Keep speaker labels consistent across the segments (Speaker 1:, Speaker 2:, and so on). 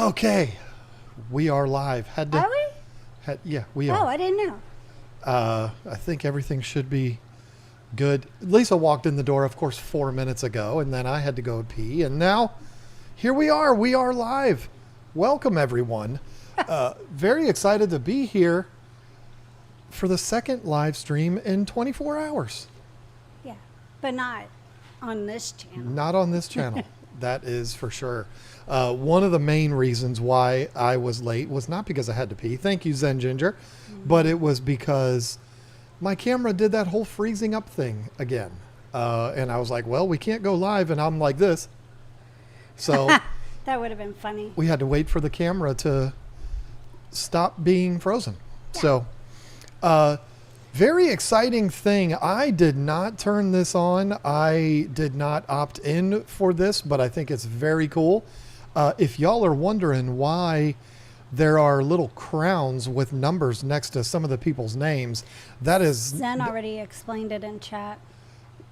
Speaker 1: Okay, we are live.
Speaker 2: Are we?
Speaker 1: Yeah, we
Speaker 2: Oh,
Speaker 1: are.
Speaker 2: I didn't know.
Speaker 1: I think everything should be good. Lisa walked in the door, of course, 4 minutes ago, and then I had to go pee, and now here we are. We are live. Welcome, everyone. Very excited to be here for the second live stream in 24 hours.
Speaker 2: Yeah, but not on this channel.
Speaker 1: Not on this channel. That is for sure. One of the main reasons why I was late was not because I had to pee. Thank you, Zen Ginger. But it was because my camera did that whole freezing up thing again. And I was like, well, we can't go live. And I'm like this. So
Speaker 2: That would have been funny.
Speaker 1: we had to wait for the camera to stop being frozen.
Speaker 2: Yeah.
Speaker 1: So very exciting thing. I did not turn this on. I did not opt in for this, but I think it's very cool. If y'all are wondering why there are little crowns with numbers next to some of the people's names, that is
Speaker 2: Zen already explained it in chat.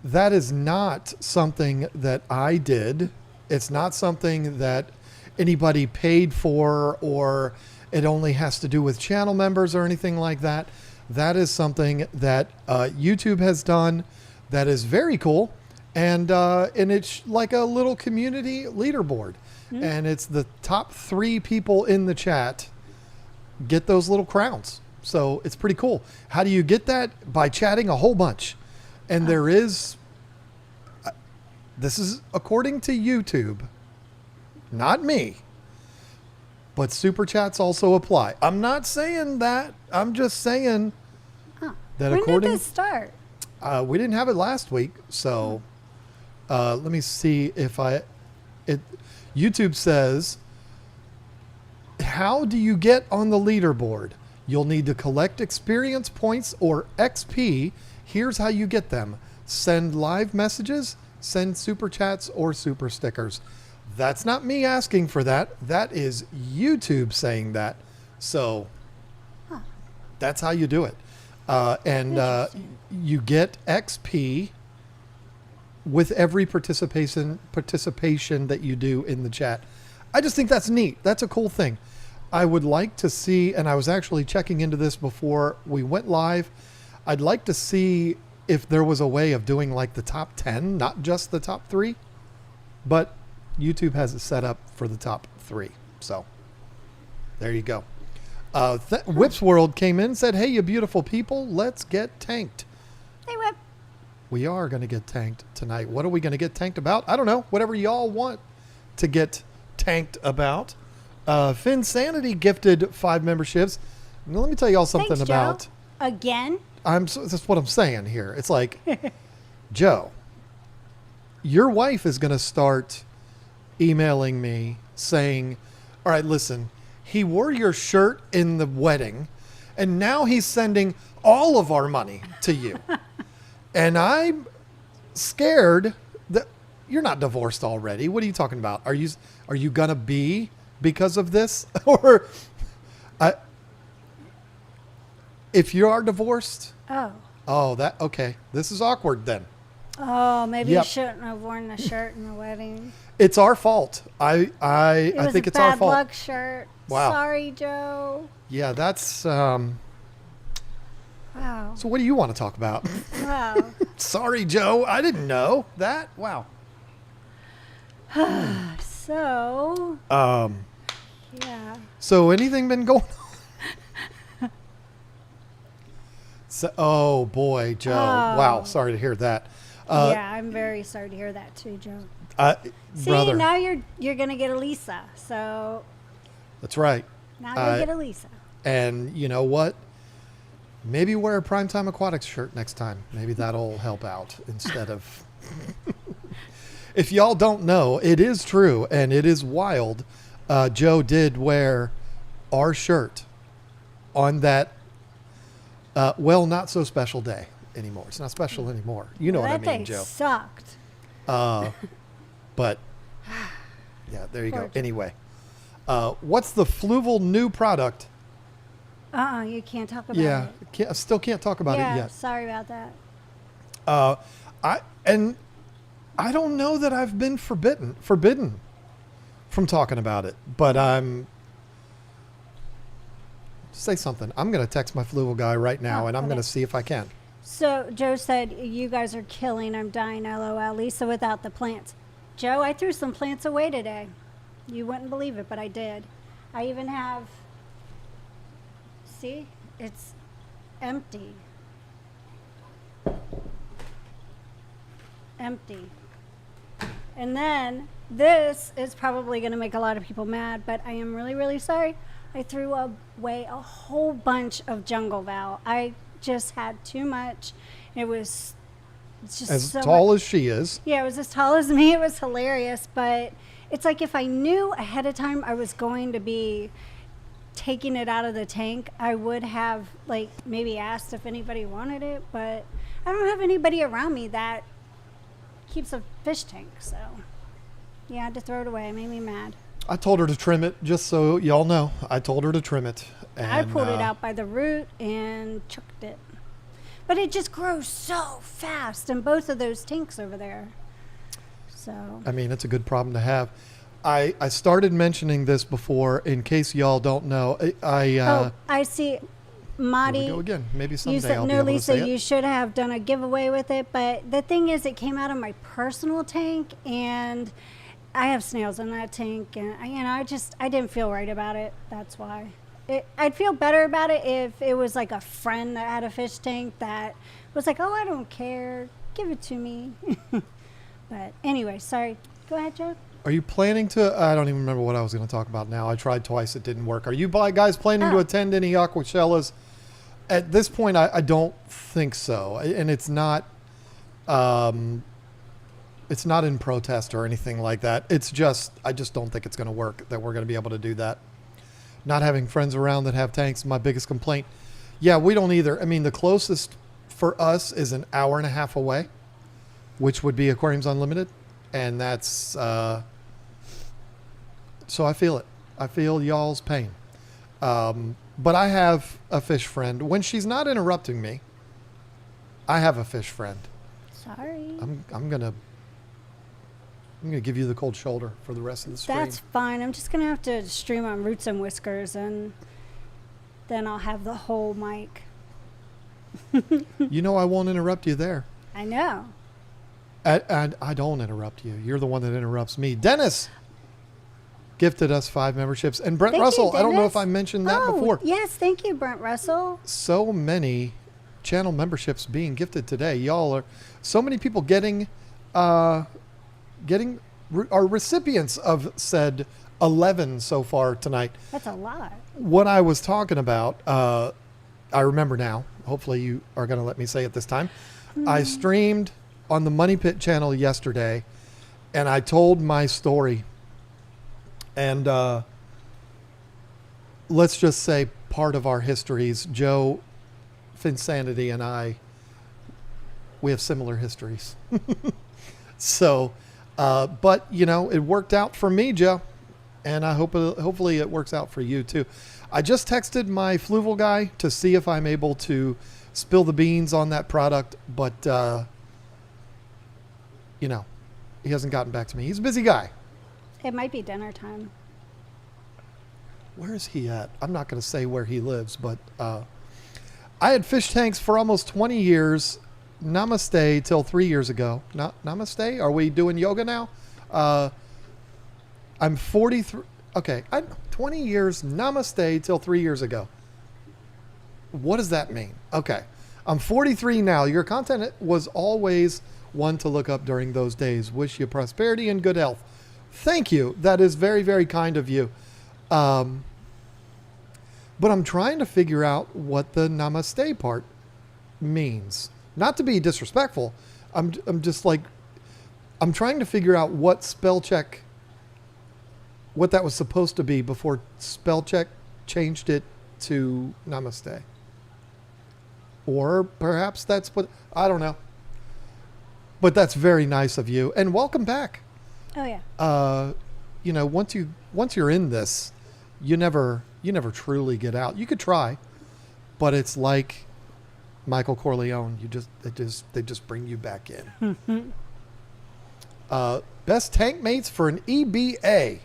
Speaker 1: that is not something that I did. It's not something that anybody paid for, or it only has to do with channel members or anything like that. That is something that YouTube has done that is very cool. And it's like a little community leaderboard.
Speaker 2: Mm-hmm.
Speaker 1: And it's the top 3 people in the chat get those little crowns. So it's pretty cool. How do you get that? By chatting a whole bunch. And there is, this is according to YouTube, not me, but super chats also apply. I'm not saying that. I'm just saying that
Speaker 2: When
Speaker 1: according...
Speaker 2: did this start?
Speaker 1: we didn't have it last week, so let me see if YouTube says, how do you get on the leaderboard? You'll need to collect experience points or XP. Here's how you get them. Send live messages, send super chats, or super stickers. That's not me asking for that. That is YouTube saying that. So that's how you do it. You get XP with every participation that you do in the chat. I just think that's neat. That's a cool thing. I would like to see, and I was actually checking into this before we went live. I'd like to see if there was a way of doing like the top 10, not just the top 3, but YouTube has it set up for the top 3. So there you go. Whip's World came in and said, hey, you beautiful people, let's get tanked.
Speaker 2: Hey, Whip.
Speaker 1: We are going to get tanked tonight. What are we going to get tanked about? I don't know. Whatever y'all want to get tanked about. Finn Sanity gifted 5 memberships. Now, let me tell y'all something
Speaker 2: Thanks,
Speaker 1: about...
Speaker 2: Joe. Again?
Speaker 1: That's what I'm saying here. It's like, Joe, your wife is going to start emailing me saying, all right, listen, he wore your shirt in the wedding, and now he's sending all of our money to you. And I'm scared that you're not divorced already. What are you talking about? Are you gonna be because of this? Or if you are divorced? Okay. This is awkward then.
Speaker 2: Oh, maybe
Speaker 1: Yep.
Speaker 2: you shouldn't have worn the shirt in the wedding.
Speaker 1: It's our fault. I think
Speaker 2: It
Speaker 1: it's
Speaker 2: was a
Speaker 1: our
Speaker 2: bad
Speaker 1: fault.
Speaker 2: luck shirt.
Speaker 1: Wow.
Speaker 2: Sorry, Joe.
Speaker 1: Yeah, that's
Speaker 2: Wow.
Speaker 1: so what do you want to talk about?
Speaker 2: Wow.
Speaker 1: Sorry, Joe. I didn't know that. Wow.
Speaker 2: So, yeah.
Speaker 1: So anything been going on? Oh boy, Joe. Wow. Sorry to hear that.
Speaker 2: Yeah, I'm very sorry to hear that too, Joe. See,
Speaker 1: Brother.
Speaker 2: now you're gonna get a Lisa. So
Speaker 1: That's right.
Speaker 2: now you'll get a Lisa.
Speaker 1: And you know what? Maybe wear a Primetime Aquatics shirt next time. Maybe that'll help out instead of... If y'all don't know, it is true and it is wild. Joe did wear our shirt on that, not so special day anymore. It's not special anymore. You know what I mean,
Speaker 2: That day
Speaker 1: Joe.
Speaker 2: sucked.
Speaker 1: But yeah, there you
Speaker 2: Poor
Speaker 1: go.
Speaker 2: Joe.
Speaker 1: Anyway, what's the Fluval new product?
Speaker 2: You can't talk about it.
Speaker 1: I still can't talk about it yet.
Speaker 2: Sorry about that.
Speaker 1: I don't know that I've been forbidden from talking about it. But say something. I'm going to text my fluval guy right now, and I'm
Speaker 2: okay.
Speaker 1: going to see if I can.
Speaker 2: So Joe said, you guys are killing. I'm dying, LOL. Lisa without the plants. Joe, I threw some plants away today. You wouldn't believe it, but I did. I even have, see, it's empty. Empty. And then this is probably going to make a lot of people mad, but I am really, really sorry. I threw away a whole bunch of jungle val. I just had too much. It's just
Speaker 1: As
Speaker 2: so
Speaker 1: tall
Speaker 2: much.
Speaker 1: as she is.
Speaker 2: Yeah, it was as tall as me. It was hilarious, but it's like if I knew ahead of time I was going to be taking it out of the tank, I would have like maybe asked if anybody wanted it, but I don't have anybody around me that keeps a fish tank, so yeah, I had to throw it away. It made me mad.
Speaker 1: I told her to trim it, just so y'all know. I told her to trim it. And
Speaker 2: I pulled it out by the root and chucked it. But it just grows so fast in both of those tanks over there. So
Speaker 1: I mean, it's a good problem to have. I started mentioning this before, in case y'all don't know.
Speaker 2: I see.
Speaker 1: Here
Speaker 2: Marty,
Speaker 1: we go again. Maybe
Speaker 2: you
Speaker 1: someday
Speaker 2: said,
Speaker 1: I'll be
Speaker 2: no,
Speaker 1: able
Speaker 2: Lisa,
Speaker 1: to say
Speaker 2: you
Speaker 1: it.
Speaker 2: should have done a giveaway with it. But the thing is, it came out of my personal tank, and I have snails in that tank, and I didn't feel right about it. That's why. I'd feel better about it if it was like a friend that had a fish tank that was like, oh, I don't care, give it to me. But anyway, sorry. Go ahead, Joe.
Speaker 1: Are you planning to? I don't even remember what I was going to talk about now. I tried twice. It didn't work. Are you guys planning to attend any Aquaellas? At this point, I don't think so. And it's not in protest or anything like that. It's just, I just don't think it's going to work, that we're going to be able to do that. Not having friends around that have tanks, my biggest complaint. Yeah, we don't either. I mean, the closest for us is an hour and a half away, which would be Aquariums Unlimited. And that's, so I feel it. I feel y'all's pain. But I have a fish friend. When she's not interrupting me, I have a fish friend.
Speaker 2: Sorry.
Speaker 1: I'm gonna give you the cold shoulder for the rest of the stream.
Speaker 2: That's fine. I'm just going to have to stream on Roots and Whiskers, and then I'll have the whole mic.
Speaker 1: You know I won't interrupt you there.
Speaker 2: I know.
Speaker 1: I don't interrupt you. You're the one that interrupts me. Dennis gifted us 5 memberships. And Brent
Speaker 2: Thank you,
Speaker 1: Russell, I don't know
Speaker 2: Dennis.
Speaker 1: if I mentioned that before.
Speaker 2: Yes, thank you, Brent Russell.
Speaker 1: So many channel memberships being gifted today. Y'all are, so many people are recipients of said 11 so far tonight.
Speaker 2: That's a lot.
Speaker 1: What I was talking about, I remember now. Hopefully you are going to let me say it this time. I streamed on the Money Pit channel yesterday, and I told my story. And let's just say part of our histories, Joe Finsanity and I, we have similar histories. So, but you know, it worked out for me, Joe, and I hope hopefully it works out for you too. I just texted my fluval guy to see if I'm able to spill the beans on that product, but you know, he hasn't gotten back to me. He's a busy guy.
Speaker 2: It might be dinner time.
Speaker 1: Where is he at? I'm not going to say where he lives, but I had fish tanks for almost 20 years. Namaste till 3 years ago. Namaste? Are we doing yoga now? I'm 43. Okay, 20 years. Namaste till 3 years ago. What does that mean? Okay, I'm 43 now. Your content was always one to look up during those days. Wish you prosperity and good health. Thank you. That is very, very kind of you. But I'm trying to figure out what the namaste part means. Not to be disrespectful. I'm just like, I'm trying to figure out what spell check, what that was supposed to be before spell check changed it to namaste. Or perhaps that's what, I don't know. But that's very nice of you. And welcome back.
Speaker 2: Oh yeah.
Speaker 1: You know, once you're in this, you never truly get out. You could try, but it's like Michael Corleone. They just bring you back in. Best tank mates for an EBA.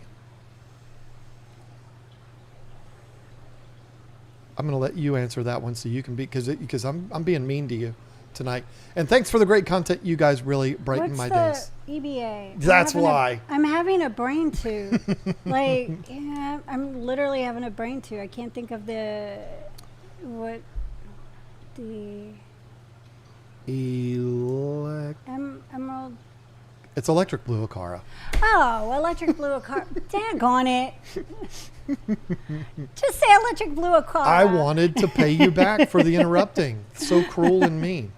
Speaker 1: I'm going to let you answer that one so you can be, because I'm being mean to you tonight. And thanks for the great content. You guys really brighten my days.
Speaker 2: EBA?
Speaker 1: That's why.
Speaker 2: I'm having a brain too. Yeah, I'm literally having a brain too. I can't think of the Emerald.
Speaker 1: It's electric blue acara.
Speaker 2: Oh, electric blue acara. Daggone it. Just say electric blue acara.
Speaker 1: I wanted to pay you back for the interrupting. So cruel and mean.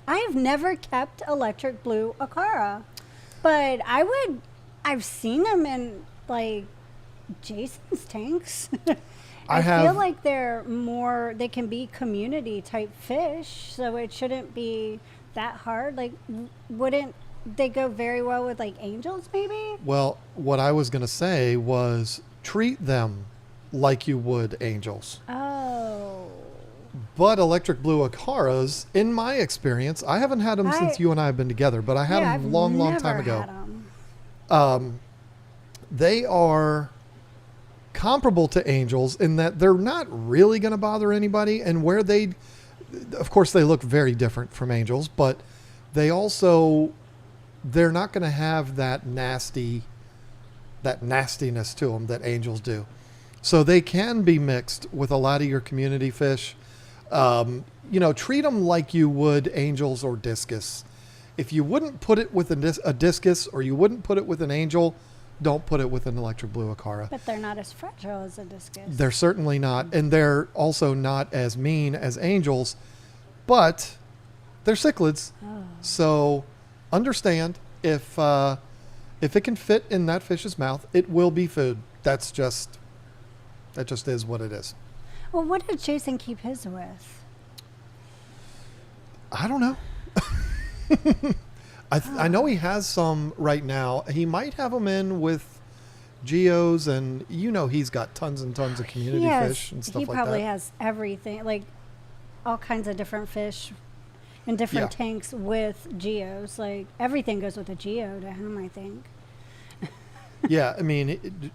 Speaker 2: I've never kept electric blue acara, but I've seen them in like Jason's tanks. I feel like they can be community type fish, so it shouldn't be that hard. Like, wouldn't they go very well with like angels maybe?
Speaker 1: Well, what I was going to say was treat them like you would angels.
Speaker 2: Oh.
Speaker 1: But electric blue acaras, in my experience, I haven't had them since you and I have been together, but I had them long time ago. They are comparable to angels in that they're not really going to bother anybody, and of course they look very different from angels, but they're not going to have that nastiness to them that angels do. So they can be mixed with a lot of your community fish. Treat them like you would angels or discus. If you wouldn't put it with a discus, or you wouldn't put it with an angel, don't put it with an electric blue acara.
Speaker 2: But they're not as fragile as a discus.
Speaker 1: They're certainly not, and they're also not as mean as angels, but they're cichlids. Oh. So understand, if it can fit in that fish's mouth, it will be food. That just is what it is.
Speaker 2: Well, what did Jason keep his with?
Speaker 1: I don't know. I know he has some right now. He might have them in with geos, and he's got tons and tons of community fish and stuff like that.
Speaker 2: He probably has everything, like all kinds of different fish in different tanks with geos. Like everything goes with a geo to him, I think.
Speaker 1: Yeah, I mean,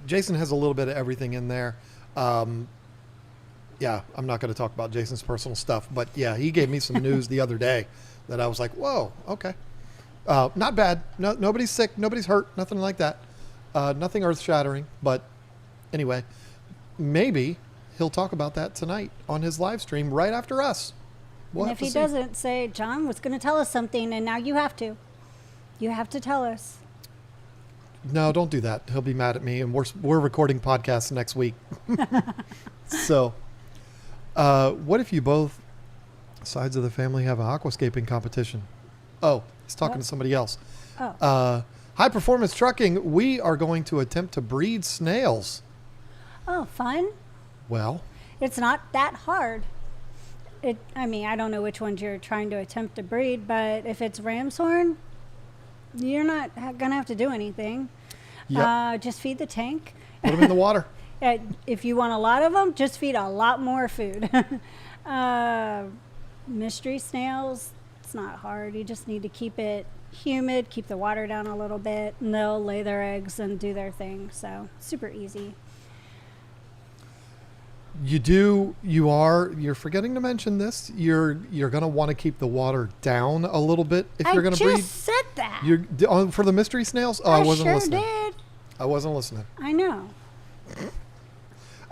Speaker 1: Jason has a little bit of everything in there. I'm not going to talk about Jason's personal stuff, but yeah, he gave me some news the other day that I was like, whoa, okay. Not bad. No, nobody's sick. Nobody's hurt. Nothing like that. Nothing earth shattering. But anyway, maybe he'll talk about that tonight on his live stream right after us.
Speaker 2: And if he doesn't, say, John was going to tell us something, and now you have to. You have to tell us.
Speaker 1: No, don't do that. He'll be mad at me, and we're recording podcasts next week. So, what if you both sides of the family have an aquascaping competition? Oh, he's talking to somebody else. Oh. High Performance Trucking, we are going to attempt to breed snails.
Speaker 2: Oh, fun.
Speaker 1: Well,
Speaker 2: it's not that hard. I don't know which ones you're trying to attempt to breed, but if it's ram's horn, you're not going to have to do anything. Yep. Just feed the tank.
Speaker 1: Put them in the water.
Speaker 2: If you want a lot of them, just feed a lot more food. Mystery snails, it's not hard. You just need to keep it humid, keep the water down a little bit, and they'll lay their eggs and do their thing. So super easy. You're forgetting to mention this. You're going to want to keep the water down a little bit if you're going to breed. I just said that. For the mystery snails? Oh, I wasn't listening. Did. I wasn't listening. I know.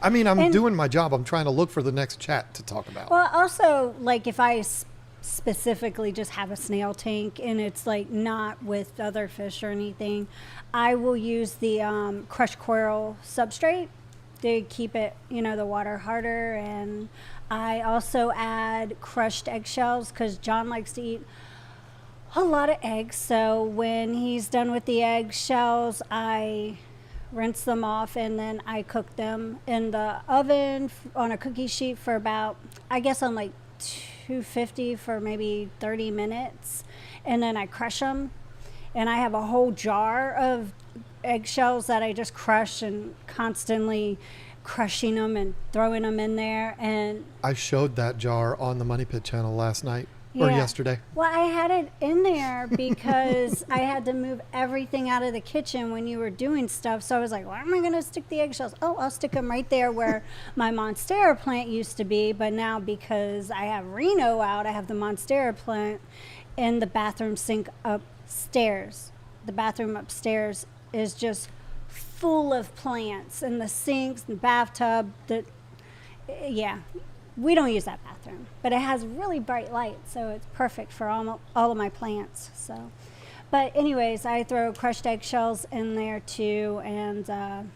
Speaker 1: I mean, I'm doing my job. I'm trying to look for the next chat to talk about.
Speaker 2: Well, also, like if I specifically just have a snail tank and it's like not with other fish or anything, I will use the crushed coral substrate to keep it, the water harder. And I also add crushed eggshells because John likes to eat a lot of eggs. So when he's done with the eggshells, I rinse them off, and then I cook them in the oven on a cookie sheet for about, I guess on like 250 for maybe 30 minutes. And then I crush them, and I have a whole jar of eggshells that I just crush and constantly crushing them and throwing them in there. And
Speaker 1: I showed that jar on the Money Pit channel last night. or
Speaker 2: Yeah.
Speaker 1: yesterday.
Speaker 2: Well, I had it in there because I had to move everything out of the kitchen when you were doing stuff. So I was like, where am I going to stick the eggshells? Oh, I'll stick them right there where my Monstera plant used to be. But now because I have Reno out, I have the Monstera plant in the bathroom sink upstairs. The bathroom upstairs is just full of plants, and the sinks and bathtub. Yeah. We don't use that bathroom, but it has really bright light, so it's perfect for all of my plants. So, but anyways, I throw crushed eggshells in there too, and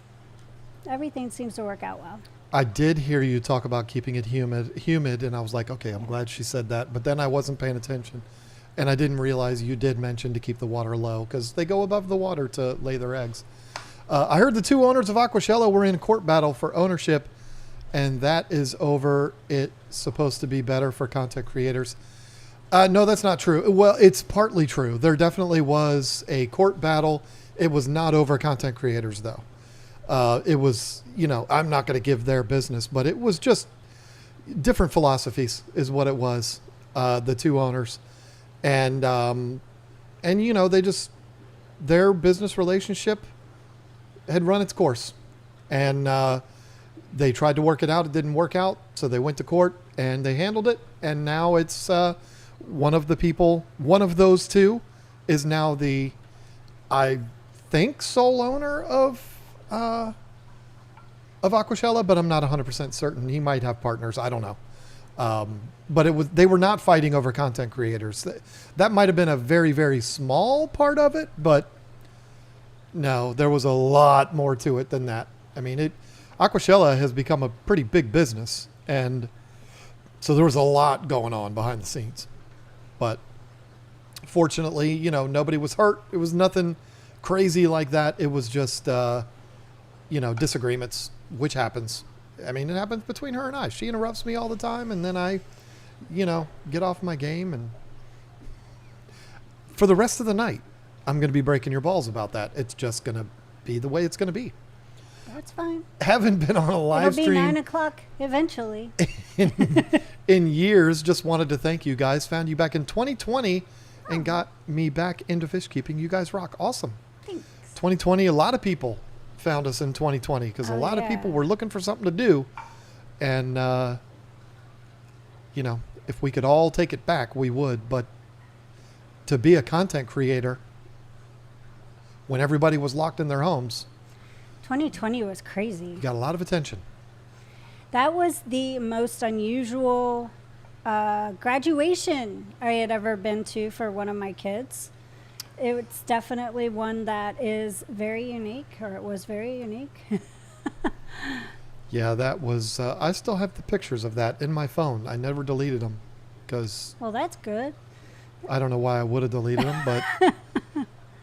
Speaker 2: everything seems to work out well.
Speaker 1: I did hear you talk about keeping it humid, and I was like, okay, I'm glad she said that. But then I wasn't paying attention, and I didn't realize you did mention to keep the water low because they go above the water to lay their eggs. I heard the two owners of Aquaella were in a court battle for ownership. And that is over. It's supposed to be better for content creators. No, that's not true. Well, it's partly true. There definitely was a court battle. It was not over content creators, though. It was, I'm not going to give their business, but it was just different philosophies is what it was, the two owners. And they just, their business relationship had run its course. And, they tried to work it out. It didn't work out. So they went to court and they handled it. And now it's one of those two is now I think, sole owner of Aquaella, but I'm not 100% certain. He might have partners. I don't know. But they were not fighting over content creators. That might have been a very, very small part of it, but no, there was a lot more to it than that. I mean, Aquaella has become a pretty big business, and so there was a lot going on behind the scenes. But fortunately, nobody was hurt. It was nothing crazy like that. It was just, disagreements, which happens. I mean, it happens between her and I. She interrupts me all the time, and then I, get off my game. And for the rest of the night, I'm going to be breaking your balls about that. It's just going to be the way it's going to be.
Speaker 2: That's fine.
Speaker 1: Haven't been on a live
Speaker 2: It'll be
Speaker 1: stream
Speaker 2: 9:00 eventually.
Speaker 1: in years. Just wanted to thank you guys. Found you back in 2020 and got me back into fish keeping. You guys rock. Awesome.
Speaker 2: Thanks.
Speaker 1: 2020, a lot of people found us in 2020 because a lot of people were looking for something to do. And, if we could all take it back, we would. But to be a content creator when everybody was locked in their homes,
Speaker 2: 2020 was crazy.
Speaker 1: you got a lot of attention.
Speaker 2: That was the most unusual graduation I had ever been to for one of my kids. It's definitely one that is very unique, or it was very unique.
Speaker 1: Yeah, that was, I still have the pictures of that in my phone. I never deleted them because
Speaker 2: Well, that's good.
Speaker 1: I don't know why I would have deleted them, but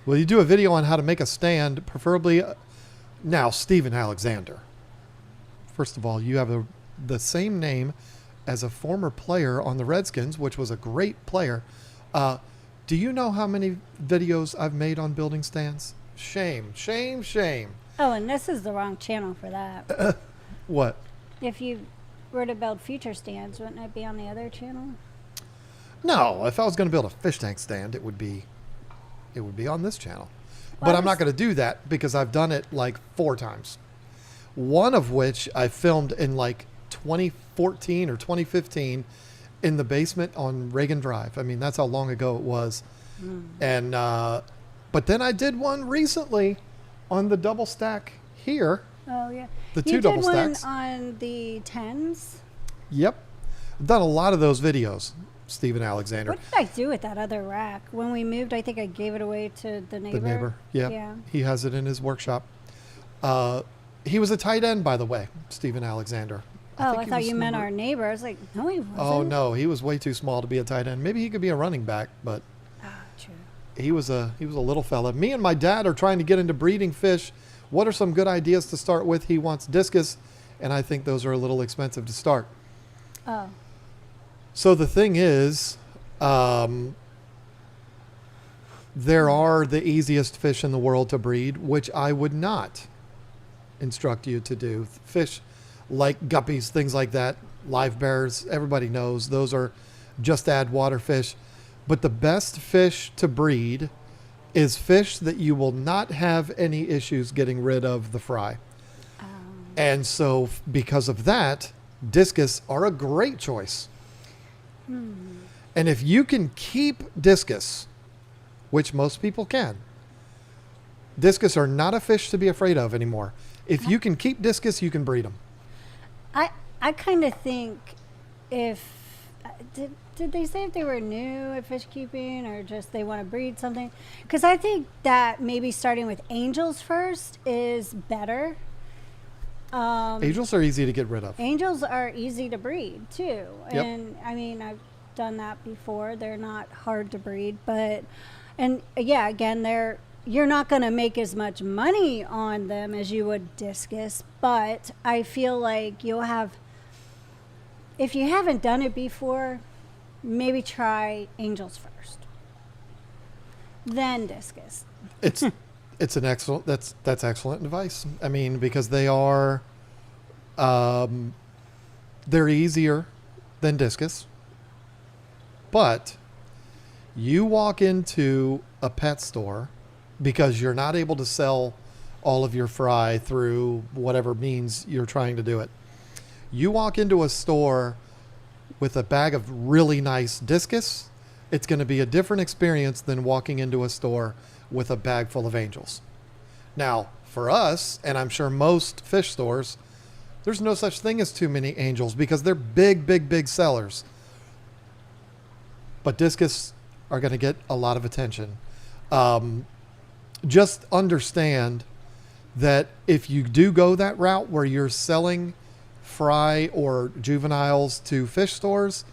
Speaker 1: well, you do a video on how to make a stand, preferably now, Stephen Alexander. First of all, you have the same name as a former player on the Redskins, which was a great player. Do you know how many videos I've made on building stands? Shame, shame, shame.
Speaker 2: Oh, and this is the wrong channel for that.
Speaker 1: What?
Speaker 2: If you were to build future stands, wouldn't it be on the other channel?
Speaker 1: No, if I was going to build a fish tank stand, it would be on this channel.
Speaker 2: Well,
Speaker 1: But I'm not going to do that because I've done it like 4 times. One of which I filmed in like 2014 or 2015 in the basement on Reagan Drive. I mean, that's how long ago it was. And but then I did one recently on the double stack here.
Speaker 2: Oh, yeah.
Speaker 1: The two double stacks.
Speaker 2: You did one on the 10s?
Speaker 1: Yep. I've done a lot of those videos, Stephen Alexander.
Speaker 2: What did I do with that other rack? When we moved, I think I gave it away to the neighbor.
Speaker 1: The neighbor, yeah.
Speaker 2: Yeah.
Speaker 1: He has it in his workshop. He was a tight end, by the way, Stephen Alexander.
Speaker 2: I
Speaker 1: think he
Speaker 2: thought
Speaker 1: was
Speaker 2: you meant
Speaker 1: number-
Speaker 2: our neighbor. I was like, no, he wasn't.
Speaker 1: Oh, no, he was way too small to be a tight end. Maybe he could be a running back, but
Speaker 2: True.
Speaker 1: he was a little fella. Me and my dad are trying to get into breeding fish. What are some good ideas to start with? He wants discus, and I think those are a little expensive to start.
Speaker 2: Oh.
Speaker 1: So the thing is, there are the easiest fish in the world to breed, which I would not instruct you to do. Fish like guppies, things like that, live bears, everybody knows those are just add water fish. But the best fish to breed is fish that you will not have any issues getting rid of the fry. And so because of that, discus are a great choice. And if you can keep discus, which most people can, discus are not a fish to be afraid of anymore. If you can keep discus, you can breed them.
Speaker 2: I kind of think if did they say if they were new at fish keeping or just they want to breed something? Because I think that maybe starting with angels first is better.
Speaker 1: Angels are easy to get rid of.
Speaker 2: Angels are easy to breed too.
Speaker 1: Yep.
Speaker 2: And I mean, I've done that before. They're not hard to breed, but, and yeah, again, you're not going to make as much money on them as you would discus, but I feel like you'll have, if you haven't done it before, maybe try angels first, then discus.
Speaker 1: It's an excellent, that's excellent advice. I mean, because they are, they're easier than discus, but you walk into a pet store because you're not able to sell all of your fry through whatever means you're trying to do it. You walk into a store with a bag of really nice discus, it's going to be a different experience than walking into a store with a bag full of angels. Now, for us, and I'm sure most fish stores, there's no such thing as too many angels because they're big, big, big sellers. But discus are going to get a lot of attention. Just understand that if you do go that route where you're selling fry or juveniles to fish stores,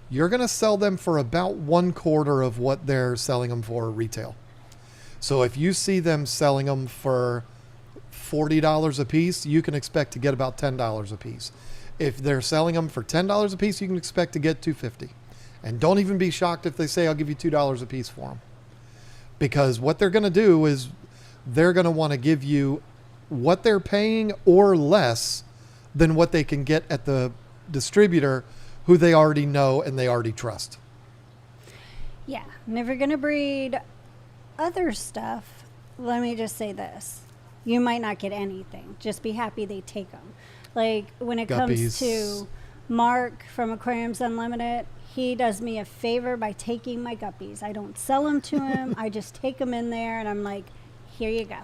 Speaker 1: you're going to sell them for about 1/4 of what they're selling them for retail. So if you see them selling them for $40 a piece, you can expect to get about $10 a piece. If they're selling them for $10 a piece, you can expect to get $2.50. And don't even be shocked if they say, I'll give you $2 a piece for them. Because what they're going to do is they're going to want to give you what they're paying or less than what they can get at the distributor who they already know and they already trust.
Speaker 2: Yeah, never going to breed other stuff. Let me just say this. You might not get anything. Just be happy they take them. Like when it comes to Mark from Aquariums Unlimited, he does me a favor by taking my guppies. I don't sell them to him. I just take them in there and I'm like, here you go.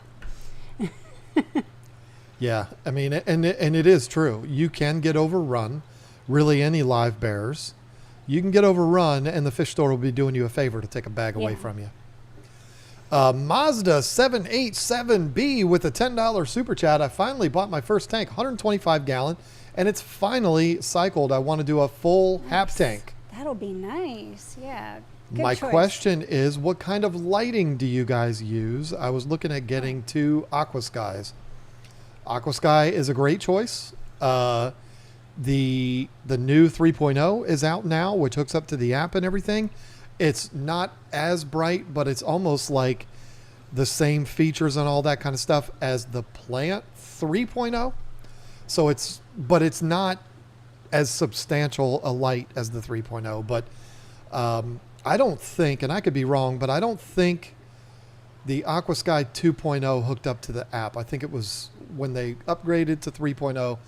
Speaker 1: Yeah, I mean, and it is true. You can get overrun, really any live bears. You can get overrun and the fish store will be doing you a favor to take a bag away from you. Mazda 787B with a $10 super chat. I finally bought my first tank, 125 gallon, and it's finally cycled. I want to do a full half tank.
Speaker 2: That'll be nice. Yeah. Good
Speaker 1: My
Speaker 2: choice.
Speaker 1: question is, what kind of lighting do you guys use? I was looking at getting 2 Aqua Skies. Aqua Sky is a great choice. The new 3.0 is out now, which hooks up to the app and everything. It's not as bright, but it's almost like the same features and all that kind of stuff as the Plant 3.0. So it's not as substantial a light as the 3.0, but I don't think, and I could be wrong, but I don't think the Aqua Sky 2.0 hooked up to the app. I think it was when they upgraded to 3.0,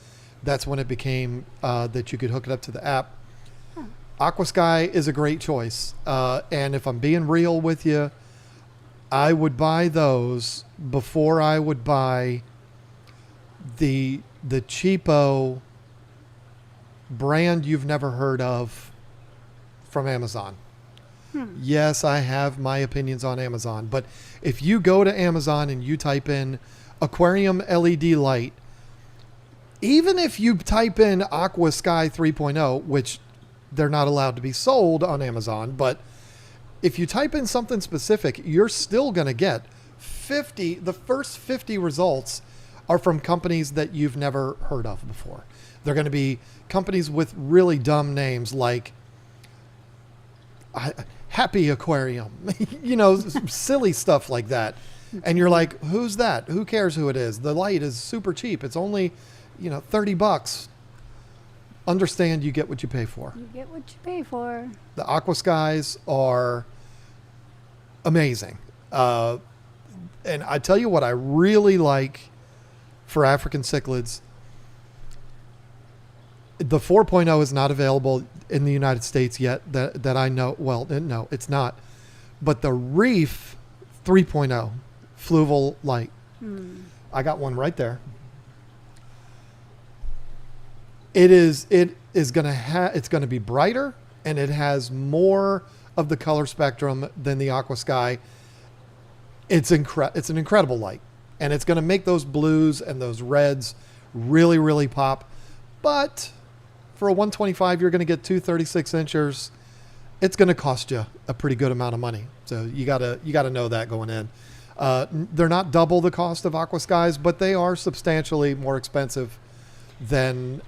Speaker 1: that's when it became that you could hook it up to the app. Aqua Sky is a great choice. And if I'm being real with you, I would buy those before I would buy the cheapo brand you've never heard of from Amazon. Yes, I have my opinions on Amazon, but if you go to Amazon and you type in aquarium LED light, even if you type in Aqua Sky 3.0, which they're not allowed to be sold on Amazon, but if you type in something specific, you're still going to get 50. The first 50 results are from companies that you've never heard of before. They're going to be companies with really dumb names like Happy Aquarium, silly stuff like that. And you're like, who's that? Who cares who it is? The light is super cheap. It's only, $30. understand you get what you pay for.
Speaker 2: You get what you pay for.
Speaker 1: The Aqua Skies are amazing. And I tell you what I really like for African cichlids. The 4.0 is not available in the United States yet that I know. Well, no, it's not. But the Reef 3.0 fluval light. I got one right there. It's going to be brighter, and it has more of the color spectrum than the Aqua Sky. It's an incredible light, and it's going to make those blues and those reds really, really pop. But for a 125, you're going to get two 36 inchers. It's going to cost you a pretty good amount of money. So you gotta know that going in. They're not double the cost of Aqua Skies, but they are substantially more expensive than,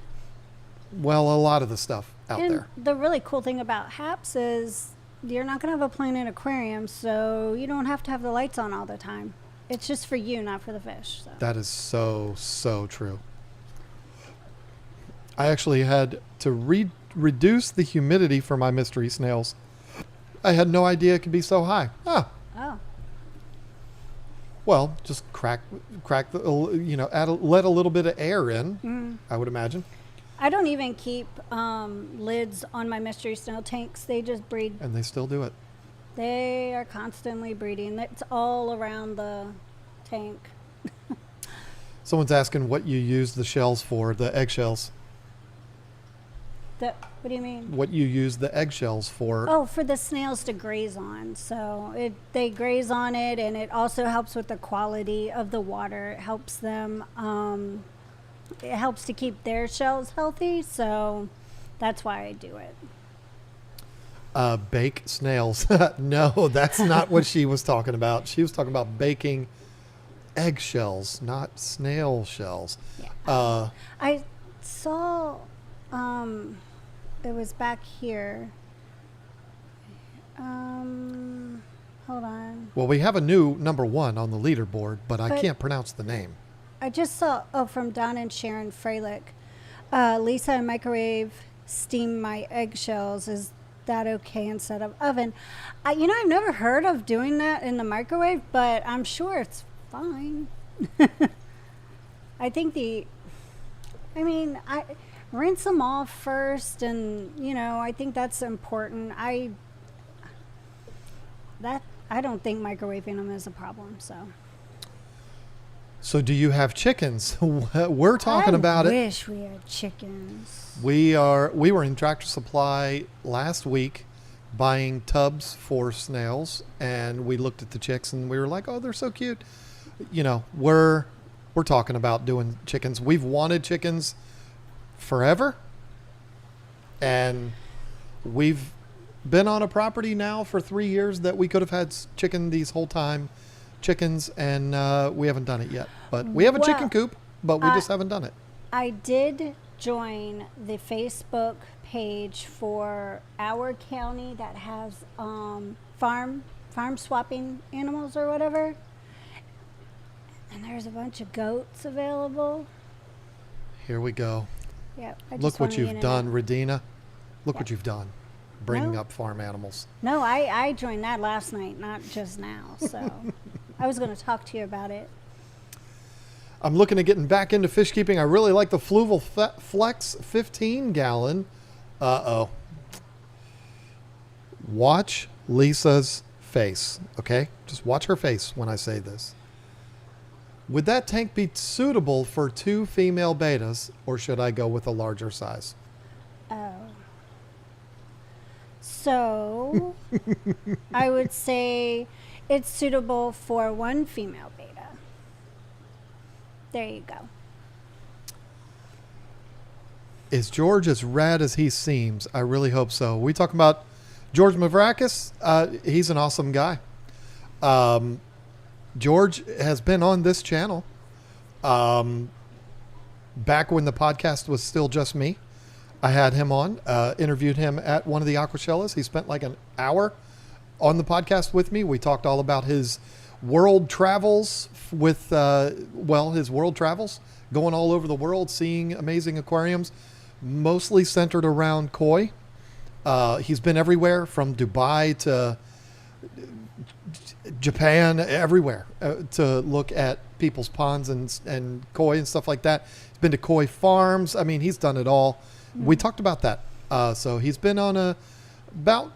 Speaker 1: well, a lot of the stuff out there.
Speaker 2: The really cool thing about HAPS is you're not going to have a Planet Aquarium, so you don't have to have the lights on all the time. It's just for you, not for the fish. So.
Speaker 1: That is so true. I actually had to reduce the humidity for my mystery snails. I had no idea it could be so high. Oh. Well, just crack the, let a little bit of air in, I would imagine.
Speaker 2: I don't even keep lids on my mystery snail tanks. They just breed.
Speaker 1: And they still do it.
Speaker 2: They are constantly breeding. It's all around the tank.
Speaker 1: Someone's asking what you use the shells for, the eggshells.
Speaker 2: What do you mean?
Speaker 1: What you use the eggshells for.
Speaker 2: Oh, for the snails to graze on. So they graze on it, and it also helps with the quality of the water. It helps them. It helps to keep their shells healthy. So that's why I do it.
Speaker 1: Bake snails. No, that's not what she was talking about. She was talking about baking eggshells, not snail shells.
Speaker 2: Yeah. I saw. It was back here. Hold on.
Speaker 1: Well, we have a new number 1 on the leaderboard, but I can't pronounce the name.
Speaker 2: I just saw, from Don and Sharon Freilich. Lisa, and microwave steam my eggshells. Is that okay instead of oven? I've never heard of doing that in the microwave, but I'm sure it's fine. I think I rinse them off first, and I think that's important. I don't think microwaving them is a problem.
Speaker 1: So do you have chickens? We're talking about it.
Speaker 2: I wish we had chickens.
Speaker 1: We were in Tractor Supply last week buying tubs for snails, and we looked at the chicks and we were like, oh, they're so cute. We're talking about doing chickens. We've wanted chickens forever, and we've been on a property now for 3 years that we could have had chickens, and we haven't done it yet. But we have a chicken coop, but we just haven't done it.
Speaker 2: I did join the Facebook page for our county that has farm swapping animals or whatever, and there's a bunch of goats available.
Speaker 1: Here we go.
Speaker 2: Yeah.
Speaker 1: Look what you've done, Radina. Look what you've done, bringing up farm animals.
Speaker 2: No, I joined that last night, not just now. So I was going to talk to you about it.
Speaker 1: I'm looking at getting back into fish keeping. I really like the Fluval Flex 15 gallon. Uh-oh. Watch Lisa's face, okay? Just watch her face when I say this. Would that tank be suitable for 2 female betas, or should I go with a larger size?
Speaker 2: Oh. So I would say it's suitable for 1 female beta. There you go.
Speaker 1: Is George as rad as he seems? I really hope so. We talking about George Mavrakis? He's an awesome guy. George has been on this channel back when the podcast was still just me. I had him on, interviewed him at one of the Aquaellas. He spent like an hour on the podcast with me. We talked all about his world travels with, his world travels, going all over the world, seeing amazing aquariums. mostly centered around koi. He's been everywhere from Dubai to Japan, everywhere to look at people's ponds and koi and stuff like that. He's been to koi farms. I mean, he's done it all. We talked about that. So he's been on about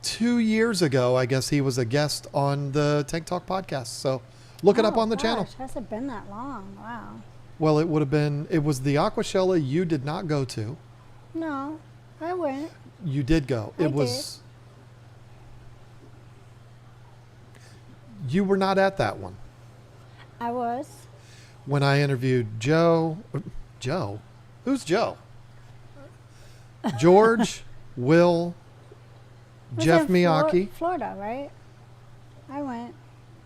Speaker 1: 2 years ago, I guess he was a guest on the Tank Talk podcast. So look it up on the channel.
Speaker 2: Has it been that long? Wow.
Speaker 1: Well, it was the Aquaella you did not go to.
Speaker 2: No, I went.
Speaker 1: You did go. You were not at that one.
Speaker 2: I was.
Speaker 1: When I interviewed Joe? Who's Joe? George, Will, Jeff Miyake.
Speaker 2: Florida, right? I went.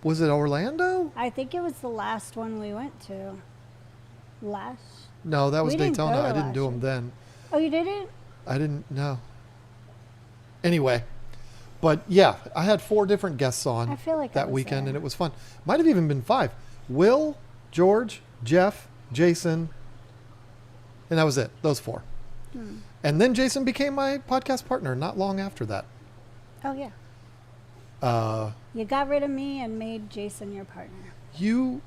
Speaker 1: Was it Orlando?
Speaker 2: I think it was the last one we went to.
Speaker 1: No, that was
Speaker 2: We didn't
Speaker 1: Daytona.
Speaker 2: go
Speaker 1: I didn't
Speaker 2: last
Speaker 1: do them
Speaker 2: year.
Speaker 1: then.
Speaker 2: Oh, you didn't?
Speaker 1: I didn't know. Anyway, but yeah, I had 4 different guests on
Speaker 2: I feel like I
Speaker 1: that
Speaker 2: was
Speaker 1: weekend,
Speaker 2: there.
Speaker 1: and it was fun. Might have even been 5. Will, George, Jeff, Jason, and that was it. Those 4. And then Jason became my podcast partner not long after that.
Speaker 2: Oh, yeah.
Speaker 1: Uh,
Speaker 2: You got rid of me and made Jason your partner.
Speaker 1: you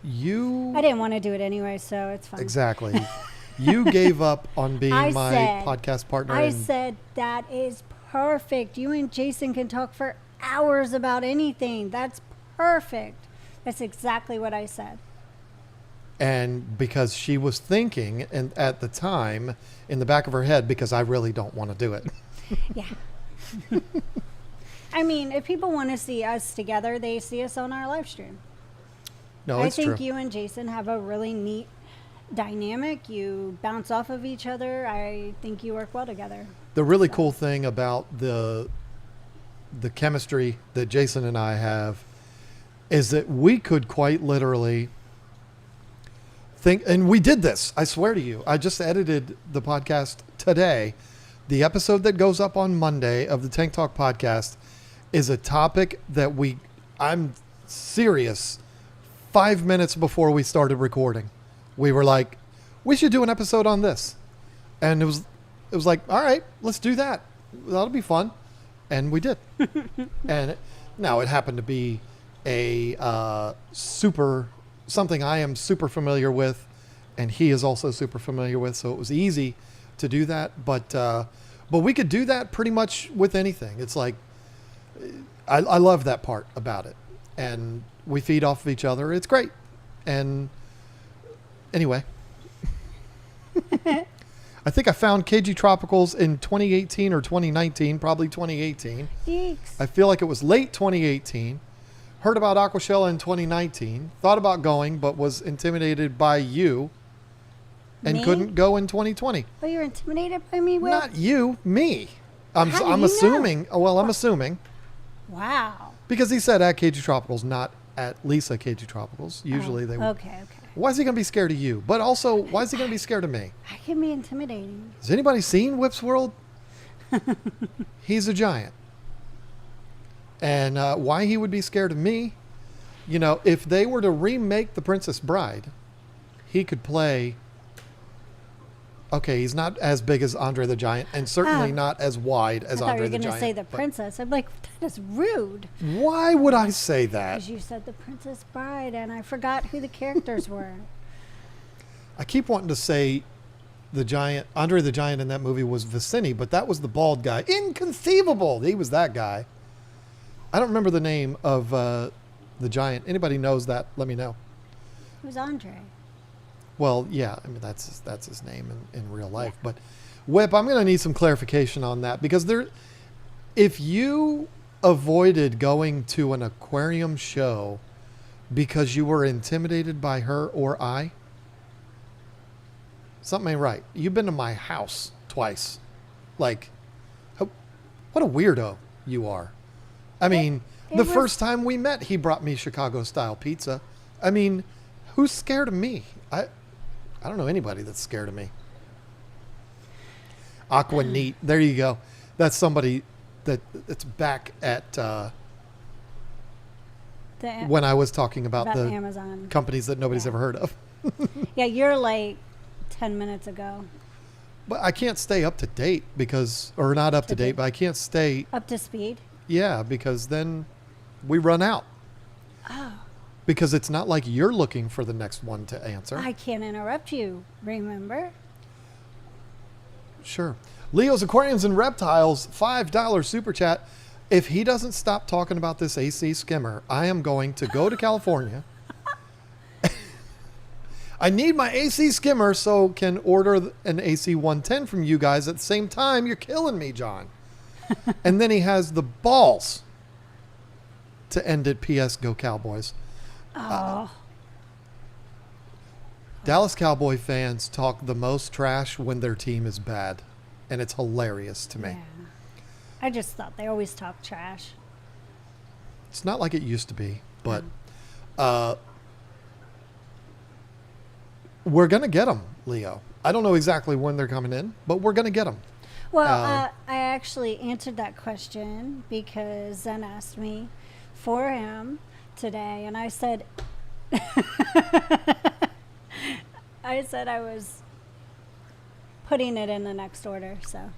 Speaker 2: I didn't want to do it anyway, so it's fine.
Speaker 1: exactly. You gave up on being
Speaker 2: I
Speaker 1: my
Speaker 2: said-
Speaker 1: podcast partner.
Speaker 2: I
Speaker 1: and
Speaker 2: said, that is perfect. You and Jason can talk for hours about anything. That's perfect. That's exactly what I said.
Speaker 1: And because she was thinking, and at the time, in the back of her head, because I really don't want to do it.
Speaker 2: Yeah. I mean, if people want to see us together, they see us on our live stream.
Speaker 1: No,
Speaker 2: I
Speaker 1: it's
Speaker 2: think
Speaker 1: true.
Speaker 2: you and Jason have a really neat dynamic. You bounce off of each other. I think you work well together.
Speaker 1: The really cool thing about the chemistry that Jason and I have is that we could quite literally think, and we did this, I swear to you. I just edited the podcast today. The episode that goes up on Monday of the Tank Talk podcast is a topic that I'm serious, 5 minutes before we started recording. We were like, we should do an episode on this. And it was like, all right, let's do that. That'll be fun. And we did. And now it happened to be something I am super familiar with, and he is also super familiar with. So it was easy to do that. But we could do that pretty much with anything. It's like, I love that part about it. And we feed off of each other. It's great. And anyway, I think I found KG Tropicals in 2018 or 2019, probably 2018.
Speaker 2: Yeeks.
Speaker 1: I feel like it was late 2018. Heard about Aquaella in 2019. Thought about going, but was intimidated by you and
Speaker 2: Me?
Speaker 1: couldn't go in 2020.
Speaker 2: Oh, you're intimidated by me, Will?
Speaker 1: Not you, me.
Speaker 2: How do
Speaker 1: I'm
Speaker 2: you
Speaker 1: assuming. Well, I'm assuming
Speaker 2: Wow.
Speaker 1: because he said at KG Tropicals, not at Lisa KG Tropicals. Usually they would.
Speaker 2: Okay.
Speaker 1: Why is he going to be scared of you? But also, why is he going to be scared of me?
Speaker 2: I can be intimidating.
Speaker 1: Has anybody seen Whip's World? He's a giant. And why he would be scared of me, if they were to remake The Princess Bride, he could play. Okay, he's not as big as Andre the Giant, and certainly not as wide as
Speaker 2: I thought you
Speaker 1: Andre
Speaker 2: were
Speaker 1: the
Speaker 2: going to
Speaker 1: Giant.
Speaker 2: say the
Speaker 1: but
Speaker 2: princess. I'm like, that is rude.
Speaker 1: Why would I say that?
Speaker 2: Because you said the Princess Bride, and I forgot who the characters were.
Speaker 1: I keep wanting to say the giant, Andre the Giant in that movie was Vicini, but that was the bald guy. Inconceivable! He was that guy. I don't remember the name of the giant. Anybody knows that? Let me know.
Speaker 2: Who's Andre?
Speaker 1: Well, yeah, I mean that's his name in real life. But Whip, I'm going to need some clarification on that because if you avoided going to an aquarium show because you were intimidated by her or I, something ain't right. You've been to my house twice. Like, what a weirdo you are. I mean, the first time we met, he brought me Chicago-style pizza. I mean, who's scared of me? I don't know anybody that's scared of me. Aqua Neat. There you go. That's somebody that's back at when I was talking about the
Speaker 2: Amazon
Speaker 1: companies that nobody's ever heard of.
Speaker 2: Yeah, you're like 10 minutes ago.
Speaker 1: But I can't stay up to date because, or not up to date, but I can't stay,
Speaker 2: Up to speed.
Speaker 1: yeah, because then we run out.
Speaker 2: Oh.
Speaker 1: Because it's not like you're looking for the next one to answer.
Speaker 2: I can't interrupt you, remember?
Speaker 1: Sure. Leo's Aquariums and Reptiles, $5 super chat. If he doesn't stop talking about this AC skimmer, I am going to go to California. I need my AC skimmer so can order an AC 110 from you guys at the same time. You're killing me, John. And then he has the balls to end it. P.S. Go Cowboys.
Speaker 2: Oh.
Speaker 1: Dallas Cowboy fans talk the most trash when their team is bad. And it's hilarious to me.
Speaker 2: Yeah. I just thought they always talk trash.
Speaker 1: It's not like it used to be, but we're going to get them, Leo. I don't know exactly when they're coming in, but we're going to get them.
Speaker 2: Well, I actually answered that question because Zen asked me for him today, and I said, I said I was putting it in the next order, so.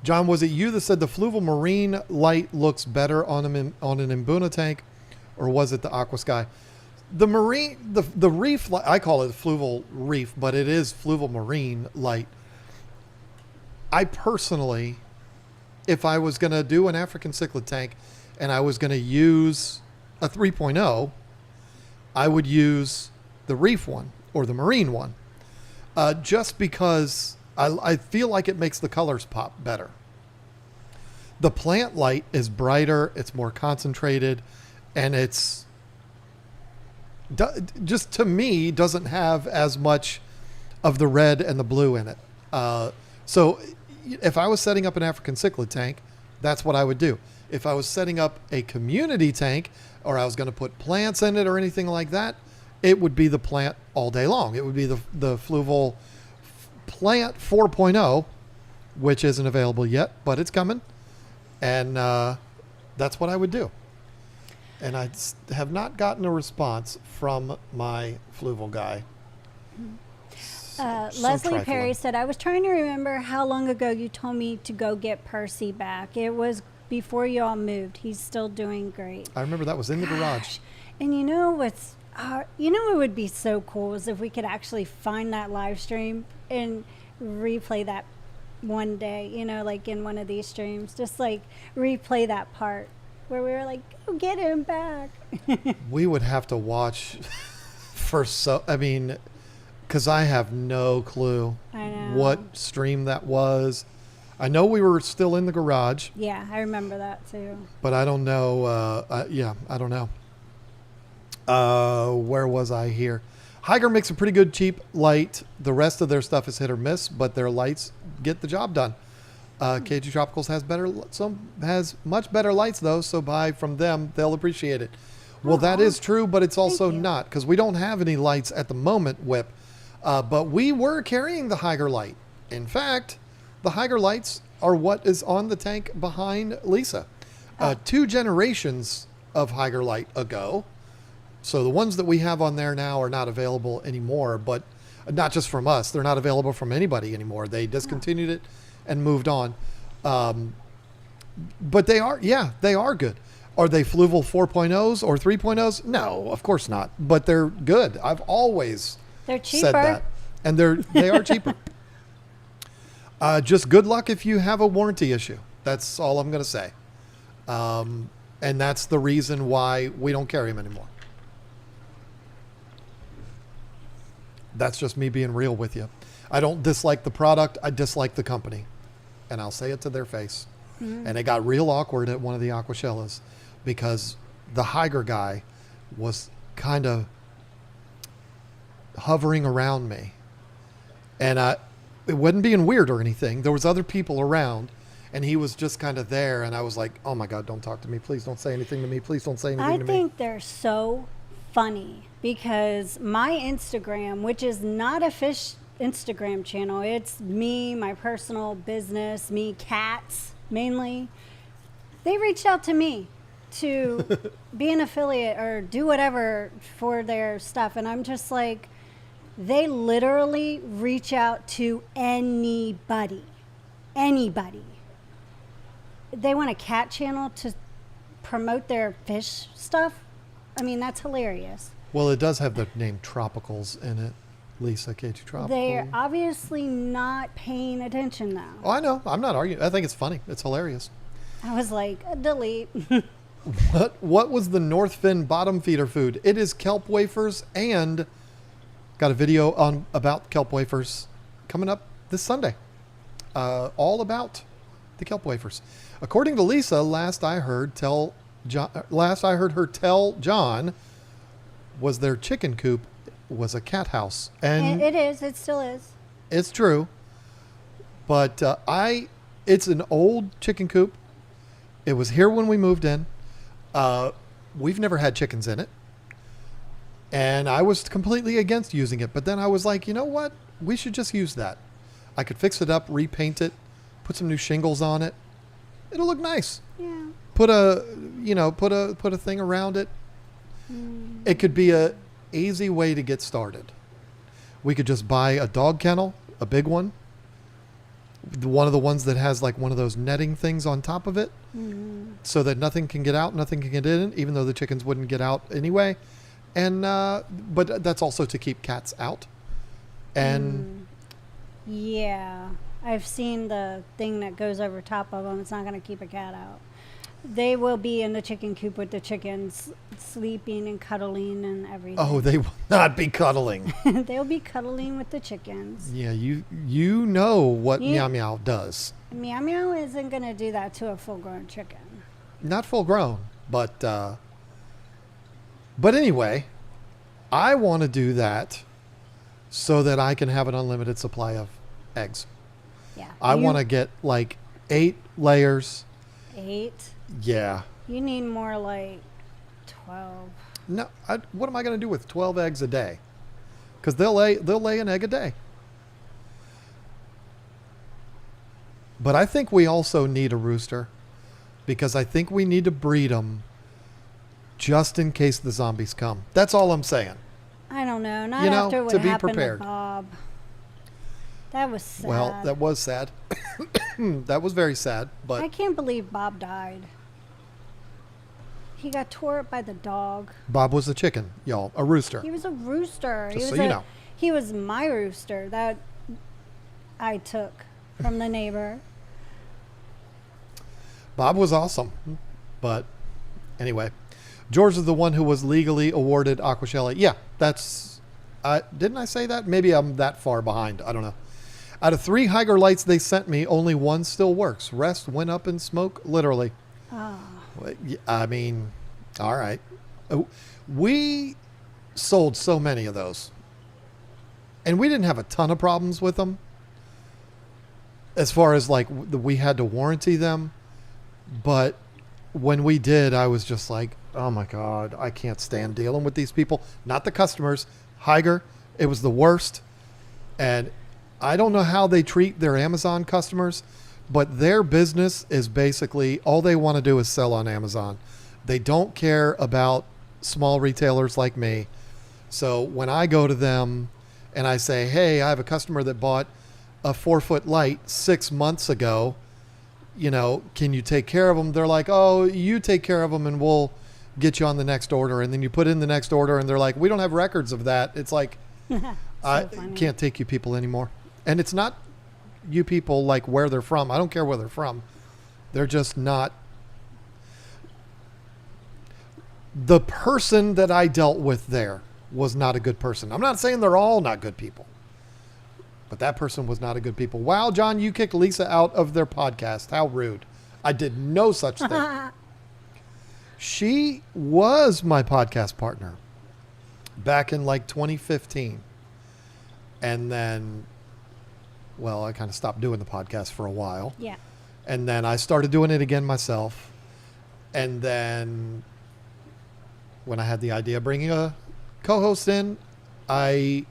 Speaker 1: John, was it you that said the fluval marine light looks better on an Mbuna tank, or was it the Aqua Sky? The marine, the reef, I call it fluval reef, but it is fluval marine light. I personally, if I was going to do an African cichlid tank and I was going to use a 3.0, I would use the reef one or the marine one, just because I feel like it makes the colors pop better. The plant light is brighter, it's more concentrated, and it's just, to me, doesn't have as much of the red and the blue in it. So if I was setting up an African cichlid tank, that's what I would do. If I was setting up a community tank, or I was going to put plants in it or anything like that, it would be the plant all day long. It would be the fluval plant 4.0, which isn't available yet, but it's coming. And that's what I would do. And I have not gotten a response from my fluval guy.
Speaker 2: Leslie
Speaker 1: trifling.
Speaker 2: Perry said, I was trying to remember how long ago you told me to go get Percy back. It was before you all moved. He's still doing great.
Speaker 1: I remember that was in the garage.
Speaker 2: And you know what's, what would be so cool is if we could actually find that live stream and replay that one day, like in one of these streams, just like replay that part where we were like, go get him back.
Speaker 1: We would have to watch because I have no clue what stream that was. I know we were still in the garage.
Speaker 2: Yeah, I remember that too.
Speaker 1: But I don't know. I don't know. Where was I here? Higer makes a pretty good cheap light. The rest of their stuff is hit or miss, but their lights get the job done. KG Tropicals has much better lights though, so buy from them. They'll appreciate it. Well, that is true, but it's also not, because we don't have any lights at the moment, Whip. But we were carrying the Higer light. In fact, the Higer lights are what is on the tank behind Lisa. 2 generations of Higer light ago. So the ones that we have on there now are not available anymore, but not just from us. They're not available from anybody anymore. They discontinued it and moved on. But they are good. Are they fluval 4.0s or 3.0s? No, of course not. But they're good. I've always said that. And they are cheaper. Just good luck if you have a warranty issue. That's all I'm going to say. And that's the reason why we don't carry them anymore. That's just me being real with you. I don't dislike the product. I dislike the company. And I'll say it to their face. Mm-hmm. And it got real awkward at one of the Aquaellas because the Higer guy was kind of hovering around me. And it wasn't being weird or anything. There was other people around, and he was just kind of there. And I was like, oh, my God, don't talk to me. Please don't say anything to me. Please don't say anything to me.
Speaker 2: I think they're so funny because my Instagram, which is not a fish Instagram channel, it's me, my personal business, me, cats mainly. They reached out to me to be an affiliate or do whatever for their stuff. And I'm just like, They literally reach out to anybody. Anybody. They want a cat channel to promote their fish stuff. I mean, that's hilarious.
Speaker 1: Well, it does have the name Tropicals in it. Lisa, KG Tropical.
Speaker 2: They're obviously not paying attention, though.
Speaker 1: Oh, I know. I'm not arguing. I think it's funny. It's hilarious.
Speaker 2: I was like, delete.
Speaker 1: What was the North Fin bottom feeder food? It is kelp wafers, and got a video on about kelp wafers coming up this Sunday. All about the kelp wafers. According to Lisa, last I heard her tell John was their chicken coop was a cat house. And
Speaker 2: it is. It still is.
Speaker 1: it's true. But it's an old chicken coop. It was here when we moved in. We've never had chickens in it. And I was completely against using it. But then I was like, you know what? We should just use that. I could fix it up, repaint it, put some new shingles on it. It'll look nice.
Speaker 2: Yeah.
Speaker 1: Put a thing around it. It could be a easy way to get started. We could just buy a dog kennel, a big one. One of the ones that has like one of those netting things on top of it, so that nothing can get out, nothing can get in, even though the chickens wouldn't get out anyway. And but that's also to keep cats out. And
Speaker 2: yeah, I've seen the thing that goes over top of them. It's not going to keep a cat out. They will be in the chicken coop with the chickens, sleeping and cuddling and everything.
Speaker 1: oh, they will not be cuddling.
Speaker 2: They'll be cuddling with the chickens.
Speaker 1: Yeah, you know what Meow Meow does.
Speaker 2: Meow Meow isn't going to do that to a full-grown chicken.
Speaker 1: Not full grown, but anyway, I want to do that so that I can have an unlimited supply of eggs.
Speaker 2: Yeah.
Speaker 1: I want to get like 8 layers.
Speaker 2: 8?
Speaker 1: Yeah.
Speaker 2: You need more like 12.
Speaker 1: No, what am I going to do with 12 eggs a day? Because they'll lay an egg a day. But I think we also need a rooster, because I think we need to breed them just in case the zombies come. That's all I'm saying.
Speaker 2: I don't know. Not
Speaker 1: You know,
Speaker 2: after what
Speaker 1: to be
Speaker 2: happened
Speaker 1: prepared.
Speaker 2: to Bob. That was sad.
Speaker 1: Well, that was sad. That was very sad.
Speaker 2: I
Speaker 1: But
Speaker 2: can't believe Bob died. He got tore up by the dog.
Speaker 1: Bob was a chicken, y'all, a rooster.
Speaker 2: He was a rooster.
Speaker 1: Just
Speaker 2: he
Speaker 1: so
Speaker 2: was
Speaker 1: you know.
Speaker 2: He was my rooster that I took from the neighbor.
Speaker 1: Bob was awesome. But anyway, George is the one who was legally awarded Aquaella. Yeah, that's... didn't I say that? Maybe I'm that far behind. I don't know. Out of 3 Higer lights they sent me, only 1 still works. Rest went up in smoke, literally.
Speaker 2: Oh.
Speaker 1: I mean, all right. We sold so many of those. And we didn't have a ton of problems with them. As far as like we had to warranty them. But when we did, I was just like, oh my God, I can't stand dealing with these people. Not the customers. Higer, it was the worst. And I don't know how they treat their Amazon customers, but their business is basically all they want to do is sell on Amazon. They don't care about small retailers like me. So when I go to them and I say, hey, I have a customer that bought a 4-foot light 6 months ago, you know, can you take care of them? They're like, oh, you take care of them and we'll get you on the next order. And then you put in the next order and they're like, we don't have records of that. It's like, I
Speaker 2: funny.
Speaker 1: can't take you people anymore. And it's not you people like where they're from. I don't care where they're from. They're just not. The person that I dealt with there was not a good person. I'm not saying they're all not good people, but that person was not a good people. Wow, John, you kicked Lisa out of their podcast. How rude. I did no such thing. She was my podcast partner back in like 2015. And then, well, I kind of stopped doing the podcast for a while.
Speaker 2: Yeah.
Speaker 1: And then I started doing it again myself. And then when I had the idea of bringing a co-host in, I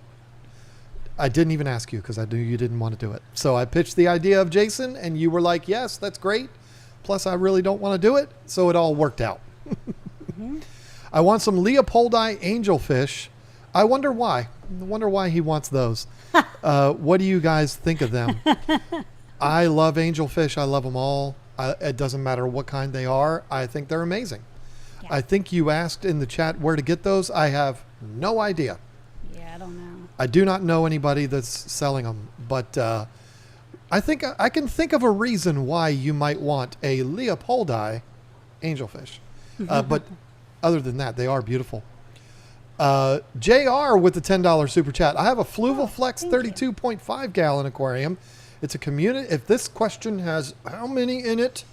Speaker 1: didn't even ask you because I knew you didn't want to do it. So I pitched the idea of Jason and you were like, yes, that's great. Plus I really don't want to do it. So it all worked out. I want some Leopoldi angelfish. I wonder why. I wonder why he wants those. What do you guys think of them? I love angelfish. I love them all. It doesn't matter what kind they are. I think they're amazing. Yeah. I think you asked in the chat where to get those. I have no idea.
Speaker 2: Yeah, I don't know.
Speaker 1: I do not know anybody that's selling them, but I think I can think of a reason why you might want a Leopoldi angelfish. But other than that, they are beautiful. JR with the $10 super chat. I have a Fluval Flex 32.5 gallon aquarium. It's a community. If this question has how many in it?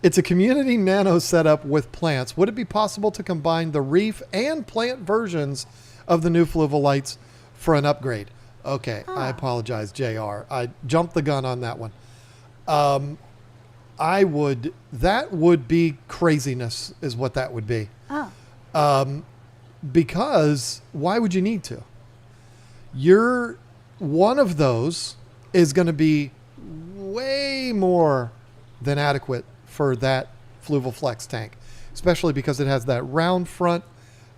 Speaker 1: It's a community nano setup with plants. Would it be possible to combine the reef and plant versions of the new Fluval lights for an upgrade? Okay, I apologize, JR. I jumped the gun on that one. That would be craziness is what that would be. Because why would you need to? One of those is going to be way more than adequate for that Fluval Flex tank, especially because it has that round front.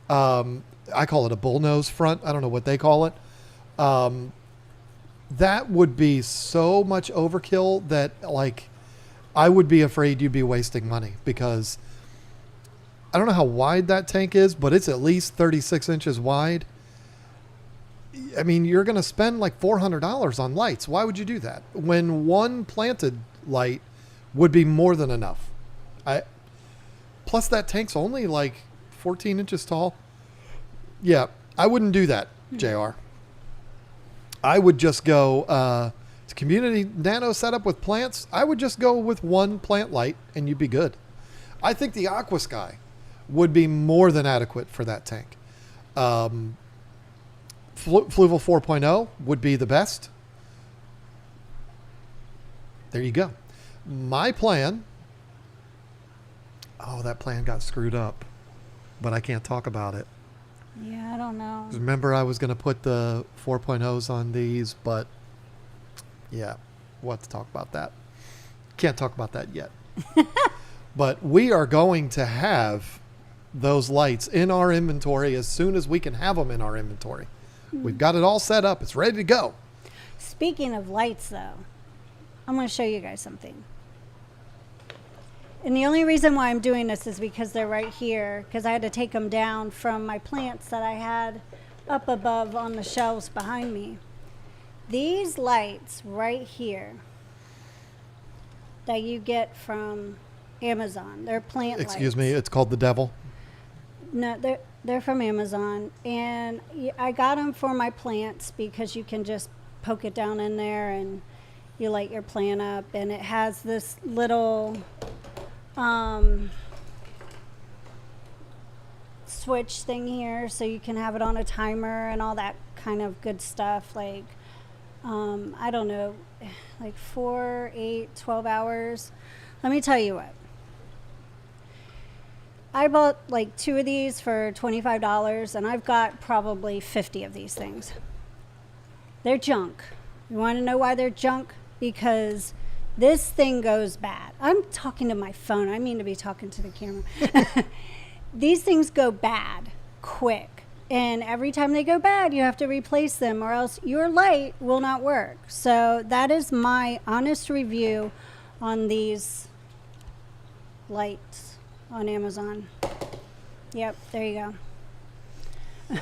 Speaker 1: I call it a bullnose front. I don't know what they call it. That would be so much overkill that I would be afraid you'd be wasting money, because I don't know how wide that tank is, but it's at least 36 inches wide. I mean, you're going to spend like $400 on lights. Why would you do that when one planted light would be more than enough? Plus that tank's only like 14 inches tall. Yeah, I wouldn't do that, JR. I would just go, it's a community nano setup with plants. I would just go with one plant light and you'd be good. I think the Aqua Sky would be more than adequate for that tank. Fluval 4.0 would be the best. There you go. My plan. Oh, that plan got screwed up, but I can't talk about it.
Speaker 2: Yeah, I don't know.
Speaker 1: Remember, I was going to put the 4.0s on these, but yeah, we'll have to talk about that. Can't talk about that yet. But we are going to have those lights in our inventory as soon as we can have them in our inventory. We've got it all set up. It's ready to go.
Speaker 2: Speaking of lights, though, I'm going to show you guys something. And the only reason why I'm doing this is because they're right here, because I had to take them down from my plants that I had up above on the shelves behind me. These lights right here that you get from Amazon, they're plant lights.
Speaker 1: Excuse me, it's called the Devil?
Speaker 2: No, they're from Amazon, and I got them for my plants because you can just poke it down in there and you light your plant up, and it has this little switch thing here so you can have it on a timer and all that kind of good stuff, like I don't know, like 4, 8, 12 hours. Let me tell you what. I bought like 2 of these for $25, and I've got probably 50 of these things. They're junk. You want to know why they're junk? Because this thing goes bad. I'm talking to my phone. I mean to be talking to the camera. These things go bad quick. And every time they go bad, you have to replace them, or else your light will not work. So that is my honest review on these lights on Amazon. Yep, there you go.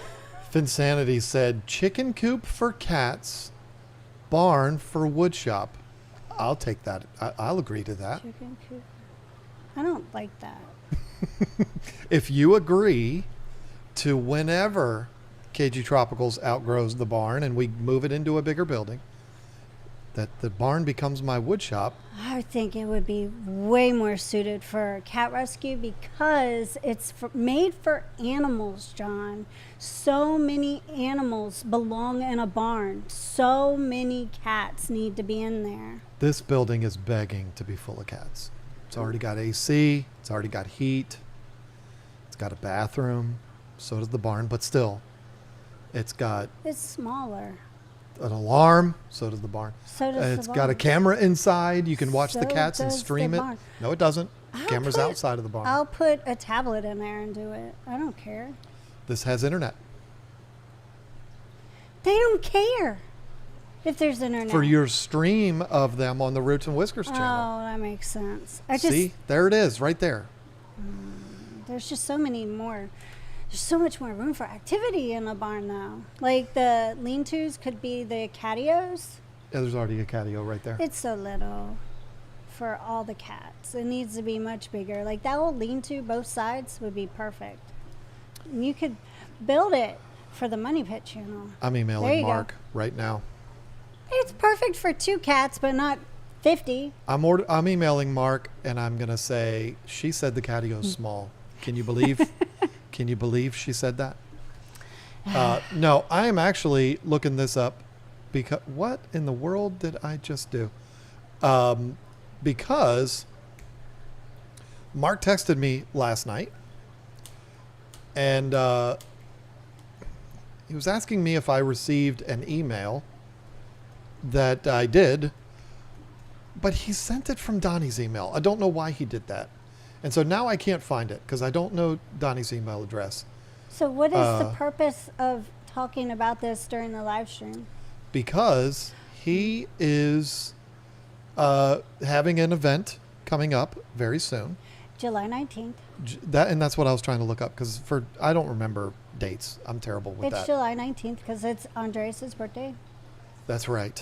Speaker 1: Finsanity said, chicken coop for cats, barn for wood shop. I'll take that. I'll agree to that.
Speaker 2: Chicken coop. I don't like that.
Speaker 1: If you agree to whenever KG Tropicals outgrows the barn and we move it into a bigger building, that the barn becomes my wood shop.
Speaker 2: I think it would be way more suited for cat rescue because it's made for animals, John. So many animals belong in a barn. So many cats need to be in there.
Speaker 1: This building is begging to be full of cats. It's already got AC. It's already got heat. It's got a bathroom. So does the barn, but still, it's
Speaker 2: smaller.
Speaker 1: An alarm. So does the barn.
Speaker 2: So does
Speaker 1: It's
Speaker 2: the
Speaker 1: got a
Speaker 2: barn.
Speaker 1: camera inside. You can watch the cats and
Speaker 2: does
Speaker 1: stream
Speaker 2: the
Speaker 1: it.
Speaker 2: barn.
Speaker 1: No, it doesn't. Camera's outside of the barn.
Speaker 2: I'll put a tablet in there and do it. I don't care.
Speaker 1: This has internet.
Speaker 2: They don't care if there's internet.
Speaker 1: For your stream of them on the Roots and Whiskers channel.
Speaker 2: Oh, that makes sense.
Speaker 1: See, there it is, right there.
Speaker 2: There's just so many more. There's so much more room for activity in a barn now. Like the lean-tos could be the catios.
Speaker 1: Yeah, there's already a catio right there.
Speaker 2: It's so little for all the cats. It needs to be much bigger. Like that old lean-to, both sides would be perfect. And you could build it for the Money Pit channel.
Speaker 1: I'm
Speaker 2: There
Speaker 1: emailing
Speaker 2: you
Speaker 1: Mark
Speaker 2: go.
Speaker 1: right now.
Speaker 2: It's perfect for 2 cats, but not 50.
Speaker 1: I'm emailing Mark, and I'm gonna say she said the catio's small. Can you believe? Can you believe she said that? No, I am actually looking this up because what in the world did I just do? Because Mark texted me last night, and he was asking me if I received an email that I did, but he sent it from Donnie's email. I don't know why he did that. And so now I can't find it because I don't know Donnie's email address.
Speaker 2: So what is the purpose of talking about this during the live stream?
Speaker 1: Because he is having an event coming up very soon.
Speaker 2: July 19th.
Speaker 1: That's what I was trying to look up because I don't remember dates. I'm terrible with that.
Speaker 2: It's July 19th because it's Andres' birthday.
Speaker 1: That's right.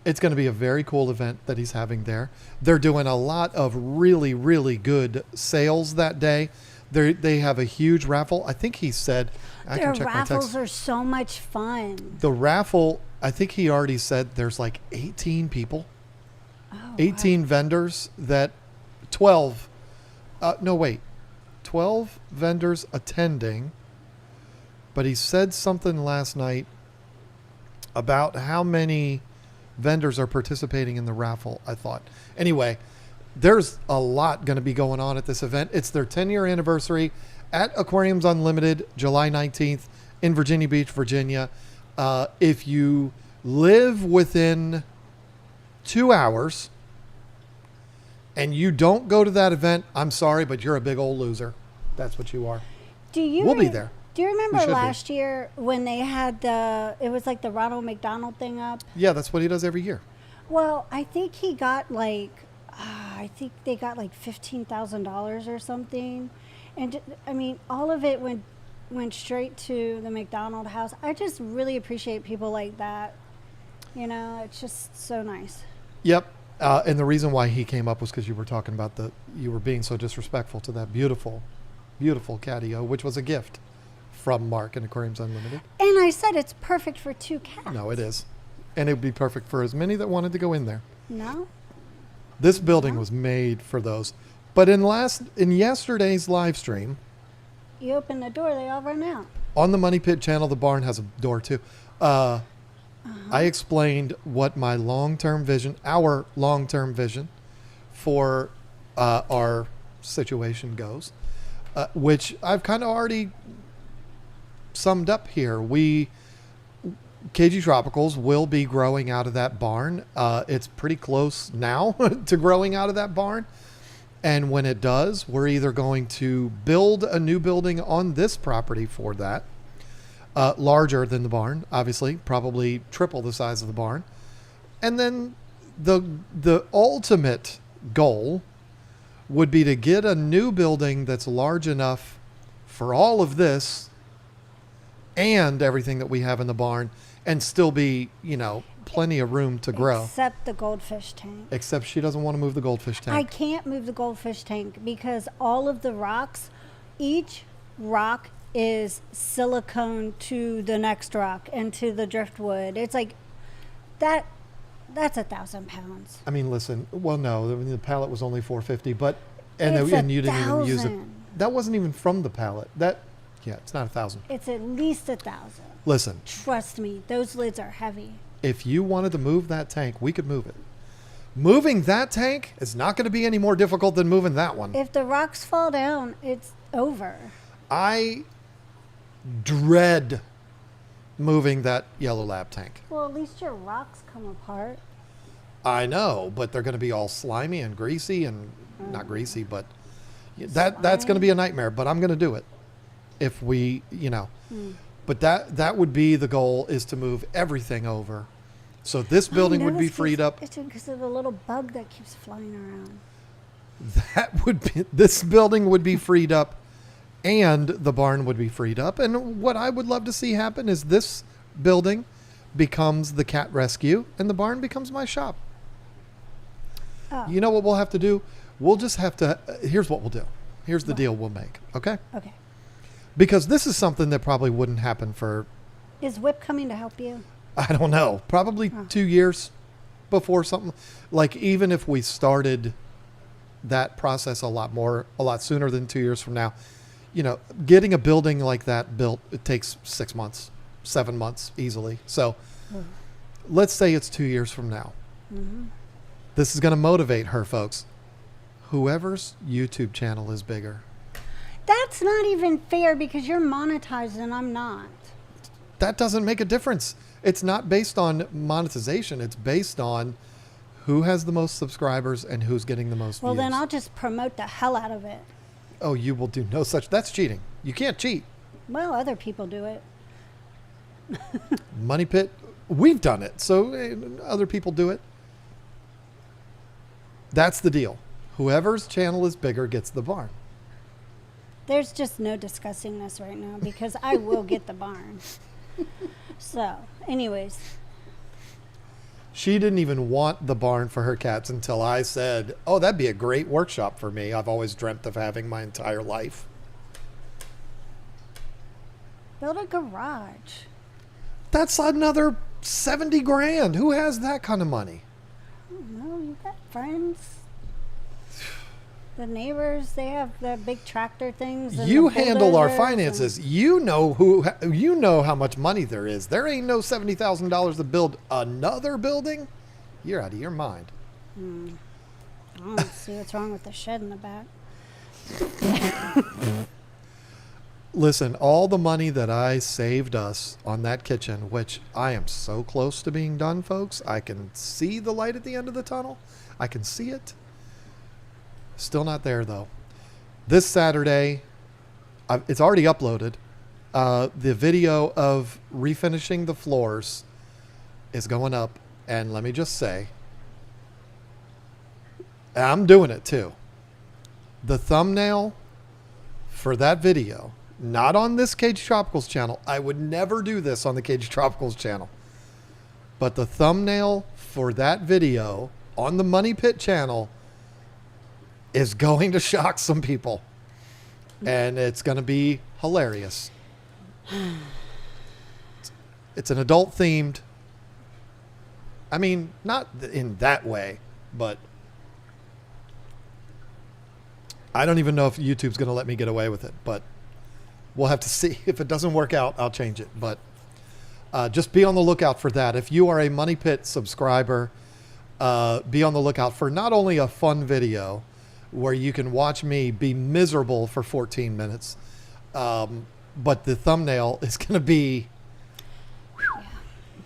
Speaker 1: It's going to be a very cool event that he's having there. They're doing a lot of really, really good sales that day. They have a huge raffle. I think he said, I
Speaker 2: Their
Speaker 1: can check my text.
Speaker 2: raffles are so much fun.
Speaker 1: The raffle, I think he already said there's like 18 people,
Speaker 2: Oh,
Speaker 1: 18 vendors that 12 vendors attending. But he said something last night about how many vendors are participating in the raffle, I thought. Anyway, there's a lot going to be going on at this event. It's their 10-year anniversary at Aquariums Unlimited, July 19th in Virginia Beach, Virginia. If you live within 2 hours and you don't go to that event, I'm sorry, but you're a big old loser. That's what you are.
Speaker 2: We'll
Speaker 1: be there.
Speaker 2: Do you
Speaker 1: We
Speaker 2: remember
Speaker 1: should
Speaker 2: last year when they had it was like the Ronald McDonald thing up?
Speaker 1: Yeah, that's what he does every year.
Speaker 2: Well, I think he got like, I think they got like $15,000 or something. And I mean, all of it went straight to the McDonald house. I just really appreciate people like that. You know, it's just so nice.
Speaker 1: Yep. And the reason why he came up was because you were talking about you were being so disrespectful to that beautiful, beautiful catio, which was a gift from Mark and Aquariums Unlimited.
Speaker 2: And I said it's perfect for 2 cats.
Speaker 1: No, it is. And it would be perfect for as many that wanted to go in there.
Speaker 2: No?
Speaker 1: This building was made for those. But in yesterday's live stream,
Speaker 2: You open the door, they all run out.
Speaker 1: on the Money Pit channel, the barn has a door too. I explained what our long-term vision for our situation goes, which I've kind of already summed up here. KG Tropicals will be growing out of that barn. It's pretty close now to growing out of that barn. And when it does, we're either going to build a new building on this property for that, larger than the barn, obviously, probably triple the size of the barn. And then the ultimate goal would be to get a new building that's large enough for all of this and everything that we have in the barn and still be, plenty of room to grow.
Speaker 2: Except the goldfish tank.
Speaker 1: Except she doesn't want to move the goldfish tank.
Speaker 2: I can't move the goldfish tank because all of the rocks, each rock is silicone to the next rock and to the driftwood. It's like that's 1,000 pounds.
Speaker 1: I mean, listen. Well, no, the pallet was only $450, but
Speaker 2: It's
Speaker 1: and you didn't even use it.
Speaker 2: 1,000.
Speaker 1: That wasn't even from the pallet. It's not 1,000.
Speaker 2: It's at least 1,000.
Speaker 1: Listen,
Speaker 2: Trust me, those lids are heavy.
Speaker 1: if you wanted to move that tank, we could move it. Moving that tank is not going to be any more difficult than moving that one.
Speaker 2: If the rocks fall down, it's over.
Speaker 1: I dread moving that yellow lab tank.
Speaker 2: Well, at least your rocks come apart.
Speaker 1: I know, but they're going to be all slimy and greasy and not greasy, but That's going to be a nightmare, but I'm going to do it if we, But that would be the goal, is to move everything over. So this building would be freed up.
Speaker 2: It's because of the little bug that keeps flying around.
Speaker 1: This building would be freed up, and the barn would be freed up. And what I would love to see happen is this building becomes the cat rescue, and the barn becomes my shop.
Speaker 2: Oh.
Speaker 1: You know what we'll have to do? We'll just have to. Here's what we'll do. Here's the deal we'll make. Okay.
Speaker 2: Okay.
Speaker 1: Because this is something that probably wouldn't happen for.
Speaker 2: Is Whip coming to help you?
Speaker 1: I don't know. Probably 2 years before something. Like, even if we started that process a lot sooner than 2 years from now, getting a building like that built, it takes 6 months, 7 months easily. So let's say it's 2 years from now. Mm-hmm. This is going to motivate her, folks. Whoever's YouTube channel is bigger.
Speaker 2: That's not even fair because you're monetized and I'm not.
Speaker 1: That doesn't make a difference. It's not based on monetization. It's based on who has the most subscribers and who's getting the most
Speaker 2: Well,
Speaker 1: views.
Speaker 2: then I'll just promote the hell out of it.
Speaker 1: Oh, you will do no such. That's cheating. You can't cheat.
Speaker 2: Well, other people do it.
Speaker 1: Money Pit, we've done it. So other people do it. That's the deal. Whoever's channel is bigger gets the barn.
Speaker 2: There's just no discussing this right now because I will get the barn. So, anyways.
Speaker 1: She didn't even want the barn for her cats until I said, oh, that'd be a great workshop for me. I've always dreamt of having my entire life.
Speaker 2: Build a garage.
Speaker 1: That's another 70 grand. Who has that kind of money?
Speaker 2: I don't know. You got friends. The neighbors, they have the big tractor things. And
Speaker 1: you
Speaker 2: the
Speaker 1: handle our
Speaker 2: bulldozers
Speaker 1: finances. You know how much money there is. There ain't no $70,000 to build another building. You're out of your mind.
Speaker 2: I don't see what's wrong with the shed in the back.
Speaker 1: Listen, all the money that I saved us on that kitchen, which I am so close to being done, folks. I can see the light at the end of the tunnel. I can see it. Still not there, though. This Saturday, it's already uploaded. The video of refinishing the floors is going up. And let me just say, I'm doing it too. The thumbnail for that video, not on this Cage Tropicals channel. I would never do this on the Cage Tropicals channel. But the thumbnail for that video on the Money Pit channel is going to shock some people. And it's going to be hilarious. It's an adult themed. I mean, not in that way, but I don't even know if YouTube's going to let me get away with it, but we'll have to see. If it doesn't work out, I'll change it. But just be on the lookout for that. If you are a Money Pit subscriber, be on the lookout for not only a fun video where you can watch me be miserable for 14 minutes, but the thumbnail is going to be,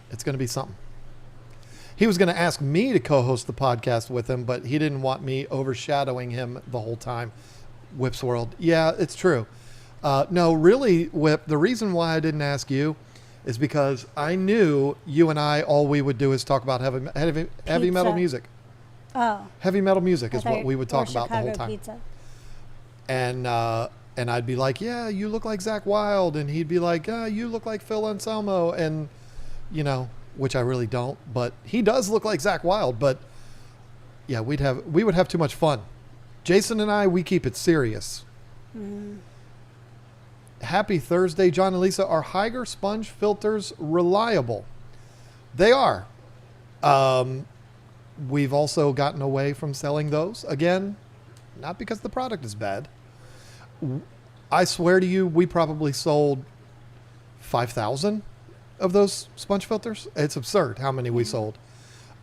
Speaker 1: it's going to be something. He was going to ask me to co-host the podcast with him, but he didn't want me overshadowing him the whole time. Whip's World. Yeah, it's true. No, really, Whip, the reason why I didn't ask you is because I knew you and I, all we would do is talk about heavy metal music.
Speaker 2: Oh.
Speaker 1: Heavy metal music is what we would talk about the whole time.
Speaker 2: Pizza.
Speaker 1: And I'd be like, yeah, you look like Zach Wilde. And he'd be like, you look like Phil Anselmo. And, which I really don't. But he does look like Zach Wilde. But, yeah, we would have too much fun. Jason and I, we keep it serious. Mm. Happy Thursday, John and Lisa. Are Hygger sponge filters reliable? They are. We've also gotten away from selling those. Again, not because the product is bad. I swear to you, we probably sold 5,000 of those sponge filters. It's absurd how many we sold.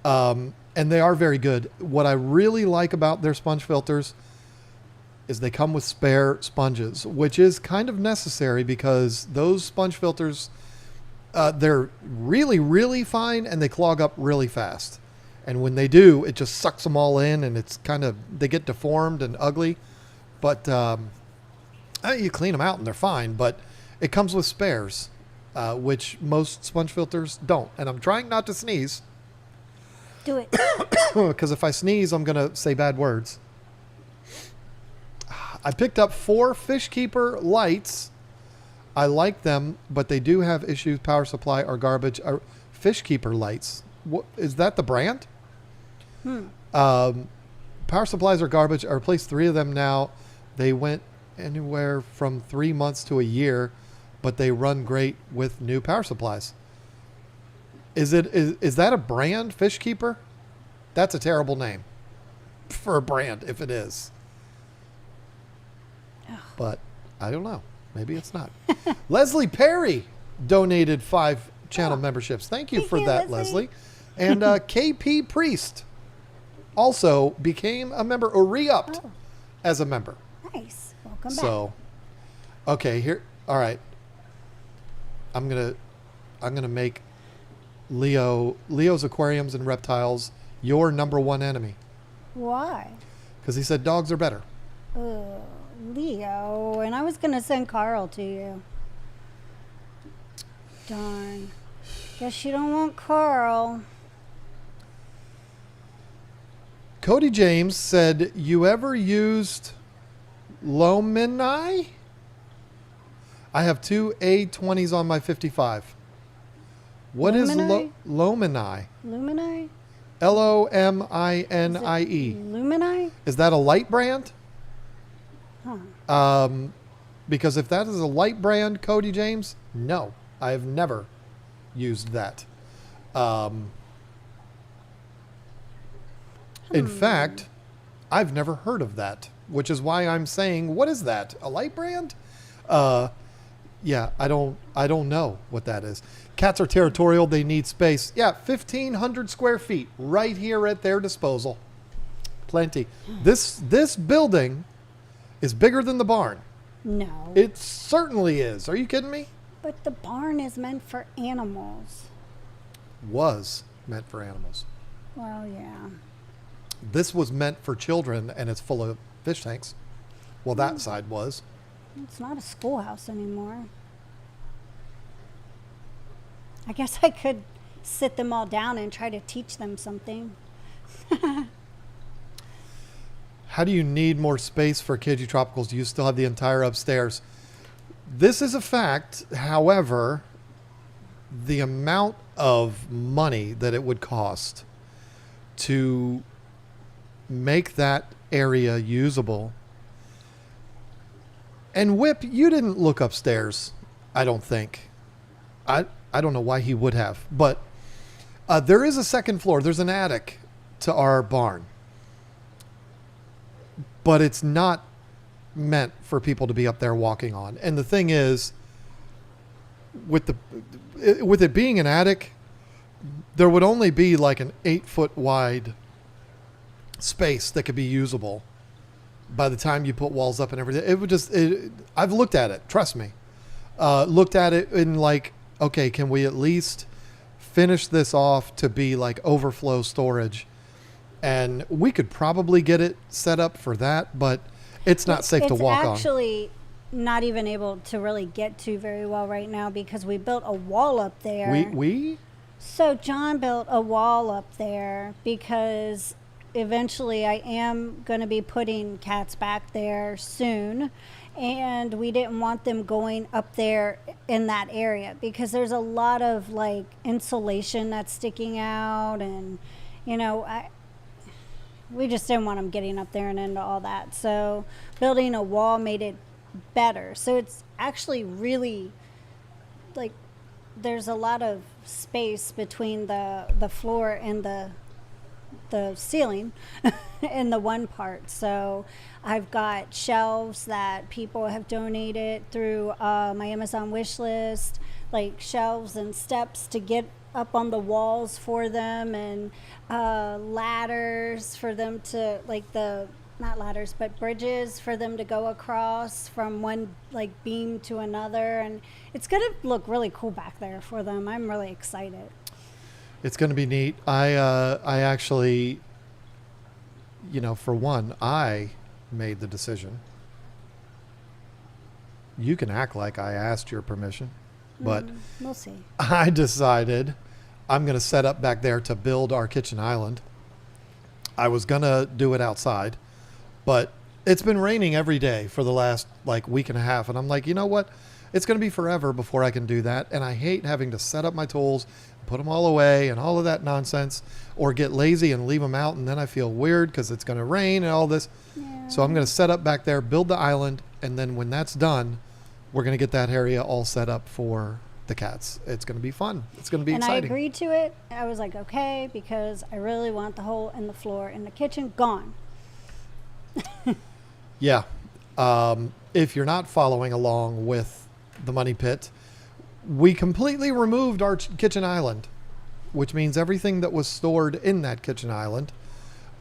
Speaker 1: And they are very good. What I really like about their sponge filters is they come with spare sponges, which is kind of necessary because those sponge filters, they're really, really fine and they clog up really fast. And when they do, it just sucks them all in and it's kind of, they get deformed and ugly. But you clean them out and they're fine. But it comes with spares, which most sponge filters don't. And I'm trying not to sneeze.
Speaker 2: Do it.
Speaker 1: Because if I sneeze, I'm going to say bad words. I picked up 4 Fishkeeper lights. I like them, but they do have issues. Power supply are garbage. Fishkeeper lights. What, is that the brand? Power supplies are garbage. I replaced 3 of them now. They went anywhere from 3 months to a year, but they run great with new power supplies. Is that a brand, Fishkeeper? That's a terrible name for a brand if it is. But I don't know. Maybe it's not. Leslie Perry donated 5 channel memberships. Thank you for that, Leslie. And KP Priest also became a member or re-upped as a member.
Speaker 2: Nice. Welcome back.
Speaker 1: So, okay, here. All right. I'm gonna make Leo's Aquariums and Reptiles your #1 enemy.
Speaker 2: Why?
Speaker 1: Because he said dogs are better.
Speaker 2: Leo, and I was going to send Carl to you. Darn. Guess you don't want Carl.
Speaker 1: Cody James said, you ever used Lomini? I have 2 A20s on my 55. What is
Speaker 2: Lomini?
Speaker 1: Lomini?
Speaker 2: Lumini?
Speaker 1: Lomenie.
Speaker 2: Lumini?
Speaker 1: Is that a light brand?
Speaker 2: Huh.
Speaker 1: Because if that is a light brand, Cody James, no, I have never used that. In fact, I've never heard of that, which is why I'm saying, what is that? A light brand? Yeah, I don't know what that is. Cats are territorial. They need space. Yeah, 1,500 square feet right here at their disposal. Plenty. This building is bigger than the barn.
Speaker 2: No.
Speaker 1: It certainly is. Are you kidding me?
Speaker 2: But the barn is meant for animals.
Speaker 1: Was meant for animals.
Speaker 2: Well, yeah.
Speaker 1: This was meant for children, and it's full of fish tanks. Well, that side was.
Speaker 2: It's not a schoolhouse anymore. I guess I could sit them all down and try to teach them something.
Speaker 1: How do you need more space for Kiji Tropicals? Do you still have the entire upstairs? This is a fact. However, the amount of money that it would cost to make that area usable. And Whip, you didn't look upstairs, I don't think. I don't know why he would have. But there is a second floor. There's an attic to our barn. But it's not meant for people to be up there walking on. And the thing is, with it being an attic, there would only be like an 8-foot wide space that could be usable by the time you put walls up and everything. It would just, I've looked at it, trust me. Looked at it and like, okay, can we at least finish this off to be like overflow storage? And we could probably get it set up for that, but it's not safe to walk on.
Speaker 2: It's actually not even able to really get to very well right now because we built a wall up there.
Speaker 1: We?
Speaker 2: So John built a wall up there because eventually I am going to be putting cats back there soon. And we didn't want them going up there in that area because there's a lot of like insulation that's sticking out. And, you know, we just didn't want them getting up there and into all that. So building a wall made it better. So it's actually really like there's a lot of space between the floor and the ceiling in the one part. So I've got shelves that people have donated through my Amazon wish list, like shelves and steps to get up on the walls for them, and ladders for them to, like not ladders, but bridges for them to go across from one like beam to another. And it's going to look really cool back there for them. I'm really excited.
Speaker 1: It's going to be neat. I actually, you know, for one, I made the decision you can act like I asked your permission, but
Speaker 2: We'll see.
Speaker 1: I decided I'm going to set up back there to build our kitchen island. I was going to do it outside, but it's been raining every day for the last like week and a half. And I'm like, you know what? It's going to be forever before I can do that. And I hate having to set up my tools, put them all away and all of that nonsense, or get lazy and leave them out. And then I feel weird because it's going to rain and all this.
Speaker 2: Yeah.
Speaker 1: So I'm going to set up back there, build the island. And then when that's done, we're going to get that area all set up for the cats. It's going to be fun. It's going to be
Speaker 2: And
Speaker 1: exciting.
Speaker 2: I agreed to it. I was like, okay, because I really want the hole in the floor in the kitchen gone.
Speaker 1: Yeah. If you're not following along with the money pit, we completely removed our kitchen island, which means everything that was stored in that kitchen island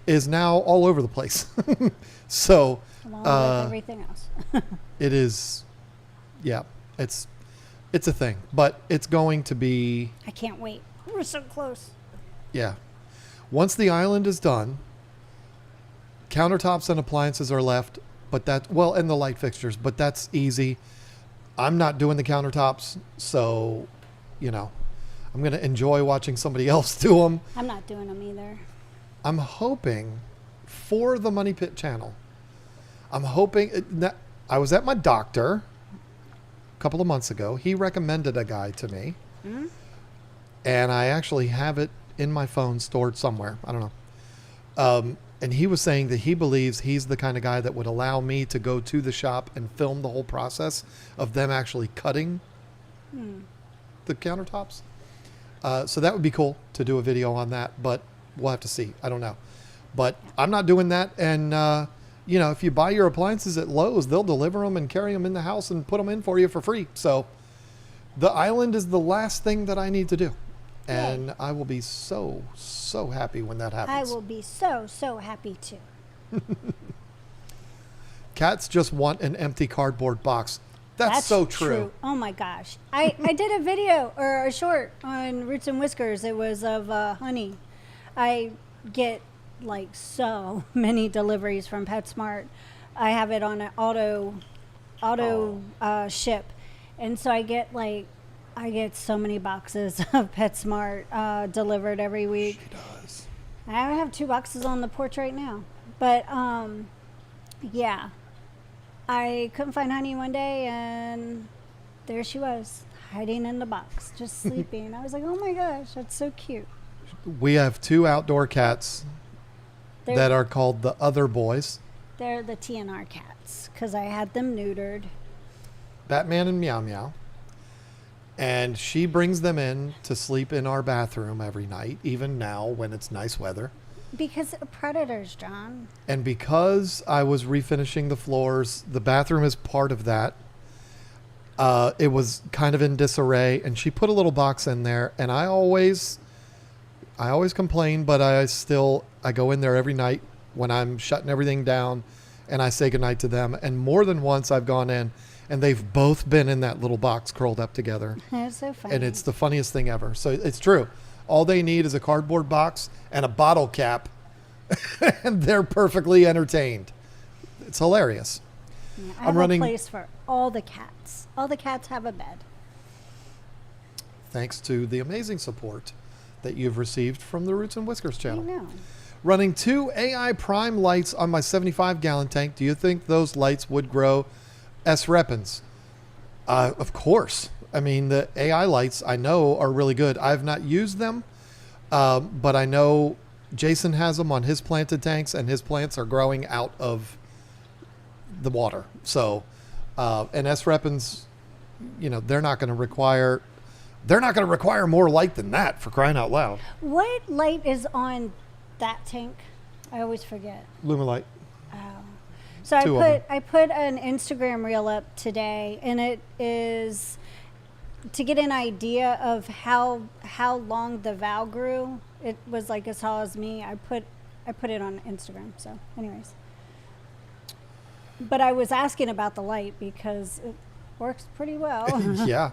Speaker 1: is now all over the place. So
Speaker 2: Along with everything else.
Speaker 1: it is, yeah, it's a thing, but it's going to be,
Speaker 2: I can't wait. We're so close.
Speaker 1: yeah. Once the island is done, countertops and appliances are left, but and the light fixtures, but that's easy. I'm not doing the countertops, so, I'm going to enjoy watching somebody else do them.
Speaker 2: I'm not doing them either.
Speaker 1: I'm hoping for the Money Pit channel. I'm hoping that I was at my doctor a couple of months ago. He recommended a guy to me, and I actually have it in my phone stored somewhere. I don't know. And he was saying that he believes he's the kind of guy that would allow me to go to the shop and film the whole process of them actually cutting the countertops. So that would be cool to do a video on that, but we'll have to see. I don't know. But I'm not doing that. And, if you buy your appliances at Lowe's, they'll deliver them and carry them in the house and put them in for you for free. So the island is the last thing that I need to do. And
Speaker 2: Yay.
Speaker 1: I will be so, so happy when that happens.
Speaker 2: I will be so, so happy too.
Speaker 1: Cats just want an empty cardboard box. That's so true.
Speaker 2: Oh my gosh. I did a video or a short on Roots and Whiskers. It was of honey. I get like so many deliveries from PetSmart. I have it on an auto ship. And so I get so many boxes of PetSmart delivered every week.
Speaker 1: She does.
Speaker 2: I have 2 boxes on the porch right now. But yeah. I couldn't find honey one day, and there she was, hiding in the box, just sleeping. I was like, oh my gosh, that's so cute.
Speaker 1: We have 2 outdoor cats that are called the other boys.
Speaker 2: They're the TNR cats, because I had them neutered.
Speaker 1: Batman and Meow Meow. And she brings them in to sleep in our bathroom every night, even now when it's nice weather.
Speaker 2: Because of predators, John.
Speaker 1: And because I was refinishing the floors, the bathroom is part of that. It was kind of in disarray, and she put a little box in there, and I always complain, but I go in there every night when I'm shutting everything down, and I say goodnight to them. And more than once I've gone in, and they've both been in that little box curled up together.
Speaker 2: That's so funny.
Speaker 1: And it's the funniest thing ever. So it's true. All they need is a cardboard box and a bottle cap, and they're perfectly entertained. It's hilarious.
Speaker 2: Yeah, I have a place for all the cats. All the cats have a bed.
Speaker 1: Thanks to the amazing support that you've received from the Roots and Whiskers channel.
Speaker 2: I know.
Speaker 1: Running 2 AI Prime lights on my 75-gallon tank. Do you think those lights would grow S-Repens? Of course. I mean, the AI lights I know are really good. I've not used them, but I know Jason has them on his planted tanks, and his plants are growing out of the water. So, and S-Repens, they're not going to require more light than that, for crying out loud.
Speaker 2: What light is on that tank? I always forget.
Speaker 1: Lumilight.
Speaker 2: Oh. So
Speaker 1: 2 of them.
Speaker 2: I put an Instagram reel up today, and it is to get an idea of how long the vow grew. It was like as tall as me. I put it on Instagram. So anyways. But I was asking about the light because it works pretty well.
Speaker 1: Yeah.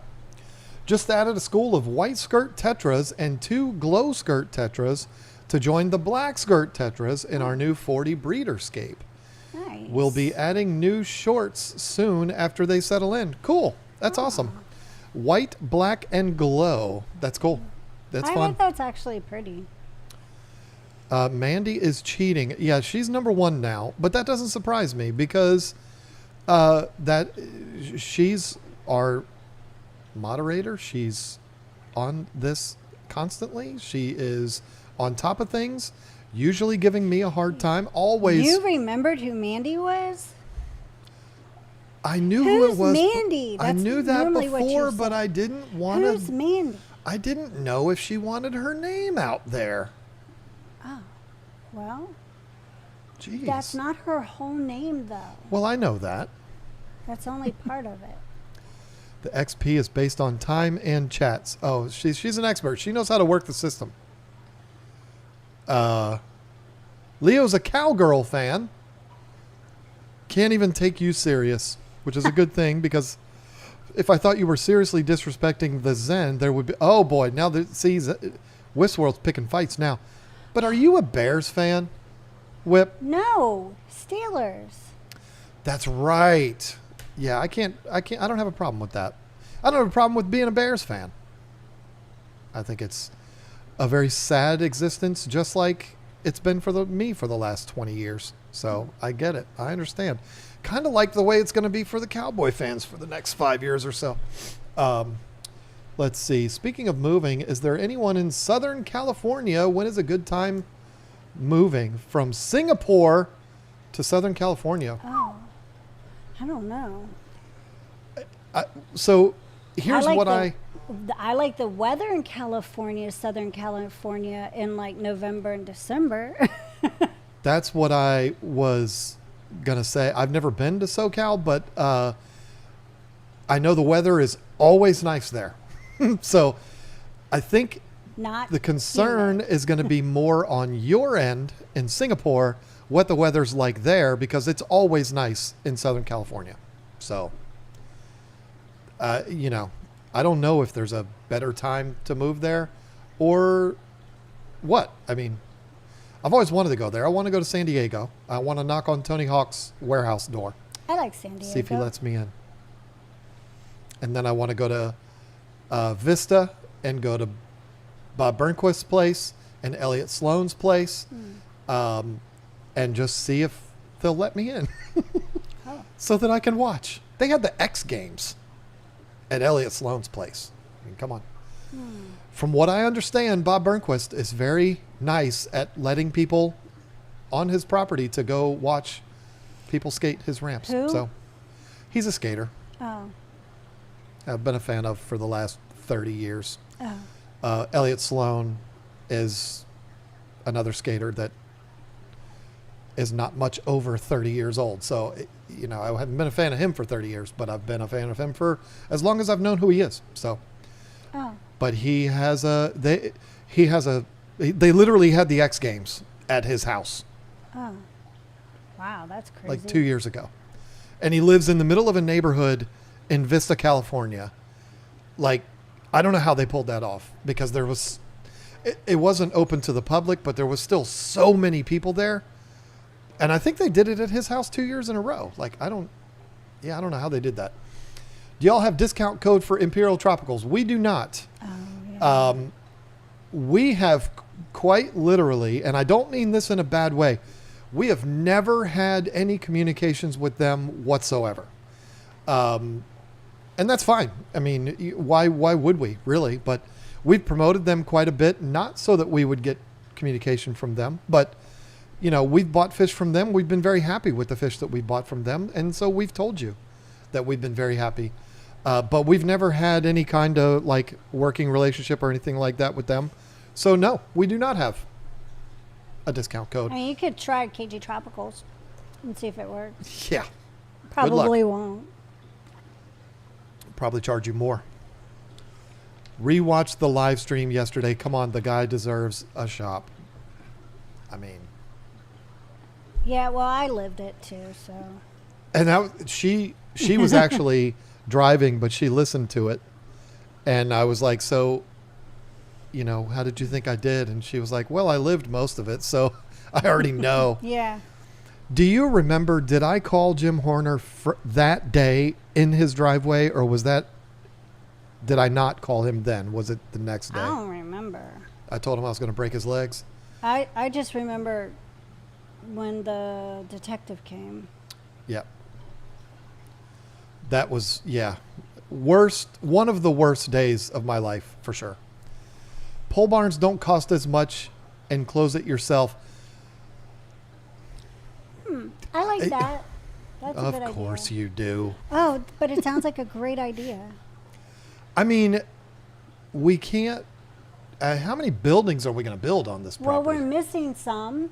Speaker 1: Just added a school of white skirt tetras and 2 glow skirt tetras to join the black skirt tetras in our new 40 breederscape.
Speaker 2: Nice.
Speaker 1: We'll be adding new shorts soon after they settle in. Cool. That's awesome. White, black, and glow. That's cool. That's
Speaker 2: I
Speaker 1: fun.
Speaker 2: think that's actually pretty.
Speaker 1: Mandy is cheating. Yeah, she's number one now, but that doesn't surprise me because she's our moderator. She's on this constantly. She is on top of things, usually giving me a hard time. Always.
Speaker 2: You remembered who Mandy was?
Speaker 1: I knew who it was.
Speaker 2: Mandy?
Speaker 1: I
Speaker 2: That's
Speaker 1: knew that
Speaker 2: normally what you
Speaker 1: before,
Speaker 2: say.
Speaker 1: but I didn't want to.
Speaker 2: Who's Mandy?
Speaker 1: I didn't know if she wanted her name out there.
Speaker 2: Oh, well,
Speaker 1: Jeez.
Speaker 2: that's not her whole name, though.
Speaker 1: Well, I know that.
Speaker 2: That's only part of it.
Speaker 1: The XP is based on time and chats. Oh, she's an expert. She knows how to work the system. Leo's a cowgirl fan. Can't even take you serious, which is a good thing because if I thought you were seriously disrespecting the Zen, there would be. Oh boy, now Westworld's picking fights now. But are you a Bears fan, Whip?
Speaker 2: No, Steelers.
Speaker 1: That's right. Yeah, I don't have a problem with that. I don't have a problem with being a Bears fan. I think it's a very sad existence, just like it's been for me for the last 20 years. So I get it. I understand. Kind of like the way it's going to be for the Cowboy fans for the next 5 years or so. Let's see. Speaking of moving, is there anyone in Southern California? When is a good time moving from Singapore to Southern California?
Speaker 2: Oh, I don't know.
Speaker 1: So here's what
Speaker 2: I like the weather in California, Southern California, in like November and December.
Speaker 1: That's what I was going to say. I've never been to SoCal, but I know the weather is always nice there. So I think the concern is going to be more on your end in Singapore, what the weather's like there, because it's always nice in Southern California. So, I don't know if there's a better time to move there or what. I mean, I've always wanted to go there. I want to go to San Diego. I want to knock on Tony Hawk's warehouse door.
Speaker 2: I like San Diego.
Speaker 1: See if he lets me in. And then I want to go to Vista and go to Bob Burnquist's place and Elliot Sloan's place and just see if they'll let me in so that I can watch. They had the X Games at Elliot Sloan's place. I mean, come on. From what I understand, Bob Burnquist is very nice at letting people on his property to go watch people skate his ramps.
Speaker 2: Who?
Speaker 1: So he's a skater.
Speaker 2: Oh.
Speaker 1: I've been a fan of for the last 30 years.
Speaker 2: Oh.
Speaker 1: Elliot Sloan is another skater that is not much over 30 years old. So, I haven't been a fan of him for 30 years, but I've been a fan of him for as long as I've known who he is. So, but they literally had the X Games at his house.
Speaker 2: Oh. Wow, that's crazy.
Speaker 1: Like 2 years ago. And he lives in the middle of a neighborhood in Vista, California. Like, I don't know how they pulled that off because it wasn't open to the public, but there was still so many people there. And I think they did it at his house 2 years in a row. Like, I don't know how they did that. Do y'all have discount code for Imperial Tropicals? We do not.
Speaker 2: Oh, yeah.
Speaker 1: We have quite literally, and I don't mean this in a bad way, we have never had any communications with them whatsoever. And that's fine. I mean, why would we really? But we've promoted them quite a bit, not so that we would get communication from them, but we've bought fish from them. We've been very happy with the fish that we bought from them. And so we've told you that we've been very happy. But we've never had any kind of like working relationship or anything like that with them. So no, we do not have a discount code.
Speaker 2: I mean, you could try KG Tropicals and see if it works.
Speaker 1: Yeah.
Speaker 2: Probably won't.
Speaker 1: Probably charge you more. Rewatched the live stream yesterday. Come on, the guy deserves a shop. I mean.
Speaker 2: Yeah, well, I lived it too, so.
Speaker 1: And she was actually driving, but she listened to it. And I was like, so, how did you think I did? And she was like, well, I lived most of it, so I already know.
Speaker 2: Yeah.
Speaker 1: Do you remember, did I call Jim Horner that day in his driveway, or did I not call him then? Was it the next day?
Speaker 2: I don't remember.
Speaker 1: I told him I was going to break his legs.
Speaker 2: I just remember when the detective came.
Speaker 1: Yep. That was, one of the worst days of my life, for sure. Pole barns don't cost as much and close it yourself.
Speaker 2: I like that. That's a good idea.
Speaker 1: Of course you do.
Speaker 2: Oh, but it sounds like a great idea.
Speaker 1: I mean, we can't. How many buildings are we going to build on this
Speaker 2: Well,
Speaker 1: property?
Speaker 2: we're missing some.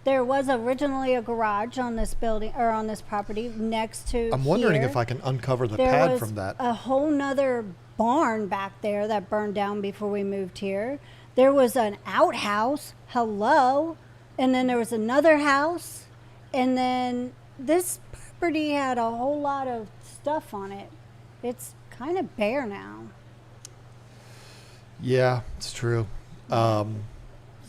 Speaker 2: There was originally a garage on this building or on this property next to.
Speaker 1: I'm wondering
Speaker 2: here.
Speaker 1: if I can uncover the
Speaker 2: There
Speaker 1: pad
Speaker 2: was
Speaker 1: from that.
Speaker 2: a whole nother barn back there that burned down before we moved here. There was an outhouse. Hello. And then there was another house. And then this property had a whole lot of stuff on it. It's kind of bare now.
Speaker 1: Yeah, it's true.
Speaker 2: So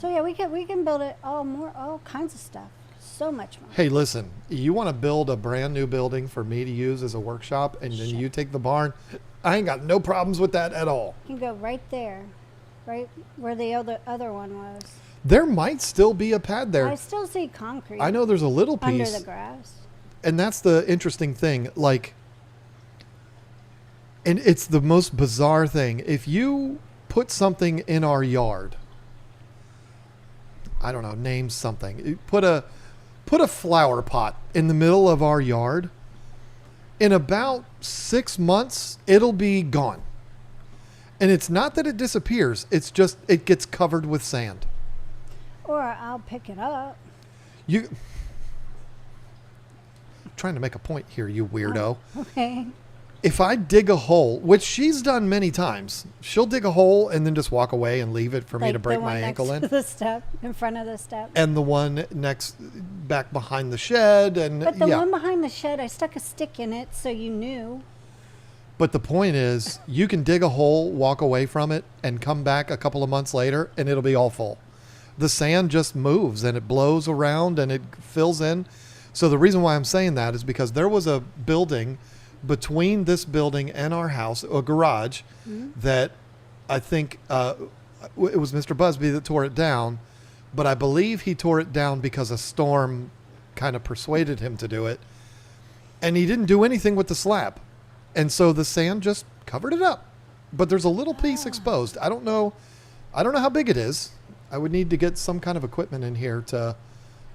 Speaker 2: yeah, we can build it all kinds of stuff. So much more.
Speaker 1: Hey, listen, you want to build a brand new building for me to use as a workshop, and then you take the barn? I ain't got no problems with that at all.
Speaker 2: You can go right there, right where the other one was.
Speaker 1: There might still be a pad there.
Speaker 2: I still see concrete.
Speaker 1: I know there's a little piece.
Speaker 2: under the grass.
Speaker 1: And that's the interesting thing. Like, and it's the most bizarre thing. If you put something in our yard, I don't know, name something. You put a flower pot in the middle of our yard. In about 6 months, it'll be gone. And it's not that it disappears. It's just it gets covered with sand.
Speaker 2: Or I'll pick it up.
Speaker 1: I'm trying to make a point here, you weirdo.
Speaker 2: Okay.
Speaker 1: If I dig a hole, which she's done many times, she'll dig a hole and then just walk away and leave it for me to break my ankle in.
Speaker 2: The step in front of the step.
Speaker 1: And the one back behind the shed, and
Speaker 2: But the one behind the shed, I stuck a stick in it so you knew.
Speaker 1: But the point is, you can dig a hole, walk away from it, and come back a couple of months later, and it'll be all full. The sand just moves and it blows around and it fills in. So the reason why I'm saying that is because there was a building between this building and our house, a garage, that I think it was Mr. Busby that tore it down, but I believe he tore it down because a storm kind of persuaded him to do it. And he didn't do anything with the slab. And so the sand just covered it up. But there's a little piece exposed. I don't know how big it is. I would need to get some kind of equipment in here to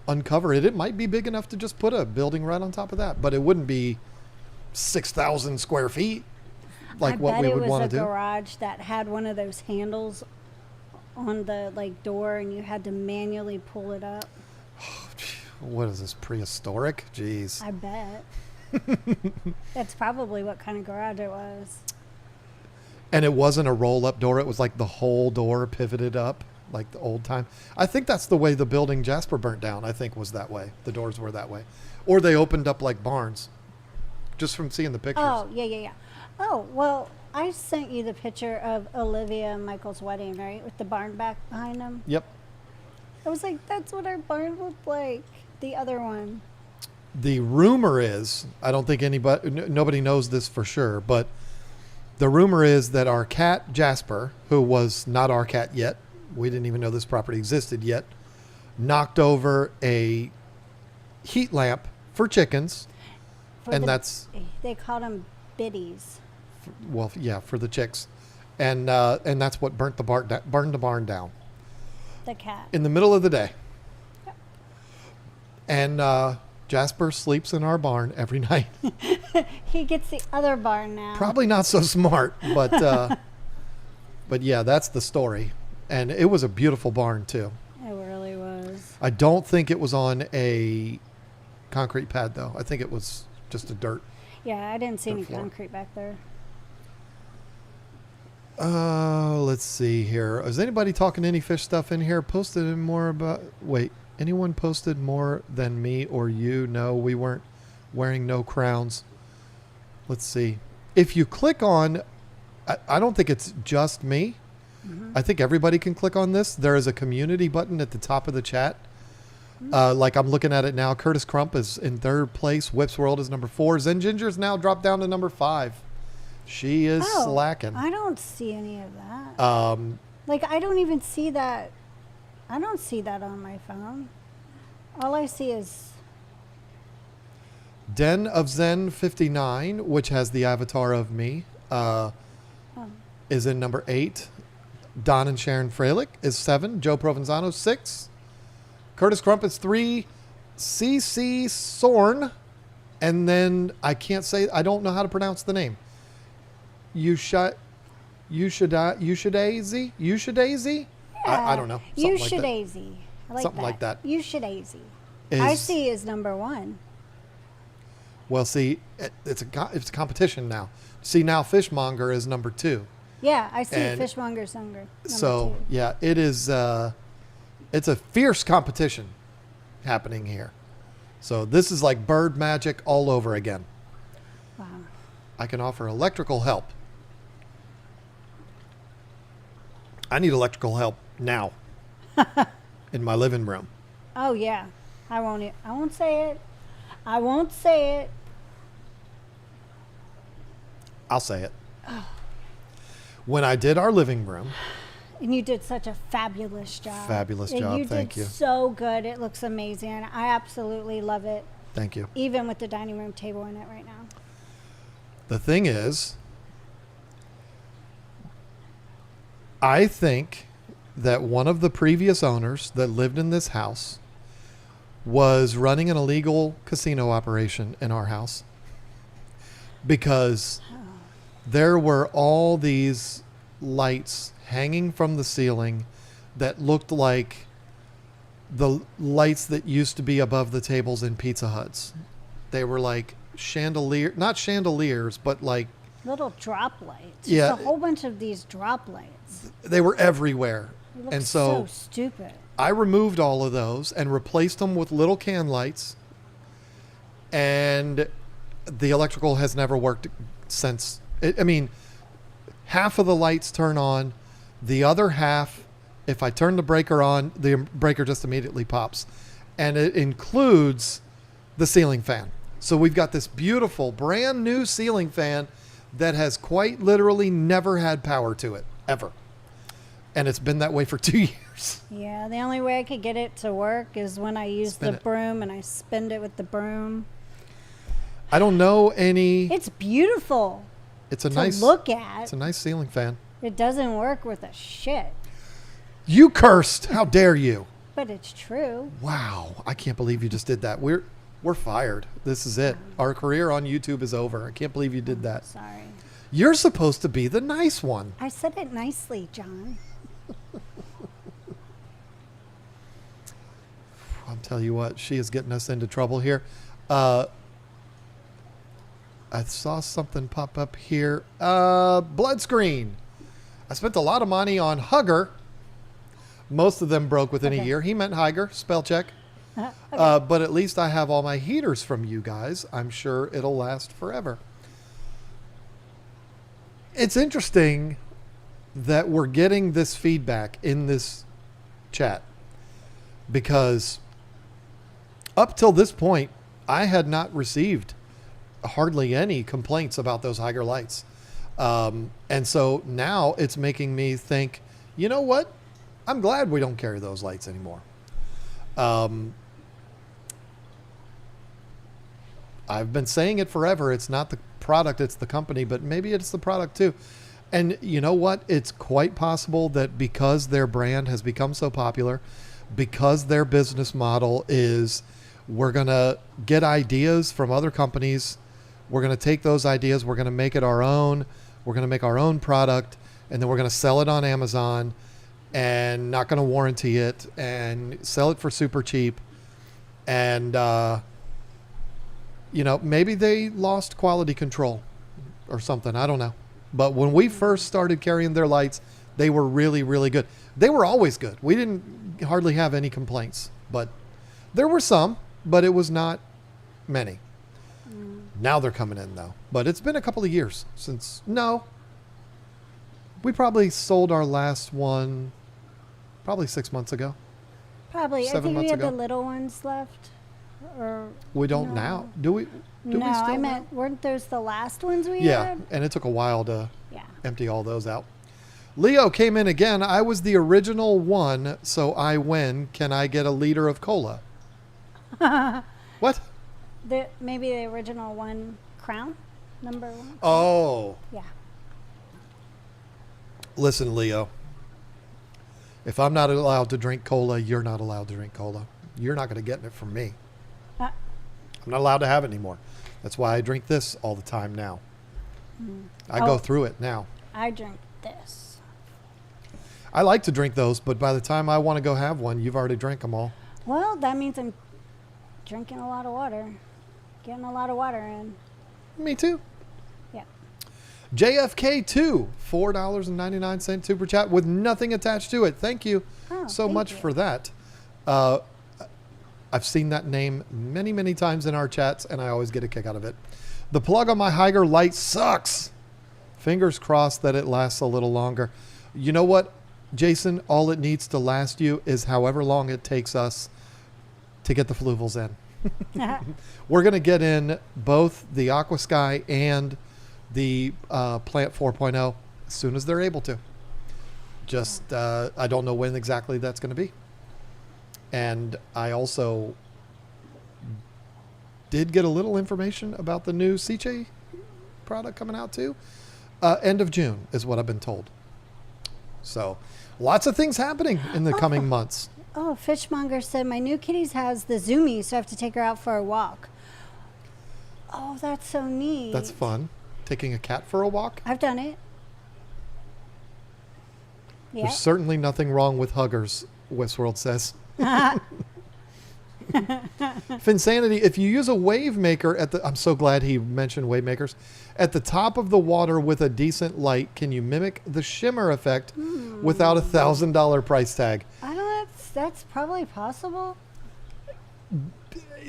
Speaker 1: uncover it. It might be big enough to just put a building right on top of that, but it wouldn't be 6,000 square feet like what we would want to do.
Speaker 2: I bet it was a garage that had one of those handles on the door, and you had to manually pull it up.
Speaker 1: What is this, prehistoric? Jeez.
Speaker 2: I bet. That's probably what kind of garage it was.
Speaker 1: And it wasn't a roll-up door. It was like the whole door pivoted up, like the old time. I think that's the way the building Jasper burnt down, I think, was that way. The doors were that way. Or they opened up like barns, just from seeing the pictures.
Speaker 2: Oh, yeah. Oh, well, I sent you the picture of Olivia and Michael's wedding, right? With the barn back behind them.
Speaker 1: Yep.
Speaker 2: I was like, that's what our barn looked like. The other one.
Speaker 1: The rumor is, I don't think nobody knows this for sure, but the rumor is that our cat, Jasper, who was not our cat yet, we didn't even know this property existed yet, knocked over a heat lamp for chickens.
Speaker 2: They called them biddies.
Speaker 1: For the chicks. And that's what burned the barn down.
Speaker 2: The cat.
Speaker 1: In the middle of the day.
Speaker 2: Yep.
Speaker 1: And Jasper sleeps in our barn every night.
Speaker 2: He gets the other barn now.
Speaker 1: Probably not so smart, but but yeah, that's the story. And it was a beautiful barn too.
Speaker 2: It really was.
Speaker 1: I don't think it was on a concrete pad though. I think it was just a dirt.
Speaker 2: Yeah, I didn't see any
Speaker 1: floor.
Speaker 2: concrete back there.
Speaker 1: Let's see here. Is anybody talking any fish stuff in here? Anyone posted more than me or you? No, we weren't wearing no crowns. Let's see. If you click on, I don't think it's just me. Mm-hmm. I think everybody can click on this. There is a community button at the top of the chat. Like I'm looking at it now. Curtis Crump is in third place. Whip's World is number 4. Zen Ginger's now dropped down to number 5. She is slacking.
Speaker 2: I don't see any of that. Like, I don't even see that. I don't see that on my phone. All I see is...
Speaker 1: Den of Zen 59, which has the avatar of me, is in number 8. Don and Sharon Freilich is 7. Joe Provenzano 6. Curtis Crump is 3. CC Sorn. And then I can't say, I don't know how to pronounce the name. Yushadazy? I don't know.
Speaker 2: Yushadazy. I like
Speaker 1: Something like that.
Speaker 2: Yushadazy. I see is number 1.
Speaker 1: Well, see, it's a competition now. See, now Fishmonger is number 2.
Speaker 2: Yeah, I see Fishmonger's number 2.
Speaker 1: Yeah, it is. It's a fierce competition happening here. So this is like bird magic all over again.
Speaker 2: Wow.
Speaker 1: I can offer electrical help. I need electrical help now in my living room.
Speaker 2: Oh yeah, I won't say it. I won't say it.
Speaker 1: I'll say it. When I did our living room.
Speaker 2: And you did such a fabulous job.
Speaker 1: Fabulous job. Thank you.
Speaker 2: So good. It looks amazing. I absolutely love it.
Speaker 1: Thank you.
Speaker 2: Even with the dining room table in it right now.
Speaker 1: The thing is, I think that one of the previous owners that lived in this house was running an illegal casino operation in our house, because there were all these lights hanging from the ceiling that looked like the lights that used to be above the tables in Pizza Huts. They were like not chandeliers, but like
Speaker 2: little drop lights.
Speaker 1: Yeah.
Speaker 2: Just a whole bunch of these drop lights.
Speaker 1: They were everywhere.
Speaker 2: It looks
Speaker 1: And so
Speaker 2: stupid.
Speaker 1: I removed all of those and replaced them with little can lights. And the electrical has never worked since. I mean, half of the lights turn on. The other half, if I turn the breaker on, the breaker just immediately pops. And it includes the ceiling fan. So we've got this beautiful brand new ceiling fan that has quite literally never had power to it, ever. And it's been that way for 2 years.
Speaker 2: Yeah, the only way I could get it to work is when I use the broom and I spin it with the broom.
Speaker 1: I don't know any.
Speaker 2: It's beautiful.
Speaker 1: It's a
Speaker 2: to
Speaker 1: nice
Speaker 2: look at.
Speaker 1: It's a nice ceiling fan.
Speaker 2: It doesn't work with a shit.
Speaker 1: You cursed. How dare you?
Speaker 2: But it's true.
Speaker 1: Wow. I can't believe you just did that. We're fired. This is it. Our career on YouTube is over. I can't believe you did that.
Speaker 2: Sorry.
Speaker 1: You're supposed to be the nice one.
Speaker 2: I said it nicely, John.
Speaker 1: I'll tell you what, she is getting us into trouble here. I saw something pop up here. Blood screen. I spent a lot of money on Hugger. Most of them broke within a year. He meant Higer, spell check.
Speaker 2: Okay.
Speaker 1: But at least I have all my heaters from you guys. I'm sure it'll last forever. It's interesting that we're getting this feedback in this chat, because up till this point, I had not received hardly any complaints about those Higer lights. And so now it's making me think, you know what? I'm glad we don't carry those lights anymore. I've been saying it forever. It's not the product, it's the company, but maybe it's the product too. And you know what? It's quite possible that because their brand has become so popular, because their business model is, we're going to get ideas from other companies. We're going to take those ideas. We're going to make it our own. We're going to make our own product, and then we're going to sell it on Amazon and not going to warranty it and sell it for super cheap. And, maybe they lost quality control or something. I don't know. But when we first started carrying their lights, they were really, really good. They were always good. We didn't hardly have any complaints, but there were some, but it was not many. Now they're coming in though. But it's been a couple of years since, we probably sold our last one probably 6 months ago.
Speaker 2: Probably.
Speaker 1: 7
Speaker 2: I think we
Speaker 1: months
Speaker 2: had
Speaker 1: ago.
Speaker 2: the little ones left. Or
Speaker 1: We don't
Speaker 2: no.
Speaker 1: now. Do we? Do
Speaker 2: no,
Speaker 1: we still
Speaker 2: I
Speaker 1: now?
Speaker 2: meant, weren't those the last ones we
Speaker 1: Yeah,
Speaker 2: had?
Speaker 1: and it took a while to
Speaker 2: Yeah.
Speaker 1: empty all those out. Leo came in again. I was the original one, so I win. Can I get a liter of cola? What?
Speaker 2: Maybe the original one crown? Number 1?
Speaker 1: Oh.
Speaker 2: Yeah.
Speaker 1: Listen, Leo. If I'm not allowed to drink cola, you're not allowed to drink cola. You're not going to get it from me.
Speaker 2: Uh,
Speaker 1: I'm not allowed to have it anymore. That's why I drink this all the time now. I go
Speaker 2: Oh.
Speaker 1: through it now.
Speaker 2: I drink this.
Speaker 1: I like to drink those, but by the time I want to go have one, you've already drank them all.
Speaker 2: Well, that means I'm drinking a lot of water. Getting a lot of water in.
Speaker 1: Me too.
Speaker 2: Yeah.
Speaker 1: JFK2, $4.99 super chat with nothing attached to it. Thank you
Speaker 2: Oh,
Speaker 1: so
Speaker 2: thank
Speaker 1: much
Speaker 2: you.
Speaker 1: for that. I've seen that name many, many times in our chats, and I always get a kick out of it. The plug on my Higer light sucks. Fingers crossed that it lasts a little longer. You know what, Jason? All it needs to last you is however long it takes us to get the fluvels in. We're going to get in both the Aqua Sky and the Plant 4.0 as soon as they're able to. Just, I don't know when exactly that's going to be. And I also did get a little information about the new Ciche product coming out too. End of June is what I've been told. So lots of things happening in the coming months.
Speaker 2: Oh, Fishmonger said my new kitty's has the zoomies, so I have to take her out for a walk. Oh, that's so neat.
Speaker 1: That's fun. Taking a cat for a walk.
Speaker 2: I've done it. Yeah.
Speaker 1: There's certainly nothing wrong with huggers, Westworld says. Finsanity, if you use a wave maker I'm so glad he mentioned wave makers. At the top of the water with a decent light, can you mimic the shimmer effect without a $1,000 price tag?
Speaker 2: I don't know. That's probably possible.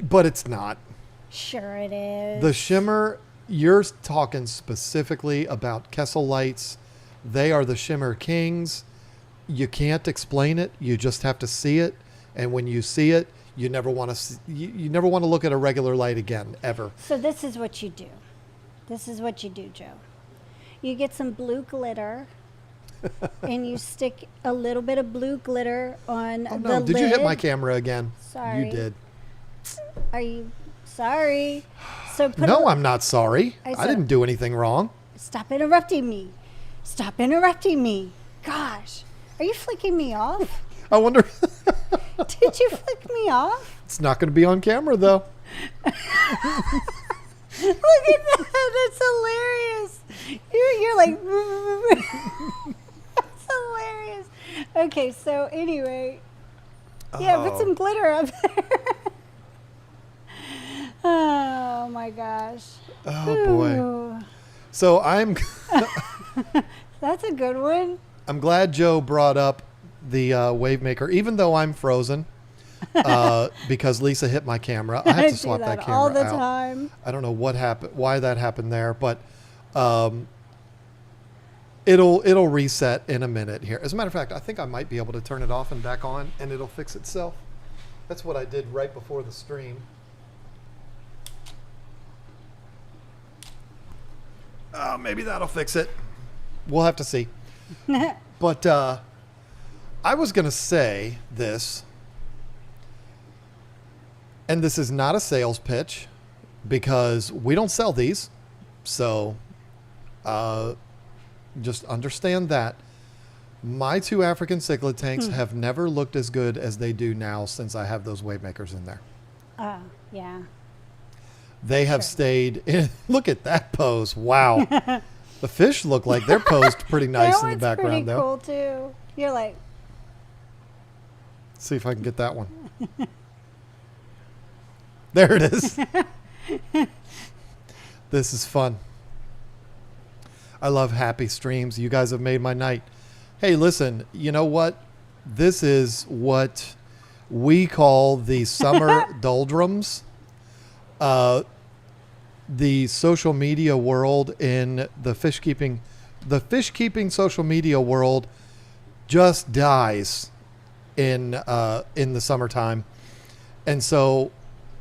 Speaker 1: But it's not.
Speaker 2: Sure it is.
Speaker 1: The shimmer, you're talking specifically about Kessel lights. They are the shimmer kings. You can't explain it. You just have to see it. And when you see it, you never want to you never want to look at a regular light again, ever.
Speaker 2: So this is what you do. This is what you do, Joe. You get some blue glitter and you stick a little bit of blue glitter on
Speaker 1: Oh
Speaker 2: the
Speaker 1: no,
Speaker 2: lid.
Speaker 1: did you hit my camera again?
Speaker 2: Sorry.
Speaker 1: You did.
Speaker 2: Are you sorry? So put
Speaker 1: No, I'm not sorry.
Speaker 2: I
Speaker 1: I
Speaker 2: said-
Speaker 1: didn't do anything wrong.
Speaker 2: Stop interrupting me. Stop interrupting me. Gosh. Are you flicking me off?
Speaker 1: I wonder.
Speaker 2: Did you flick me off?
Speaker 1: It's not going to be on camera though.
Speaker 2: Look at that. That's hilarious. You're like, that's hilarious. Okay, so anyway, yeah, put some glitter up there. Oh my gosh.
Speaker 1: Oh boy.
Speaker 2: Ooh,
Speaker 1: So I'm
Speaker 2: that's a good one.
Speaker 1: I'm glad Joe brought up the wave maker, even though I'm frozen because Lisa hit my camera. I have to
Speaker 2: do
Speaker 1: swap that camera
Speaker 2: all the
Speaker 1: out.
Speaker 2: time.
Speaker 1: I don't know what happened, why that happened there, but it'll reset in a minute here. As a matter of fact, I think I might be able to turn it off and back on, and it'll fix itself. That's what I did right before the stream. Oh, maybe that'll fix it. We'll have to see. But I was going to say this, and this is not a sales pitch because we don't sell these. So just understand that. My two African cichlid tanks have never looked as good as they do now since I have those wave makers in there.
Speaker 2: Oh, yeah.
Speaker 1: They have stayed in. Look at that pose. Wow. The fish look like they're posed pretty nice
Speaker 2: That
Speaker 1: in the background,
Speaker 2: pretty
Speaker 1: though.
Speaker 2: cool too. You're like,
Speaker 1: See if I can get that one. There it is. This is fun. I love happy streams. You guys have made my night. Hey, listen, you know what? This is what we call the summer doldrums. The social media world in the fish keeping social media world just dies in the summertime. And so